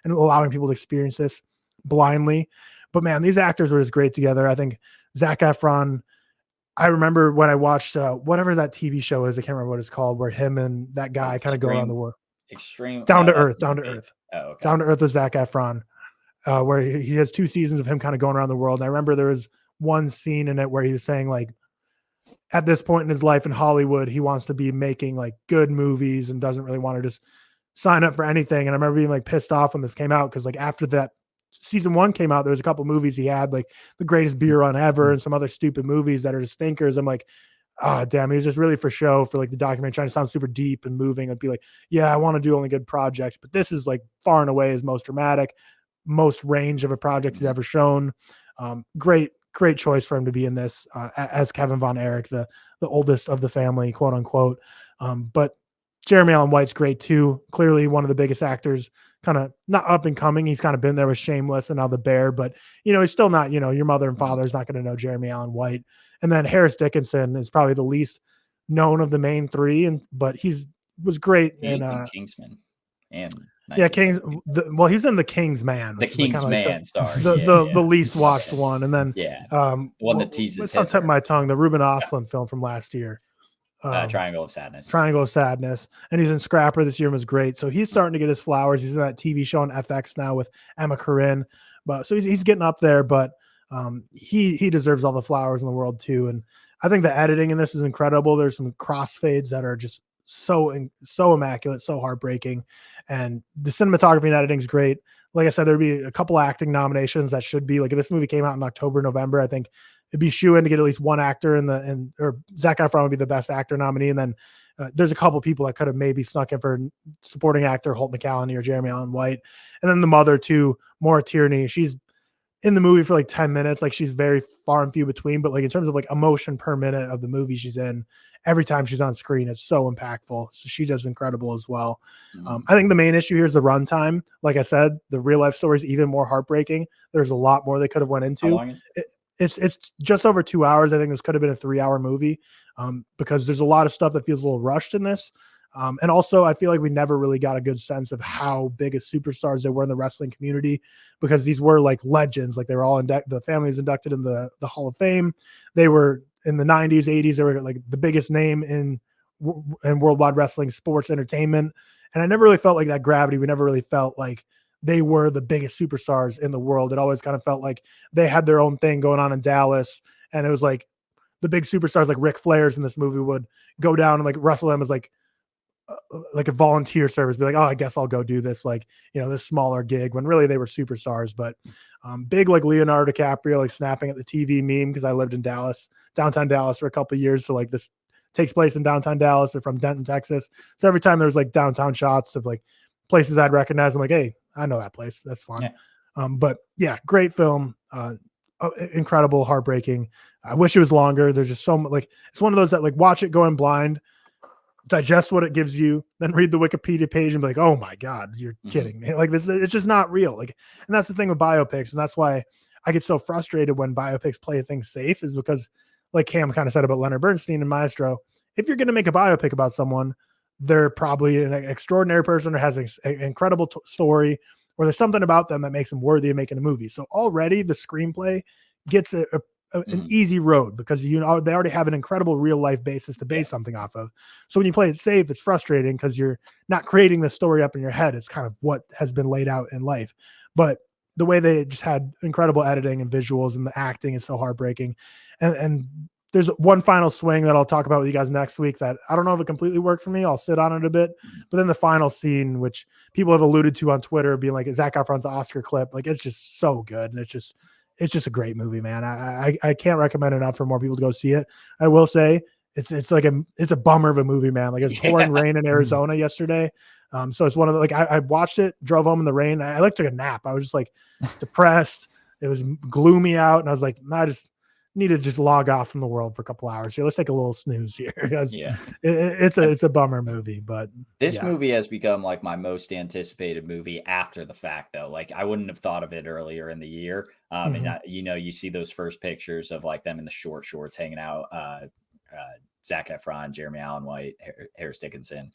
and allowing people to experience this blindly. But man, these actors were just great together. I think Zac Efron, I remember when I watched whatever that TV show is, I can't remember what it's called, where him and that guy kind of go around the world. Down to Earth. Oh, okay. Down to Earth with Zac Efron, where he has 2 seasons of him kind of going around the world. And I remember there was one scene in it where he was saying, like, at this point in his life in Hollywood, he wants to be making like good movies and doesn't really want to just sign up for anything. And I remember being like pissed off when this came out, because like after that season 1 came out, there was a couple movies he had, like The Greatest Beer Run Ever and some other stupid movies that are just stinkers. I'm like, oh damn, he was just really for show, for like the documentary, trying to sound super deep and moving. I'd be like, yeah, I want to do only good projects, but this is like far and away his most dramatic, most range of a project he's ever shown. Great choice for him to be in this as Kevin Von Erich, the oldest of the family, quote unquote. But Jeremy Allen White's great too. Clearly one of the biggest actors, kind of not up and coming. He's kind of been there with Shameless and now The Bear, but you know, he's still not, you know, your mother and father is not going to know Jeremy Allen White. And then Harris Dickinson is probably the least known of the main 3, but was great in Kingsman and Kings. He was in The King's Man. The King's Man, sorry. The least watched one, and then one that teases. It's on tip of my tongue. The Ruben Östlund film from last year, Triangle of Sadness. And he's in Scrapper this year and was great. So he's starting to get his flowers. He's in that TV show on FX now with Emma Corrin. But so he's getting up there. But he deserves all the flowers in the world too. And I think the editing in this is incredible. There's some crossfades that are just so immaculate, so heartbreaking, and the cinematography and editing is great. Like I said, there'd be a couple acting nominations that should be, like, if this movie came out in October, November, I think it'd be shoe in to get at least one actor or Zac Efron would be the best actor nominee. And then there's a couple people that could have maybe snuck in for supporting actor, Holt McCallany or Jeremy Allen White. And then the mother too, Maura Tierney. She's in the movie for like 10 minutes. Like, she's very far and few between, but like in terms of like emotion per minute of the movie she's in, every time she's on screen, it's so impactful. So she does incredible as well. I think the main issue here is the runtime. Like I said, the real life story is even more heartbreaking. There's a lot more they could have went into. How long is it? It's just over 2 hours. I think this could have been a 3-hour movie because there's a lot of stuff that feels a little rushed in this. And also, I feel like we never really got a good sense of how big of superstars they were in the wrestling community, because these were like legends. Like, they were all the family was inducted in the Hall of Fame. They were in the 90s, 80s. They were like the biggest name in worldwide wrestling sports entertainment. And I never really felt like that gravity. We never really felt like they were the biggest superstars in the world. It always kind of felt like they had their own thing going on in Dallas. And it was like the big superstars like Ric Flair's in this movie would go down and like wrestle them as like a volunteer service, be like, oh, I guess I'll go do this, like, you know, this smaller gig, when really they were superstars. But big like Leonardo DiCaprio, like snapping at the TV meme, because I lived in downtown Dallas for a couple of years. So like this takes place in downtown Dallas. They're from Denton, Texas. So every time there's like downtown shots of like places I'd recognize, I'm like, hey, I know that place. That's fun. Yeah. But yeah, great film. Incredible, heartbreaking. I wish it was longer. There's just so much, like, it's one of those that like watch it going blind, digest what it gives you, then read the Wikipedia page and be like, oh my God, you're kidding me. Like, this, it's just not real. Like, and that's the thing with biopics. And that's why I get so frustrated when biopics play things safe, is because, like Cam kind of said about Leonard Bernstein and Maestro, if you're going to make a biopic about someone, they're probably an extraordinary person or has an incredible story, or there's something about them that makes them worthy of making a movie. So already the screenplay gets an easy road because they already have an incredible real life basis to base something off of. So when you play it safe, it's frustrating because you're not creating the story up in your head. It's kind of what has been laid out in life. But the way they just had incredible editing and visuals, and the acting is so heartbreaking. And there's one final swing that I'll talk about with you guys next week that I don't know if it completely worked for me. I'll sit on it a bit. But then the final scene, which people have alluded to on Twitter, being like Zac Efron's Oscar clip, like it's just so good. And it's just a great movie, man. I can't recommend enough for more people to go see it. I will say it's a bummer of a movie, man. Like it's pouring rain in Arizona yesterday. So it's one of the, like, I watched it, drove home in the rain. I like took a nap. I was just like depressed. It was gloomy out. And I was like, I just need to just log off from the world for a couple hours here. Let's take a little snooze here. It's a bummer movie, but this movie has become like my most anticipated movie after the fact, though. Like I wouldn't have thought of it earlier in the year. And you see those first pictures of like them in the shorts hanging out, Zac Efron, Jeremy Allen White, Harris Dickinson.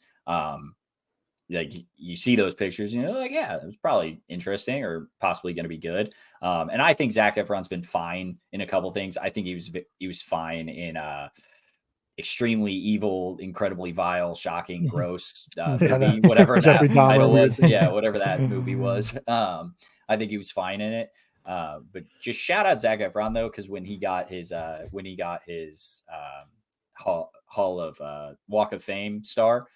Like you see those pictures, and you're like, yeah, it was probably interesting or possibly going to be good. And I think Zac Efron's been fine in a couple things. I think he was fine in Extremely Evil, Incredibly Vile, Shocking, Gross movie, whatever that title was. Yeah, whatever that movie was. I think he was fine in it. But just shout out Zac Efron though, because when he got his Hall of Walk of Fame star.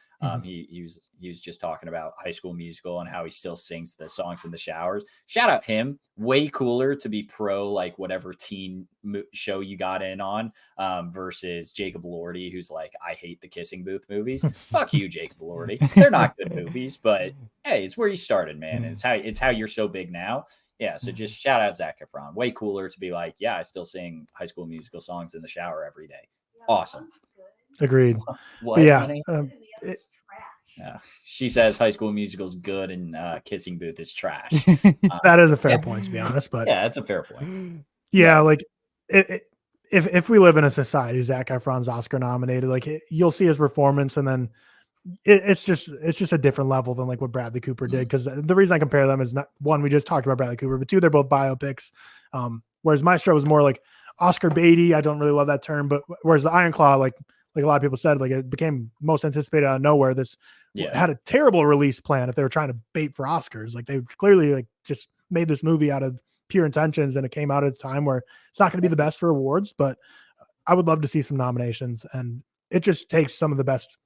He was just talking about High School Musical and how he still sings the songs in the showers. Shout out him. Way cooler to be pro like whatever teen show you got in on versus Jacob Elordi, who's like, I hate the Kissing Booth movies. Fuck you, Jacob Elordi. They're not good movies, but hey, it's where you started, man. It's how you're so big now. Yeah, so just shout out Zac Efron. Way cooler to be like, yeah, I still sing High School Musical songs in the shower every day. Awesome. Agreed. What? Yeah. She says High School Musical is good and Kissing Booth is trash. That is a fair point, to be honest. But yeah, that's a fair point. Yeah, like if we live in a society, Zac Efron's Oscar nominated, like you'll see his performance, and then it's just a different level than like what Bradley Cooper did. Because the reason I compare them is not one, we just talked about Bradley Cooper, but two, they're both biopics. Whereas Maestro was more like Oscar baity. I don't really love that term, but whereas the Iron Claw, like a lot of people said, like it became most anticipated out of nowhere. This had a terrible release plan if they were trying to bait for Oscars. Like they clearly like just made this movie out of pure intentions, and it came out at a time where it's not going to be the best for awards, but I would love to see some nominations. And it just takes some of the best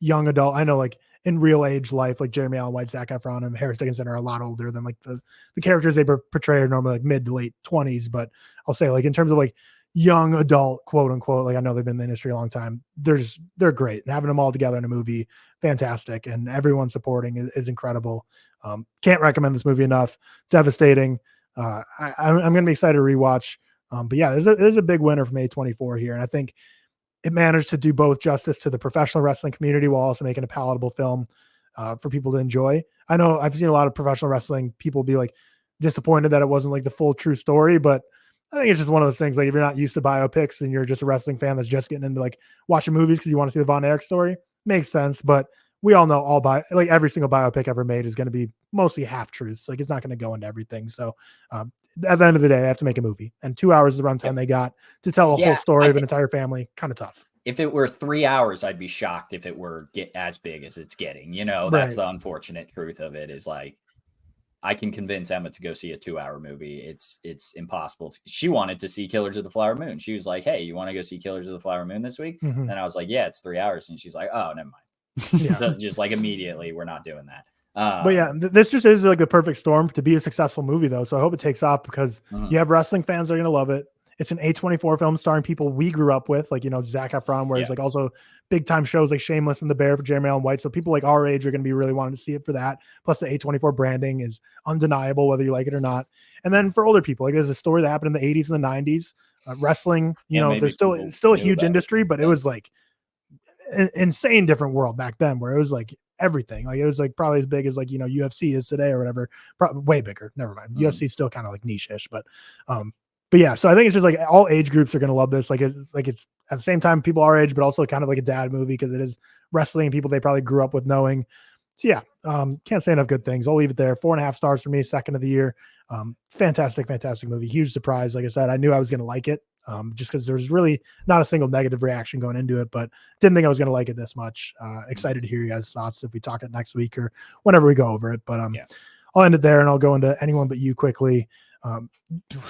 young adult. I know like in real age life, like Jeremy Allen White, Zac Efron, and Harris Dickinson are a lot older than like the characters they portray are normally like mid to late 20s. But I'll say like in terms of like young adult, quote unquote, like I know they've been in the industry a long time. They're great, and having them all together in a movie, fantastic, and everyone supporting is incredible. Can't recommend this movie enough. Devastating. I'm going to be excited to rewatch. But yeah, there's a big winner from A24 here, and I think it managed to do both justice to the professional wrestling community while also making a palatable film for people to enjoy. I know I've seen a lot of professional wrestling people be like disappointed that it wasn't like the full true story, but I think it's just one of those things. Like if you're not used to biopics and you're just a wrestling fan that's just getting into like watching movies because you want to see the Von Erich story, makes sense. But we all know like every single biopic ever made is going to be mostly half truths. Like it's not going to go into everything. So at the end of the day, I have to make a movie, and 2 hours is the runtime they got to tell a whole story of an entire family. Kind of tough. If it were 3 hours, I'd be shocked if it were as big as it's getting. That's the unfortunate truth of it, is like, I can convince Emma to go see a 2 hour movie. It's impossible. She wanted to see Killers of the Flower Moon. She was like, hey, you want to go see Killers of the Flower Moon this week? And I was like, yeah, it's 3 hours. And she's like, oh, never mind. So just like immediately, we're not doing that. But yeah, this just is like the perfect storm to be a successful movie, though. So I hope it takes off, because you have wrestling fans that are going to love it. It's an A24 film starring people we grew up with, like, Zac Efron, whereas like also big time shows like Shameless and The Bear for Jeremy Allen White. So people like our age are going to be really wanting to see it for that. Plus the A24 branding is undeniable, whether you like it or not. And then for older people, like there's a story that happened in the 80s and the 90s. Wrestling, there's still a huge industry, but it was like an insane different world back then, where it was like everything. Like it was like probably as big as like, UFC is today or whatever. Probably way bigger. Never mind. UFC is still kind of like niche-ish, but yeah, so I think it's just like all age groups are going to love this. Like it's at the same time, people our age, but also kind of like a dad movie, because it is wrestling, people they probably grew up with knowing. So yeah, can't say enough good things. I'll leave it there. 4.5 stars for me, second of the year. Fantastic movie. Huge surprise. Like I said, I knew I was going to like it, just because there's really not a single negative reaction going into it, but didn't think I was going to like it this much. Excited to hear you guys' thoughts if we talk it next week or whenever we go over it. But I'll end it there and I'll go into Anyone But You quickly.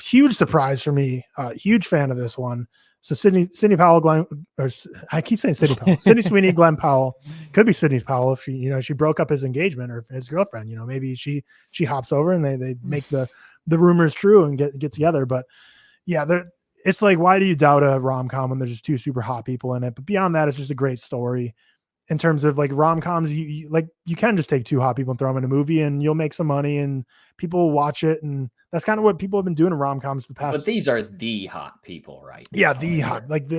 Huge surprise for me. Huge fan of this one. So Sydney Powell, I keep saying Sydney Powell, Sydney Sweeney, Glenn Powell, could be Sydney Powell if she broke up his engagement or his girlfriend, maybe she hops over and they make the rumors true and get together. But yeah, it's like, why do you doubt a rom-com when there's just two super hot people in it? But beyond that, it's just a great story. In terms of like rom-coms, you can just take two hot people and throw them in a movie and you'll make some money and people will watch it. And that's kind of what people have been doing in rom-coms the past. But these are the hot people, right? Yeah, the hot, like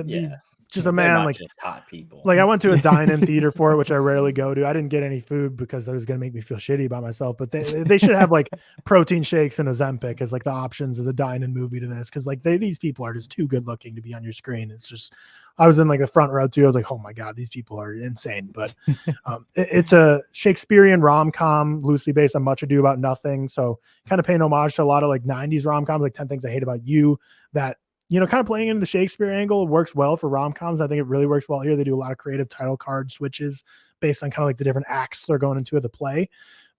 just a man, like just hot people. Like I went to a dine-in theater for it, which I rarely go to. I didn't get any food because it was going to make me feel shitty about myself. But they should have like protein shakes and Ozempic as like the options as a dine-in movie to this, because like these people are just too good looking to be on your screen. It's just, I was in like the front row too. I was like, oh my god, these people are insane. But it's a Shakespearean rom-com loosely based on Much Ado About Nothing, so kind of paying homage to a lot of like 90s rom-coms, like 10 Things I Hate About You, that kind of playing into the Shakespeare angle works well for rom-coms. I think it really works well here. They do a lot of creative title card switches based on kind of like the different acts they're going into the play.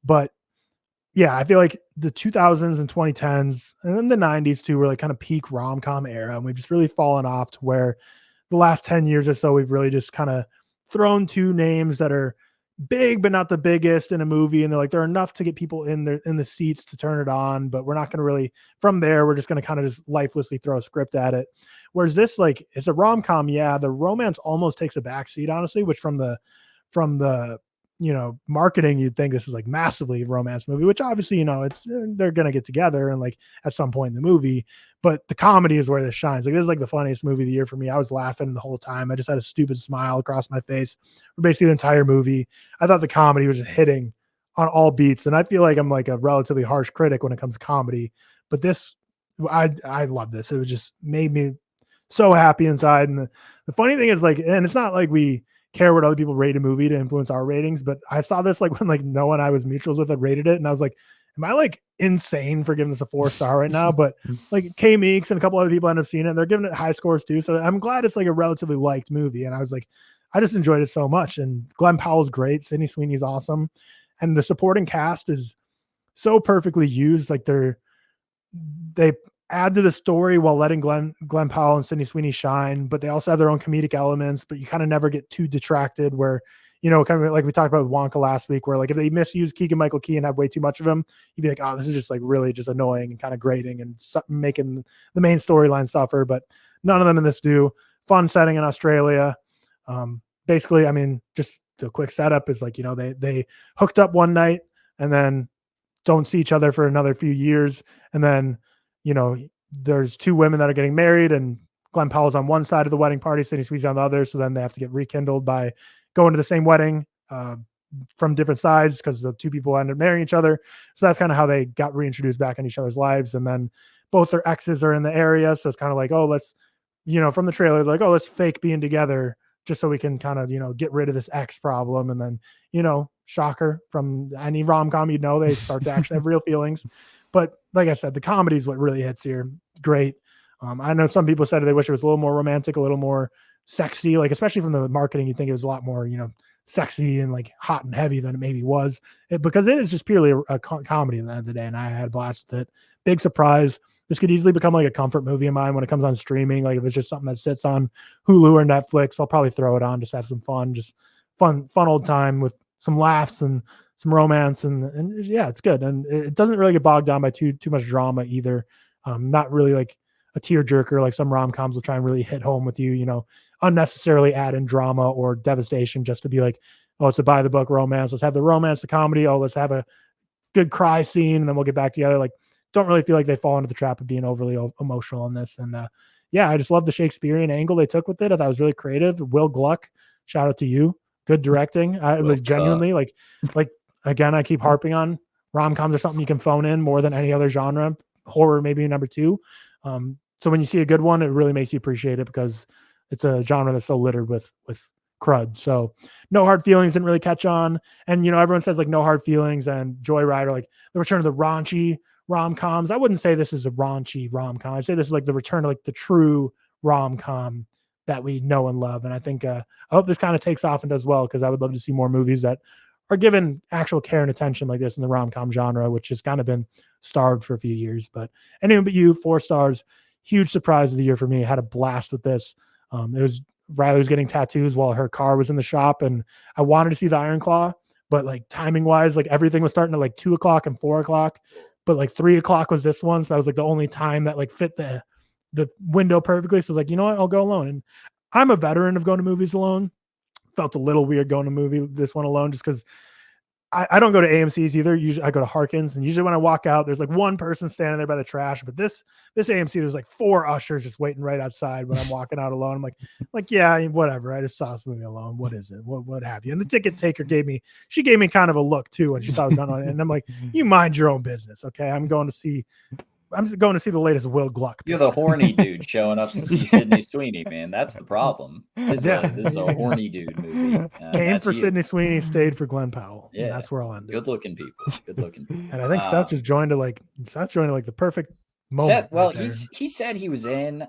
But yeah, I feel like the 2000s and 2010s and then the 90s too were like kind of peak rom-com era. And we've just really fallen off to where the last 10 years or so, we've really just kind of thrown two names that are big, but not the biggest in a movie. And they're enough to get people in the seats to turn it on, but we're not going to really, from there, we're just going to kind of just lifelessly throw a script at it. Whereas this, like, it's a rom-com. Yeah. The romance almost takes a backseat, honestly, which from the marketing, you'd think this is like massively romance movie, which obviously, they're going to get together and like at some point in the movie, but the comedy is where this shines. Like, this is like the funniest movie of the year for me. I was laughing the whole time. I just had a stupid smile across my face for basically the entire movie. I thought the comedy was just hitting on all beats. And I feel like I'm like a relatively harsh critic when it comes to comedy, but this, I love this. It was just made me so happy inside. And the funny thing is, like, and it's not like we care what other people rate a movie to influence our ratings, but I saw this like when like no one I was mutuals with had rated it, and I was like, am I like insane for giving this a 4-star right now? But like K Meeks and a couple other people end up seeing it, and they're giving it high scores too. So I'm glad it's like a relatively liked movie. And I was like, I just enjoyed it so much. And Glenn Powell's great, Sydney Sweeney's awesome, and the supporting cast is so perfectly used. Like they add to the story while letting Glenn Powell and Sydney Sweeney shine, but they also have their own comedic elements, but you kind of never get too detracted where, kind of like we talked about with Wonka last week, where like if they misuse Keegan-Michael Key and have way too much of him, you'd be like, oh, this is just like really just annoying and kind of grating and making the main storyline suffer. But none of them in this do. Fun setting in Australia. Basically, I mean, just the quick setup is like, they hooked up one night and then don't see each other for another few years. And then, there's two women that are getting married, and Glenn Powell's on one side of the wedding party, Sydney Sweeney's on the other. So then they have to get rekindled by going to the same wedding from different sides, because the two people ended up marrying each other. So that's kind of how they got reintroduced back in each other's lives. And then both their exes are in the area. So it's kind of like, oh, let's, from the trailer, like, oh, let's fake being together just so we can kind of, get rid of this ex problem. And then, shocker, from any rom-com, they start to actually have real feelings. But like I said, the comedy is what really hits here. Great. I know some people said they wish it was a little more romantic, a little more sexy, like especially from the marketing, you think it was a lot more, sexy and like hot and heavy than it maybe was, because it is just purely a comedy at the end of the day. And I had a blast with it. Big surprise. This could easily become like a comfort movie of mine when it comes on streaming. Like if it's just something that sits on Hulu or Netflix, I'll probably throw it on, just have some fun, just fun old time with some laughs and some romance, and yeah, it's good. And it doesn't really get bogged down by too much drama either. Not really like a tearjerker like some rom-coms will try and really hit home with you, unnecessarily add in drama or devastation just to be like, oh, it's a by the book romance. Let's have the romance, the comedy. Oh, let's have a good cry scene, and then we'll get back together. Like, don't really feel like they fall into the trap of being overly emotional in this. And yeah, I just love the Shakespearean angle they took with it. I thought it was really creative. Will Gluck, shout out to you. Good directing. I was genuinely like again, I keep harping on rom-coms are something you can phone in more than any other genre. Horror maybe number 2. So when you see a good one, it really makes you appreciate it, because it's a genre that's so littered with crud. So No Hard Feelings didn't really catch on. And, everyone says like No Hard Feelings and Joyride are like the return of the raunchy rom-coms. I wouldn't say this is a raunchy rom-com. I'd say this is like the return of like the true rom-com that we know and love. And I think, I hope this kind of takes off and does well, because I would love to see more movies that are given actual care and attention like this in the rom-com genre, which has kind of been starved for a few years. But Anyone But You, 4 stars, huge surprise of the year for me. I had a blast with this. Riley was getting tattoos while her car was in the shop, and I wanted to see the Iron Claw, but like timing wise, like everything was starting at like 2 o'clock and 4 o'clock, but like 3 o'clock was this one. So that was like the only time that like fit the window perfectly. So I was like, you know what, I'll go alone. And I'm a veteran of going to movies alone. Felt a little weird going to this one alone, just because I don't go to AMC's either. Usually I go to Harkins, and usually when I walk out, there's like one person standing there by the trash. But this AMC, there's like 4 ushers just waiting right outside when I'm walking out alone. I'm like, yeah, whatever. I just saw this movie alone. What is it? What have you? And the ticket taker gave me kind of a look too when she saw I was done on it. And I'm like, you mind your own business, okay? I'm just going to see the latest Will Gluck. You're the horny dude showing up to see Sydney Sweeney, man. That's the problem. This is a horny dude movie. Came for Sydney Sweeney, stayed for Glenn Powell. Yeah, that's where I'll end it. Good looking people. And I think Seth just joined the perfect moment. Seth, well, right he said he was in,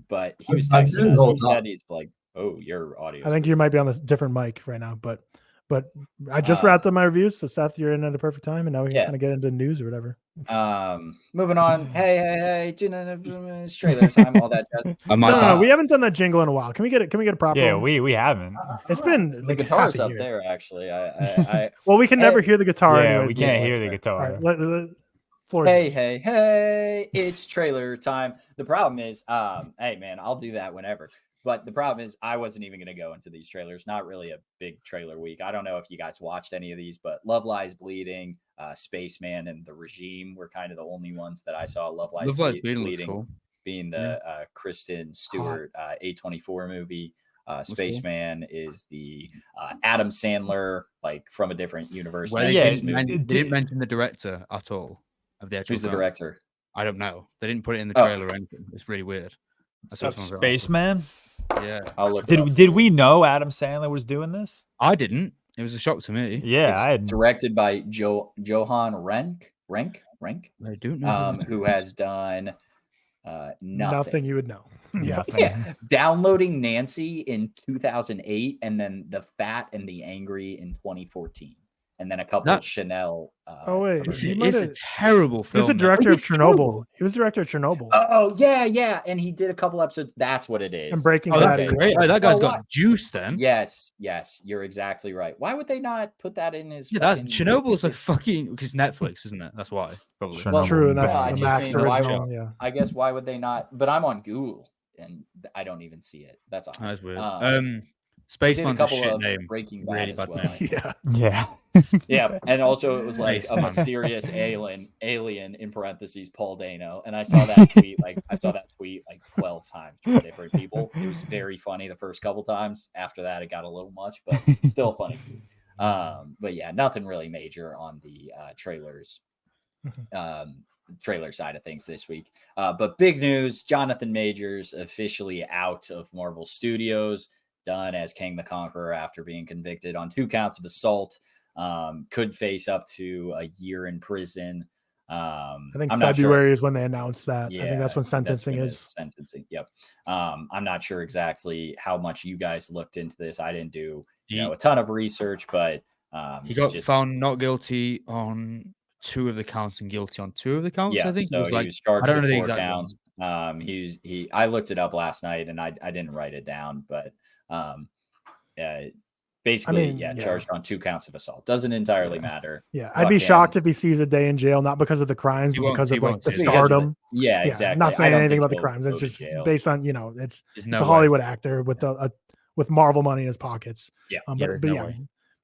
but he was texting us. He said he's like, oh, your audio. I think you might be on a different mic right now, but I just wrapped up my reviews. So Seth, you're in at a perfect time, and now we can kind of get into news or whatever. Moving on. Hey, trailer time, all that jazz. No, we haven't done that jingle in a while. Can we get a proper? Yeah, we haven't. It's been the guitar's up there actually. I well, we can never hear the guitar. Yeah, anyways. we can't hear the guitar. Right, hey, it's trailer time. The problem is, hey man, I'll do that whenever. But the problem is I wasn't even going to go into these trailers. Not really a big trailer week. I don't know if you guys watched any of these, but Love Lies Bleeding, Spaceman, and The Regime were kind of the only ones that I saw. Love Lies Bleeding cool. Being the Kristen Stewart A24 movie. Spaceman cool. Is the Adam Sandler, like from a different universe. Well, they didn't mention the director at all of the actual Who's the director? I don't know. They didn't put it in the trailer or anything. It's really weird. Spaceman? Yeah. I'll look. Did we know Adam Sandler was doing this? I didn't. It was a shock to me. Yeah, it's directed by Johan Renck. I don't know. Who has done nothing you would know. Yeah. Downloading Nancy in 2008, and then The Fat and the Angry in 2014. And then a couple of Chanel. It's a terrible film. He was the director of Chernobyl. He was the director of Chernobyl. Oh, yeah. And he did a couple episodes. That's what it is. And Breaking Bad. Great. That guy's got juice then. Yes. You're exactly right. Why would they not put that in his... Yeah, Chernobyl's like fucking... Because Netflix, isn't it? That's why. Probably. Well, true. That's the Max original. Yeah. I guess why would they not... But I'm on Google, and I don't even see it. That's all. That's weird. Spaceman's a shit name. Breaking Bad really as bad well. name. Yeah. Yeah, and also it was like a mysterious alien in parentheses Paul Dano, and I saw that tweet like 12 times from different people. It was very funny the first couple times. After that, it got a little much, but still funny too. But yeah, nothing really major on the trailers. Trailer side of things this week. But big news: Jonathan Majors officially out of Marvel Studios, done as Kang the Conqueror after being convicted on 2 counts of assault. Could face up to a year in prison. I think February is when they announced that. Yeah, I think that's when sentencing is. Sentencing. Yep. I'm not sure exactly how much you guys looked into this. I didn't do a ton of research, but he got found not guilty on 2 of the counts and guilty on 2 of the counts. Yeah, I think so it was he was charged with 4 counts. Ones. I looked it up last night and I didn't write it down, but basically, charged on 2 counts of assault. Doesn't entirely matter. Yeah, I'd be shocked if he sees a day in jail, not because of the crimes, but because of like the stardom. Yeah, exactly. I'm not saying anything about the crimes. It's just based on it's a Hollywood actor with Marvel money in his pockets. Yeah,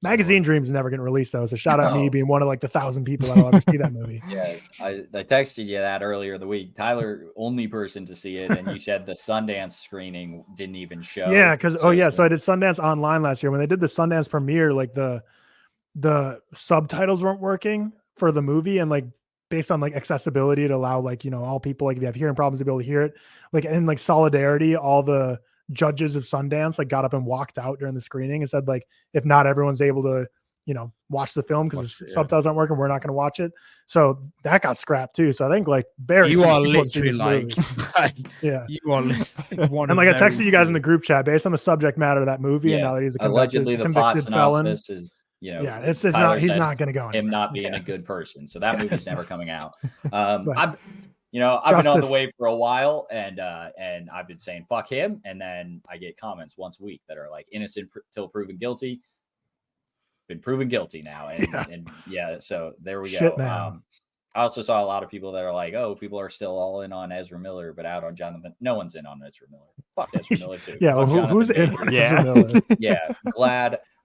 Magazine Dreams never getting released though. So shout out me being one of like the 1,000 people that'll ever see that movie. Yeah, I texted you that earlier the week. Tyler, only person to see it, and you said the Sundance screening didn't even show. Yeah, because so I did Sundance online last year. When they did the Sundance premiere, like the subtitles weren't working for the movie, and like based on like accessibility to allow like all people, like if you have hearing problems, to be able to hear it, like in like solidarity, all the judges of Sundance like got up and walked out during the screening and said like, if not everyone's able to, watch the film because the subtitles aren't working, we're not going to watch it. So that got scrapped too. So I think like you are literally like, yeah, you are one. And like I texted you guys in the group chat based on the subject matter of that movie, and now that he's a allegedly the plot synopsis is, it's not, he's not going to go anywhere. Him not being a good person. So that movie's never coming out. I've been on the wave for a while, and I've been saying fuck him, and then I get comments once a week that are like innocent till proven guilty. Been proven guilty now, and so there we go. I also saw a lot of people that are like, oh, people are still all in on Ezra Miller, but out on Jonathan. No one's in on Ezra Miller. Fuck Ezra Miller too. Who's in on Ezra Miller?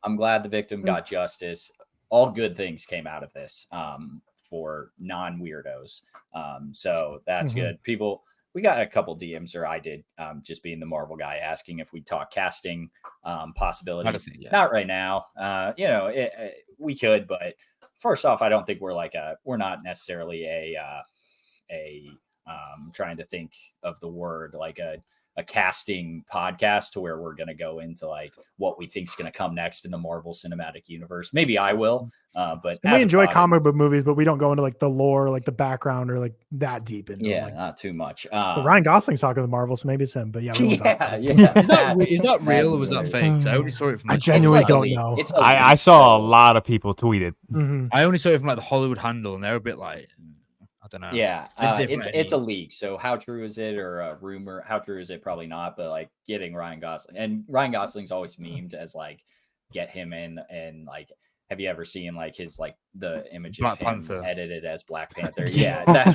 I'm glad the victim got justice. All good things came out of this for non-weirdos. So that's good. People, we got a couple DMs, or I did, just being the Marvel guy, asking if we talk casting possibilities. Not right now. We could, but first off, I don't think we're not necessarily trying to think of the word like a casting podcast to where we're going to go into like what we think is going to come next in the Marvel Cinematic Universe. Maybe I will, but we enjoy comic book movies, but we don't go into like the lore, like the background, or like that deep into it. Not too much. But Ryan Gosling's talking to the Marvel, so maybe it's him. But is that real or was that fake? I only saw it from. I genuinely don't know. I saw a lot of people tweet it. I only saw it from like the Hollywood Handle, and they're a bit like, I don't know. Yeah, it's a leak. So how true is it, or a rumor? How true is it? Probably not. But like getting Ryan Gosling, and Ryan Gosling's always memed as like get him in, and like, have you ever seen like his like the image Black of him Panther edited as Black Panther?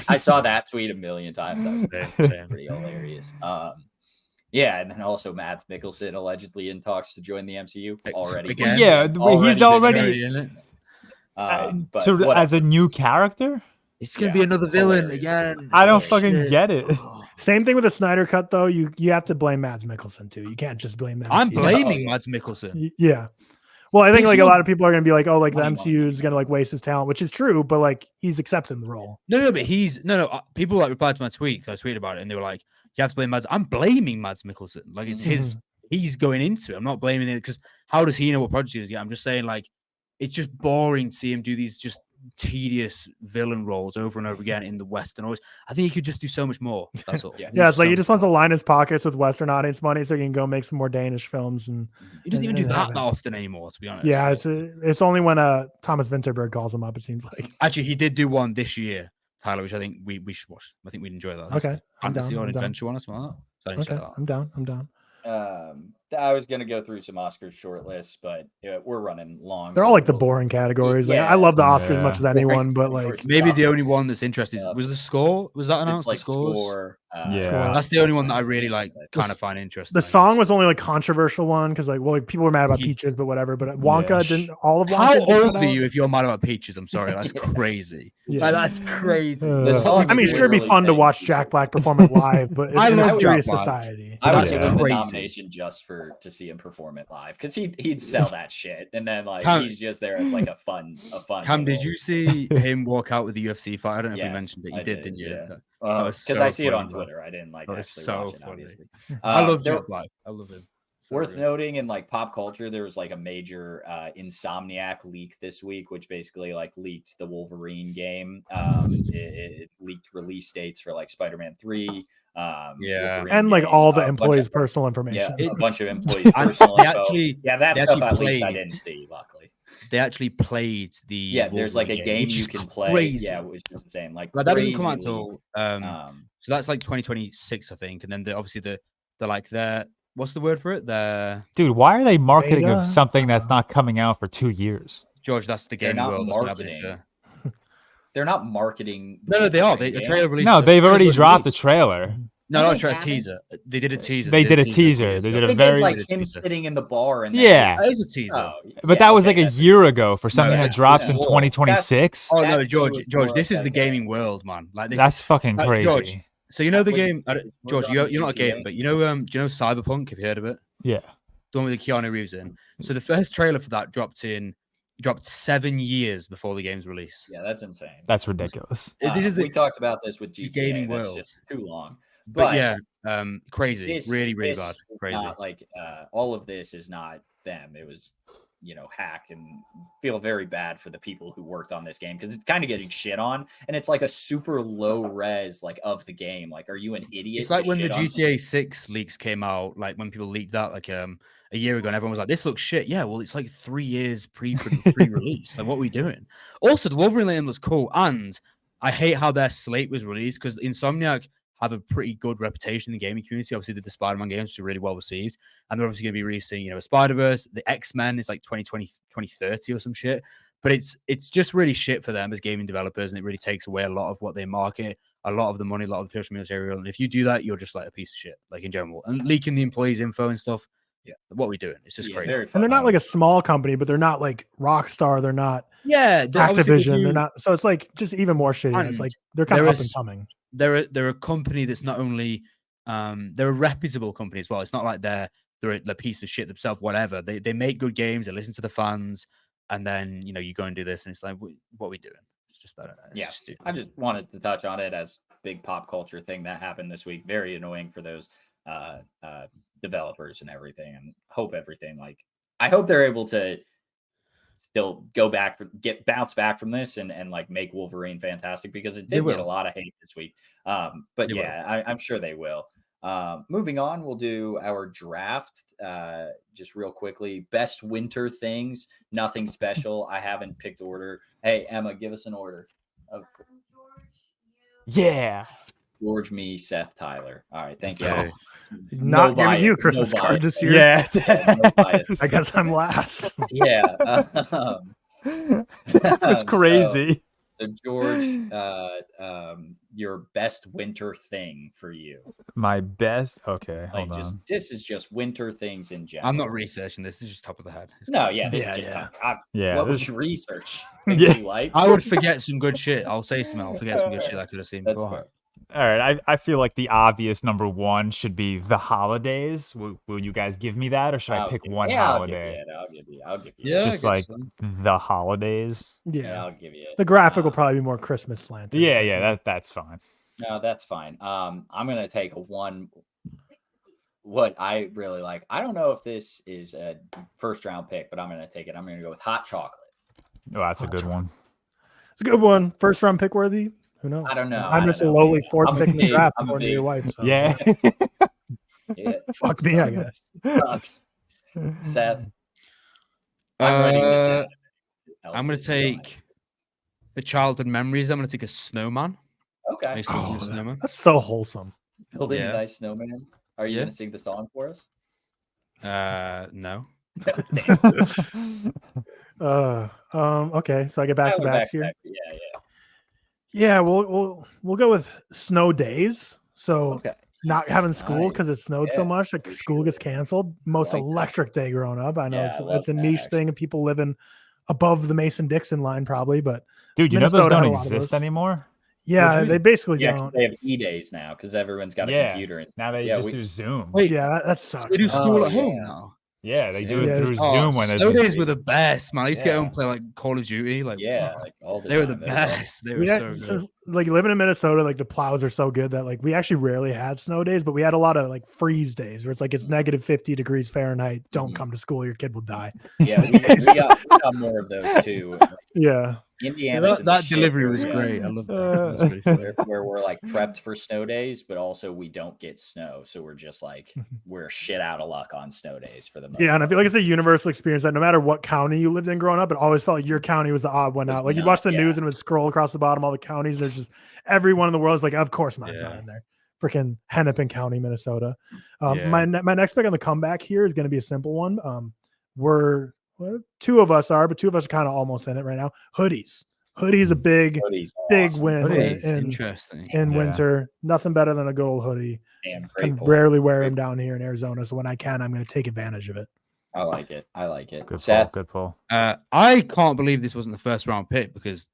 I saw that tweet a million times. That was pretty hilarious. And then also Mads Mikkelsen allegedly in talks to join the MCU already. Again? He's already in it. So as a new character. It's gonna be another villain again. I don't fucking get it. Same thing with the Snyder Cut, though. You have to blame Mads Mikkelsen too. You can't just blame them. I'm blaming Mads Mikkelsen. Yeah. Well, I think like a lot of people are gonna be like, oh, like the MCU is gonna like waste his talent, which is true, but like he's accepting the role. No, but people like replied to my tweet because I tweeted about it, and they were like, you have to blame Mads. I'm blaming Mads Mikkelsen. Like it's he's going into it. I'm not blaming it because how does he know what project he's getting? I'm just saying like it's just boring to see him do these just tedious villain roles over and over again in the Western. Always, I think he could just do so much more. That's all. It's like he just wants to line his pockets with Western audience money so he can go make some more Danish films. And he doesn't even do that often anymore, to be honest. Yeah, it's only when Thomas Vinterberg calls him up. It seems like actually he did do one this year, Tyler, which I think we should watch. I think we'd enjoy that. Okay, fantasy or adventure one or something like that. I'm down. I was gonna go through some Oscars shortlists, but we're running long. They're all like the boring categories. Like I love the Oscars as much as anyone, but like maybe the only one that's interesting was the score. Was that announced? It's like score. That's the only one that I really like. Kind of find interesting. The song was only like controversial one because like people were mad about Peaches, but whatever. But Wonka didn't. All of Wonka. How old are you if you're mad about Peaches? I'm sorry, that's crazy. That's crazy. The song. I mean, sure, it'd be fun to watch Jack Black perform it live, but I love Jack Society. I would give him the nomination just to see him perform it live because he'd sell that shit, and then like he's just there as like a fun. Cam, did you see him walk out with the UFC fight? I don't know if you mentioned it. You did, didn't you? Yeah. Because I see it on Twitter. I didn't like actually watch it. Obviously, I love Jack Black. I love him. Worth noting in like pop culture, there was like a major Insomniac leak this week, which basically like leaked the Wolverine game. It leaked release dates for like Spider-Man 3. And like all the employees' personal information. Yeah, a bunch of employees' personal info. That stuff at least I didn't see, luckily. They actually played the there's like a game you can play. Crazy. Yeah, which is insane. Like that doesn't come out until so that's like 2026, I think. And then obviously the what's the word for it? Dude, why are they marketing of something that's not coming out for 2 years? George, that's the game world. They're not marketing. No, they are. The trailer release. No, they've already dropped the trailer. No, not a teaser. They did a teaser. They did a teaser. They did a very like him sitting in the bar and that is a teaser. But that was like a year ago for something that drops in 2026. Oh no, George, this is the gaming world, man. Like that's fucking crazy. George, so you know the game, George. You're not a gamer, but you know, do you know Cyberpunk? Have you heard of it? Yeah, the one with the Keanu Reeves in. So the first trailer for that dropped 7 years before the game's release. Yeah, that's insane. That's ridiculous. We talked about this with GTA. Gaming world. Just too long. But yeah, crazy, really bad, crazy. Not like all of this is not them. It was, hack, and feel very bad for the people who worked on this game because it's kind of getting shit on, and it's like a super low res like of the game. Like, are you an idiot? It's like when the GTA 6 leaks came out, like when people leaked that like a year ago, and everyone was like, "This looks shit." Yeah, well, it's like 3 years pre-release. Like, what are we doing? Also, the Wolverine lane looks cool, and I hate how their slate was released because Insomniac have a pretty good reputation in the gaming community. Obviously, the Spider-Man games were really well received, and they're obviously going to be releasing, a Spider-Verse. The X-Men is like 2020, 2030 or some shit. But it's just really shit for them as gaming developers, and it really takes away a lot of what they market, a lot of the money, a lot of the social material. And if you do that, you're just like a piece of shit, like in general. And leaking the employees' info and stuff. Yeah, what are we doing? It's just crazy. And they're not like a small company, but they're not like Rockstar. They're not Activision. They're not. So it's like just even more shitty. It's like they're kind of up and coming. They're a company that's not only they're a reputable company as well. It's not like they're a piece of shit themselves. Whatever. They make good games. They listen to the fans, and then you go and do this, and it's like, what are we doing? It's just that. I just wanted to touch on it as big pop culture thing that happened this week. Very annoying for those developers and everything, and I hope they're able to still bounce back from this and like make Wolverine fantastic, because it did get a lot of hate this week. But I'm sure they will. Moving on, we'll do our draft just real quickly. Best winter things, nothing special. I haven't picked order. Hey, Emma, give us an order of George, me, Seth, Tyler. All right, thank you. Not giving you a Christmas card this year. Yeah, I guess I'm last. Yeah, that's crazy. So George, your best winter thing for you? My best. Okay, hold on. This is just winter things in general. I'm not researching this. This is just top of the head. This is just what was your research? Yeah, you like? I would forget some good shit. I'll say some. I'll forget some good shit I could have seen before. All right, I feel like the obvious number one should be the holidays. Will you guys give me that, or should I pick one holiday? I'll give you. Yeah, just like the holidays. Yeah, I'll give you it. The graphic will probably be more Christmas slanted. Yeah, that's fine. No, that's fine. I'm gonna take what I really like. I don't know if this is a first round pick, but I'm gonna take it. I'm gonna go with hot chocolate. Oh, that's a good one. It's a good one. First round pick worthy. Who knows? I don't know. I'm just a lowly fourth pick in the draft according to your wife. So. Yeah. Fuck me, I guess. Sucks. Seth. I'm writing this down. I'm going to take the childhood memories. I'm going to take a snowman. Okay. Snowman. That's so wholesome. Building a nice snowman. Are you going to sing the song for us? No. Okay. So I get back to back here. Yeah. Yeah, we'll go with snow days. So not having school because it snowed so much, like school gets canceled. Most electric day growing up. I know it's a niche thing, and people living above the Mason-Dixon line probably. But dude, those don't exist anymore. Yeah, they basically don't. They have e-days now because everyone's got a computer. And now they just do Zoom. Wait, that sucks. They do school at home now. Yeah, they do it through Zoom when snow days were the best, man. I used to get home and play like Call of Duty. Like all the time. They were the best. They were so good. Like living in Minnesota, like the plows are so good that like we actually rarely had snow days, but we had a lot of like freeze days where it's like it's negative 50 degrees Fahrenheit. Don't come to school, your kid will die. Yeah, we got more of those too. Yeah. Indiana. That delivery was great. I love that. Where we're like prepped for snow days, but also we don't get snow, so we're just like we're shit out of luck on snow days for the most part. And I feel like it's a universal experience that no matter what county you lived in growing up, it always felt like your county was the odd one out. Like you'd watch the news and it would scroll across the bottom all the counties. There's just everyone in the world is like, of course mine's not in there. Freaking Hennepin County, Minnesota. My next pick on the comeback here is going to be a simple one. Two of us are kind of almost in it right now. Hoodies is a big win in winter. Nothing better than a good old hoodie. Can rarely wear them down here in Arizona, so when I can, I'm going to take advantage of it. I like it. Good Seth? Good pull. I can't believe this wasn't the first round pick because,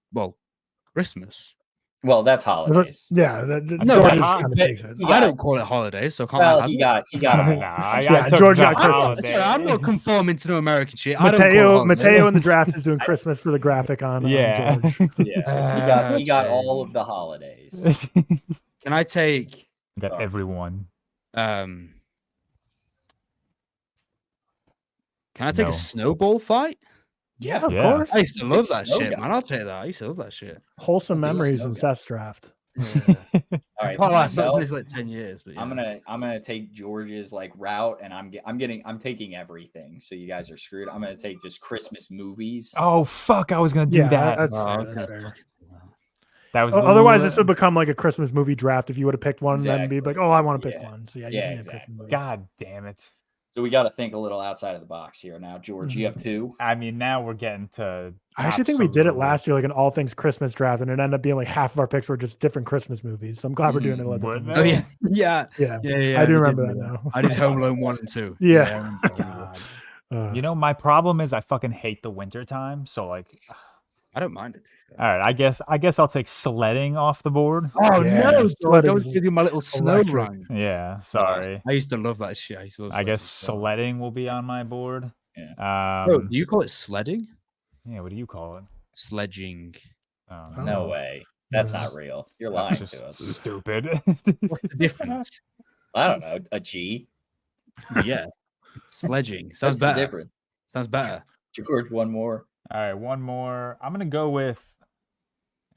Christmas. Well, that's holidays. Yeah, I don't call it holidays, so can't. Well, he got. George got Christmas. I'm not conforming to no American shit. Mateo in the draft is doing Christmas for the graphic on. George. He got all of the holidays. Can I take got everyone. Can I take No. a snowball fight? Yeah, of Yeah. course. I used to love that snow shit, guy. man. I'll take that. I used to love that shit. Wholesome I'll do a memories snow in guy. Seth's draft. Yeah. All right, Well, it's not myself, it's like 10 years, but yeah. I'm gonna take George's like route, and I'm taking everything. So you guys are screwed. I'm gonna take just Christmas movies. Oh fuck! I was gonna do that. That's Oh, fair, okay. that's fair. That was Otherwise, this would become like a Christmas movie draft if you would have picked one and then be Exactly. like, oh, I want to pick Yeah. one. So yeah, Yeah, you can have exactly. Christmas movies. God damn it! So we got to think a little outside of the box here. Now, George, you have two. I mean, now we're getting to. I actually think we did it absolutely- last year, like an all things Christmas draft, and it ended up being like half of our picks were just different Christmas movies. So I'm glad we're doing it. a little Were different. Oh they? yeah. Yeah, I do we remember did that do now. I did Home Alone 1 and 2. Yeah. I remember that. God. You know, my problem is I fucking hate the winter time. So like, I don't mind it. all right, I guess I'll take sledding off the board. Oh Yeah, no! So I sledding was is giving my little snow electric. run. Yeah, sorry. I used to love that shit. I guess sledding will be on my board. Yeah. Oh, do you call it sledding? Yeah, what do you call it? Sledging. Oh, No way. That's not real. You're lying That's to just us. stupid. What's the difference? I don't know. A G. Yeah, sledging That's sounds the better. difference. Sounds better. George, one more. All right, one more. I'm gonna go with,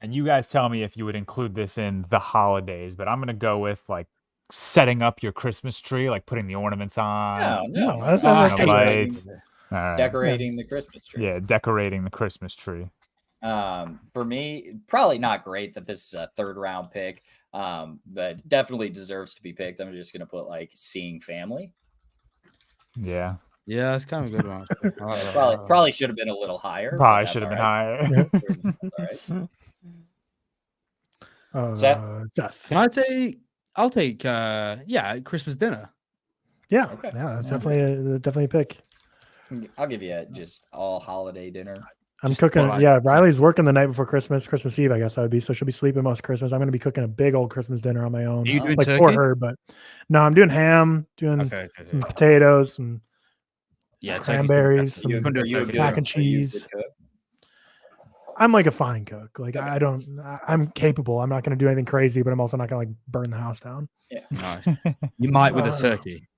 and you guys tell me if you would include this in the holidays, but I'm gonna go with like setting up your Christmas tree, like putting the ornaments on. No. that sounds like the decorating, lights. All right. decorating the Christmas tree. Yeah, decorating the Christmas tree. For me, probably not great that this is a third round pick, but definitely deserves to be picked. I'm just gonna put like seeing family. Yeah, Yeah, it's kind of a good one. Probably should have been a little higher. but probably that's should have all been right. higher. That's all right. Seth. Can I take? I'll take. Christmas dinner. Yeah, Okay. yeah, that's Yeah. definitely a pick. I'll give you just all holiday dinner. I'm Just cooking. what I- Yeah, Riley's working the night before Christmas Eve, I guess I would be. So she'll be sleeping most of Christmas. I'm going to be cooking a big old Christmas dinner on my own, Are you doing like for turkey? her. But no, I'm doing ham, doing Okay. some potatoes, some Yeah, cranberries, turkey's some the best. Are you a Turkey. good- mac and are you a good cheese. cook? I'm like a fine cook. Like I'm capable. I'm not going to do anything crazy, but I'm also not going to like burn the house down. Nice. You might with a turkey.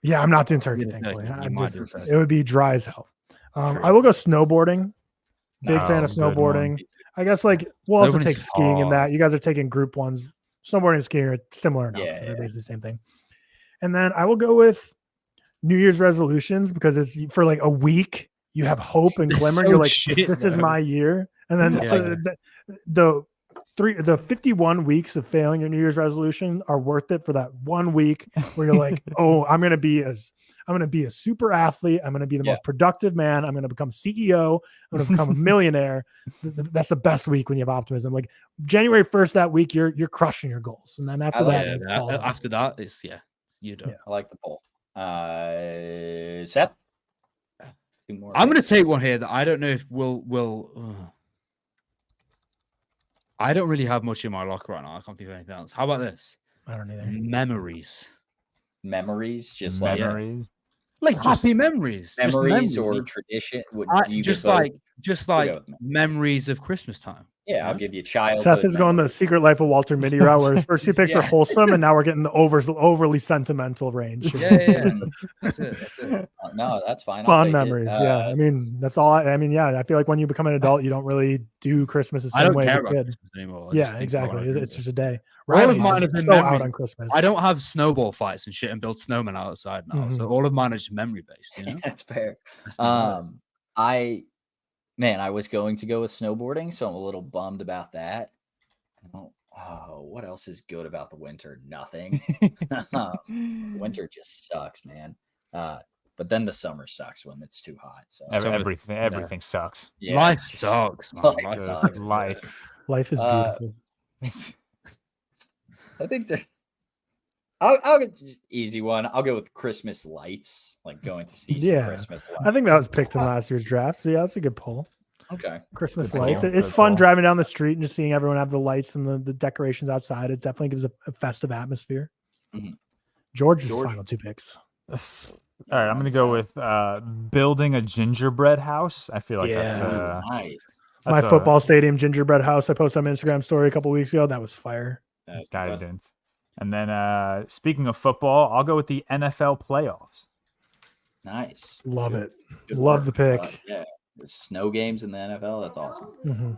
Yeah, I'm not doing turkey. Yeah, Thankfully, you I'm might just- do turkey. it would be dry as hell. True. I will go snowboarding. Big fan of That's a good one. snowboarding. I guess like we'll also Snowboarding's take skiing in that. hard. You guys are taking group ones. Snowboarding and skiing are similar enough. Yeah, They're yeah. basically the same thing. And then I will go with New Year's resolutions because it's for like a week. You have hope and They're glimmer. so You're like, shit, this is though. my year. And then Yeah. so the 51 weeks of failing your New Year's resolution are worth it for that 1 week where you're like, oh, I'm gonna be a super athlete. I'm gonna be the Yeah. most productive man. I'm gonna become CEO. I'm gonna become a millionaire. That's the best week when you have optimism. Like January 1st, that week, you're crushing your goals. And then after I like that, Yeah, it falls off. after that, it's you don't. Yeah. I like the poll. Seth? Two more I'm going to picks. take one here that I don't know if will. I don't really have much in my locker right now. I can't think of anything else. How about this? I don't either. Memories, memories, just like Memories. like Just happy memories, just memories or memories. tradition. Would I- do you just get both? like We'll go with memories of Christmas time. Yeah, I'll give you childhood. Seth is going the secret life of Walter Mitty route, where his first two picks are Yeah. wholesome, and now we're getting the overly sentimental range. Yeah. That's it. No, that's fine. I'll Fun take it. memories. Yeah. I mean, that's all. I mean, yeah. I feel like when you become an adult, you don't really do Christmas the I same don't way as care a about kid. Christmas anymore. I just Yeah, think about exactly. what I do It's with just it. a day. All of Riley mine is have been so out memories. on Christmas. I don't have snowball fights and shit and build snowmen outside now. So all of mine are just memory based. You know? That's fair. That's not bad. I was going to go with snowboarding, so I'm a little bummed about that. What else is good about the winter? Nothing. Winter just sucks, man. But then the summer sucks when it's too hot. So Everything sucks. yeah, Life it's just- sucks, man. Life Life sucks. sucks. Life is Uh, beautiful. I think I'll get just easy one. I'll go with Christmas lights, like going to see some Yeah. Christmas lights. I think that was picked in last year's draft. So yeah, that's a good pull. Okay. Christmas Good lights. call. It's Good fun call. driving down the street and just seeing everyone have the lights and the decorations outside. It definitely gives a festive atmosphere. Mhm. George's George. final two picks. All right, I'm gonna go with building a gingerbread house. I feel like Yeah. Nice. My football stadium gingerbread house I posted on my Instagram story a couple weeks ago. That was fire. That's Guidance. And then speaking of football, I'll go with the NFL playoffs. Nice. Love Good- it. good Love work. the pick. Yeah. The snow games in the NFL. That's awesome. Mhm.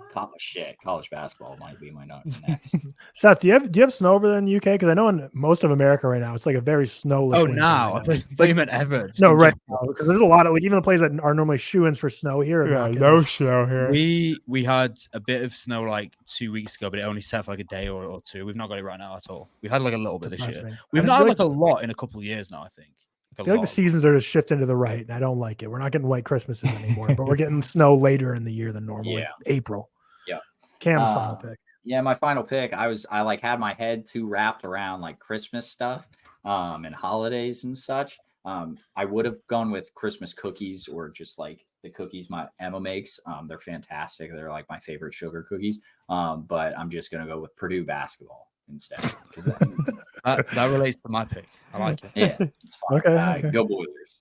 College basketball might be my next. Seth, do you have snow over there in the UK? Because I know in most of America right now, it's like a very snowless. Oh, winter now right I thought you meant ever. No, right now, because there's a lot of like even the places that are normally shoo-ins for snow here. Are not getting snow here. We had a bit of snow like 2 weeks ago, but it only set for like a day or two. We've not got it right now at all. We've had like a little bit this year. Depressing. We've I not feel had like a lot in a couple of years now, I think. I feel like the seasons are just shifting to the right, and I don't like it. We're not getting white Christmases anymore, but we're getting snow later in the year than normal, like April. Yeah. Cam's final pick. Yeah, my final pick. I like had my head too wrapped around like Christmas stuff, and holidays and such. I would have gone with Christmas cookies or just like the cookies my Emma makes. They're fantastic. They're like my favorite sugar cookies. But I'm just gonna go with Purdue basketball instead because that relates to my pick. I like it. Yeah, it's fine. Okay. Go Boilers.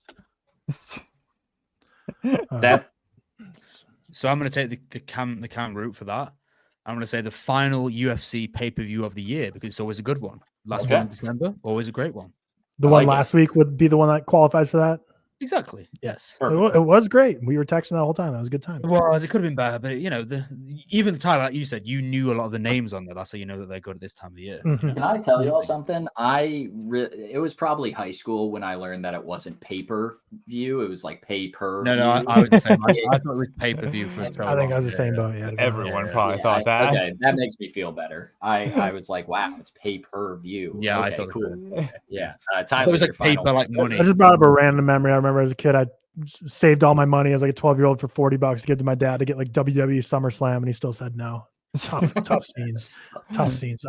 So I'm going to take the cam route for that. I'm going to say the final UFC pay-per-view of the year because it's always a good one. Last one in December, always a great one. The one last week would be the one that qualifies for that. Exactly. Yes. It was great. We were texting the whole time. That was a good time. Well, it could have been better, but you know, even Tyler, like you said, you knew a lot of the names on there. That's how you know that they're good at this time of the year. Mhm. Can I tell you all something? It was probably high school when I learned that it wasn't pay-per-view. It was like pay-per. No, I would say I thought it was pay-per-view for so I think I was the long. same boat. Yeah, Everyone probably thought that. Okay, that makes me feel better. I was like, wow, it's pay-per-view. Yeah, okay, I thought cool. Yeah, It Tyler, was like your final paper, like pick. money. I just brought up a random memory. I remember as a kid, I saved all my money as like a 12-year-old for $40 to give to my dad to get like WWE SummerSlam, and he still said no. Tough scenes. Tough scenes.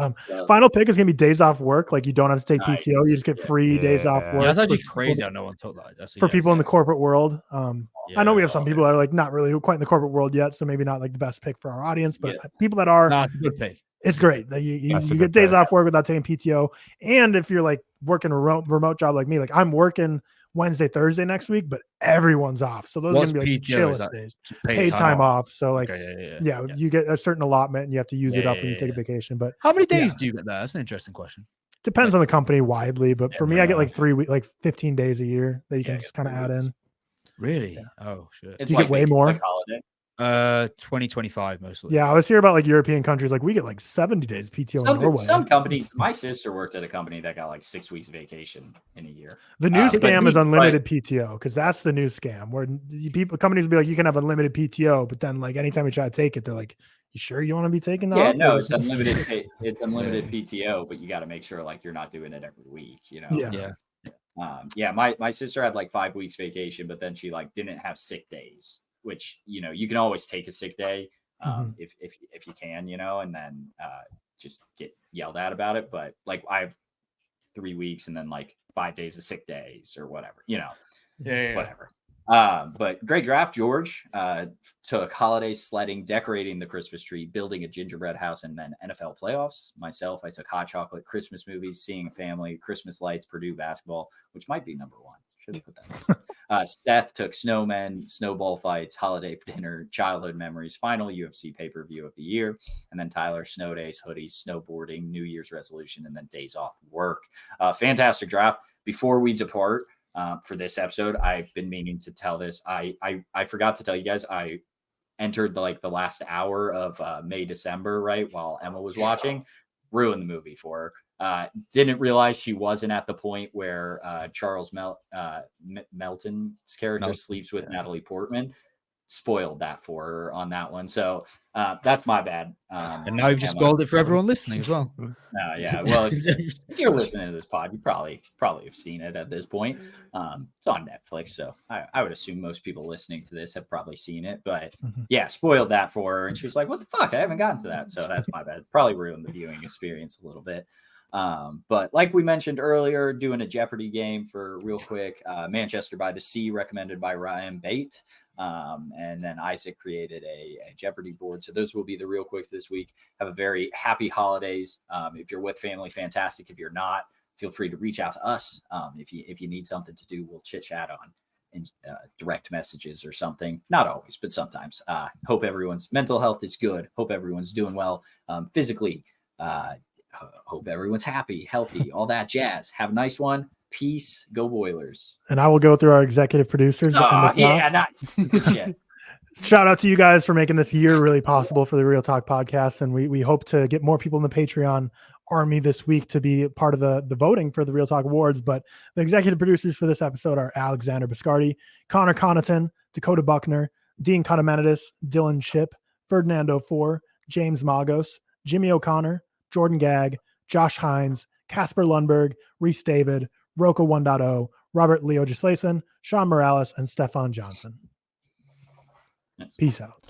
Final pick is gonna be days off work. Like you don't have to take PTO. You just get free days off work. Yeah, that's actually crazy. How no one told that. For people in the corporate world. I know we have some people that are like not really quite in the corporate world yet, so maybe not like the best pick for our audience, but people that are, it's a good pick. It's great that you get days off work without taking PTO. And if you're like working a remote job like me, like I'm working Wednesday, Thursday next week, but everyone's off. So those are gonna be like chillest days. Paid time off. So like you get a certain allotment and you have to use it up when you take a vacation. But how many days do you get there? That's an interesting question. Depends on the company widely, but for me, I get like 3 weeks, like 15 days a year that you can just kind of add in. Really? Oh shit. Do you get way more? 2025 mostly. Yeah, I was here about like European countries. Like we get like 70 days PTO in Norway. Some companies. My sister worked at a company that got like 6 weeks vacation in a year. The new scam is unlimited PTO because that's the new scam where companies will be like, you can have unlimited PTO, but then like anytime you try to take it, they're like, you sure you want to be taking that? Yeah, no, it's unlimited. It's unlimited PTO, but you got to make sure like you're not doing it every week. You know. Yeah. My sister had like 5 weeks vacation, but then she like didn't have sick days. Which, you know, you can always take a sick day if you can, you know, and then just get yelled at about it. But like I have 3 weeks and then like 5 days of sick days or whatever, you know, whatever. But great draft, George. Took holiday sledding, decorating the Christmas tree, building a gingerbread house, and then NFL playoffs. Myself, I took hot chocolate, Christmas movies, seeing a family, Christmas lights, Purdue basketball, which might be number one. Should have put that. Seth took snowmen, snowball fights, holiday dinner, childhood memories, final UFC pay-per-view of the year, and then Tyler, snow days, hoodies, snowboarding, New Year's resolution, and then days off work. Fantastic draft. Before we depart for this episode, I've been meaning to tell this. I forgot to tell you guys. I entered the last hour of May, December, right while Emma was watching. Ruined the movie for her. Didn't realize she wasn't at the point where Charles Melton's character sleeps with Natalie Portman. Spoiled that for her on that one. So that's my bad. And now you've just spoiled it for everyone listening as well. Yeah. Well, if you're listening to this pod, you probably have seen it at this point. It's on Netflix. So I would assume most people listening to this have probably seen it. But yeah, spoiled that for her. And she was like, what the fuck? I haven't gotten to that. So that's my bad. Probably ruined the viewing experience a little bit. But like we mentioned earlier, doing a Jeopardy game for real quick, Manchester by the Sea, recommended by Ryan Bate. And then Isaac created a Jeopardy board. So those will be the real quicks this week. Have a very happy holidays. If you're with family, fantastic. If you're not, feel free to reach out to us. If you need something to do, we'll chit chat on in direct messages or something. Not always, but sometimes. Hope everyone's mental health is good. Hope everyone's doing well physically, Hope everyone's happy, healthy, all that jazz. Have a nice one. Peace. Go Boilers. And I will go through our executive producers. Oh, yeah, nice. Good shit. Shout out to you guys for making this year really possible for the Real Talk podcast. And we hope to get more people in the Patreon army this week to be part of the voting for the Real Talk Awards. But the executive producers for this episode are Alexander Biscardi, Connor Connaughton, Dakota Buckner, Dean Cotamenitis, Dylan Chip, Ferdinando Four, James Magos, Jimmy O'Connor, Jordan Gagg, Josh Hines, Casper Lundberg, Reese David, Roca 1.0, Robert Leo Gislason, Sean Morales, and Stefan Johnson. Nice. Peace out.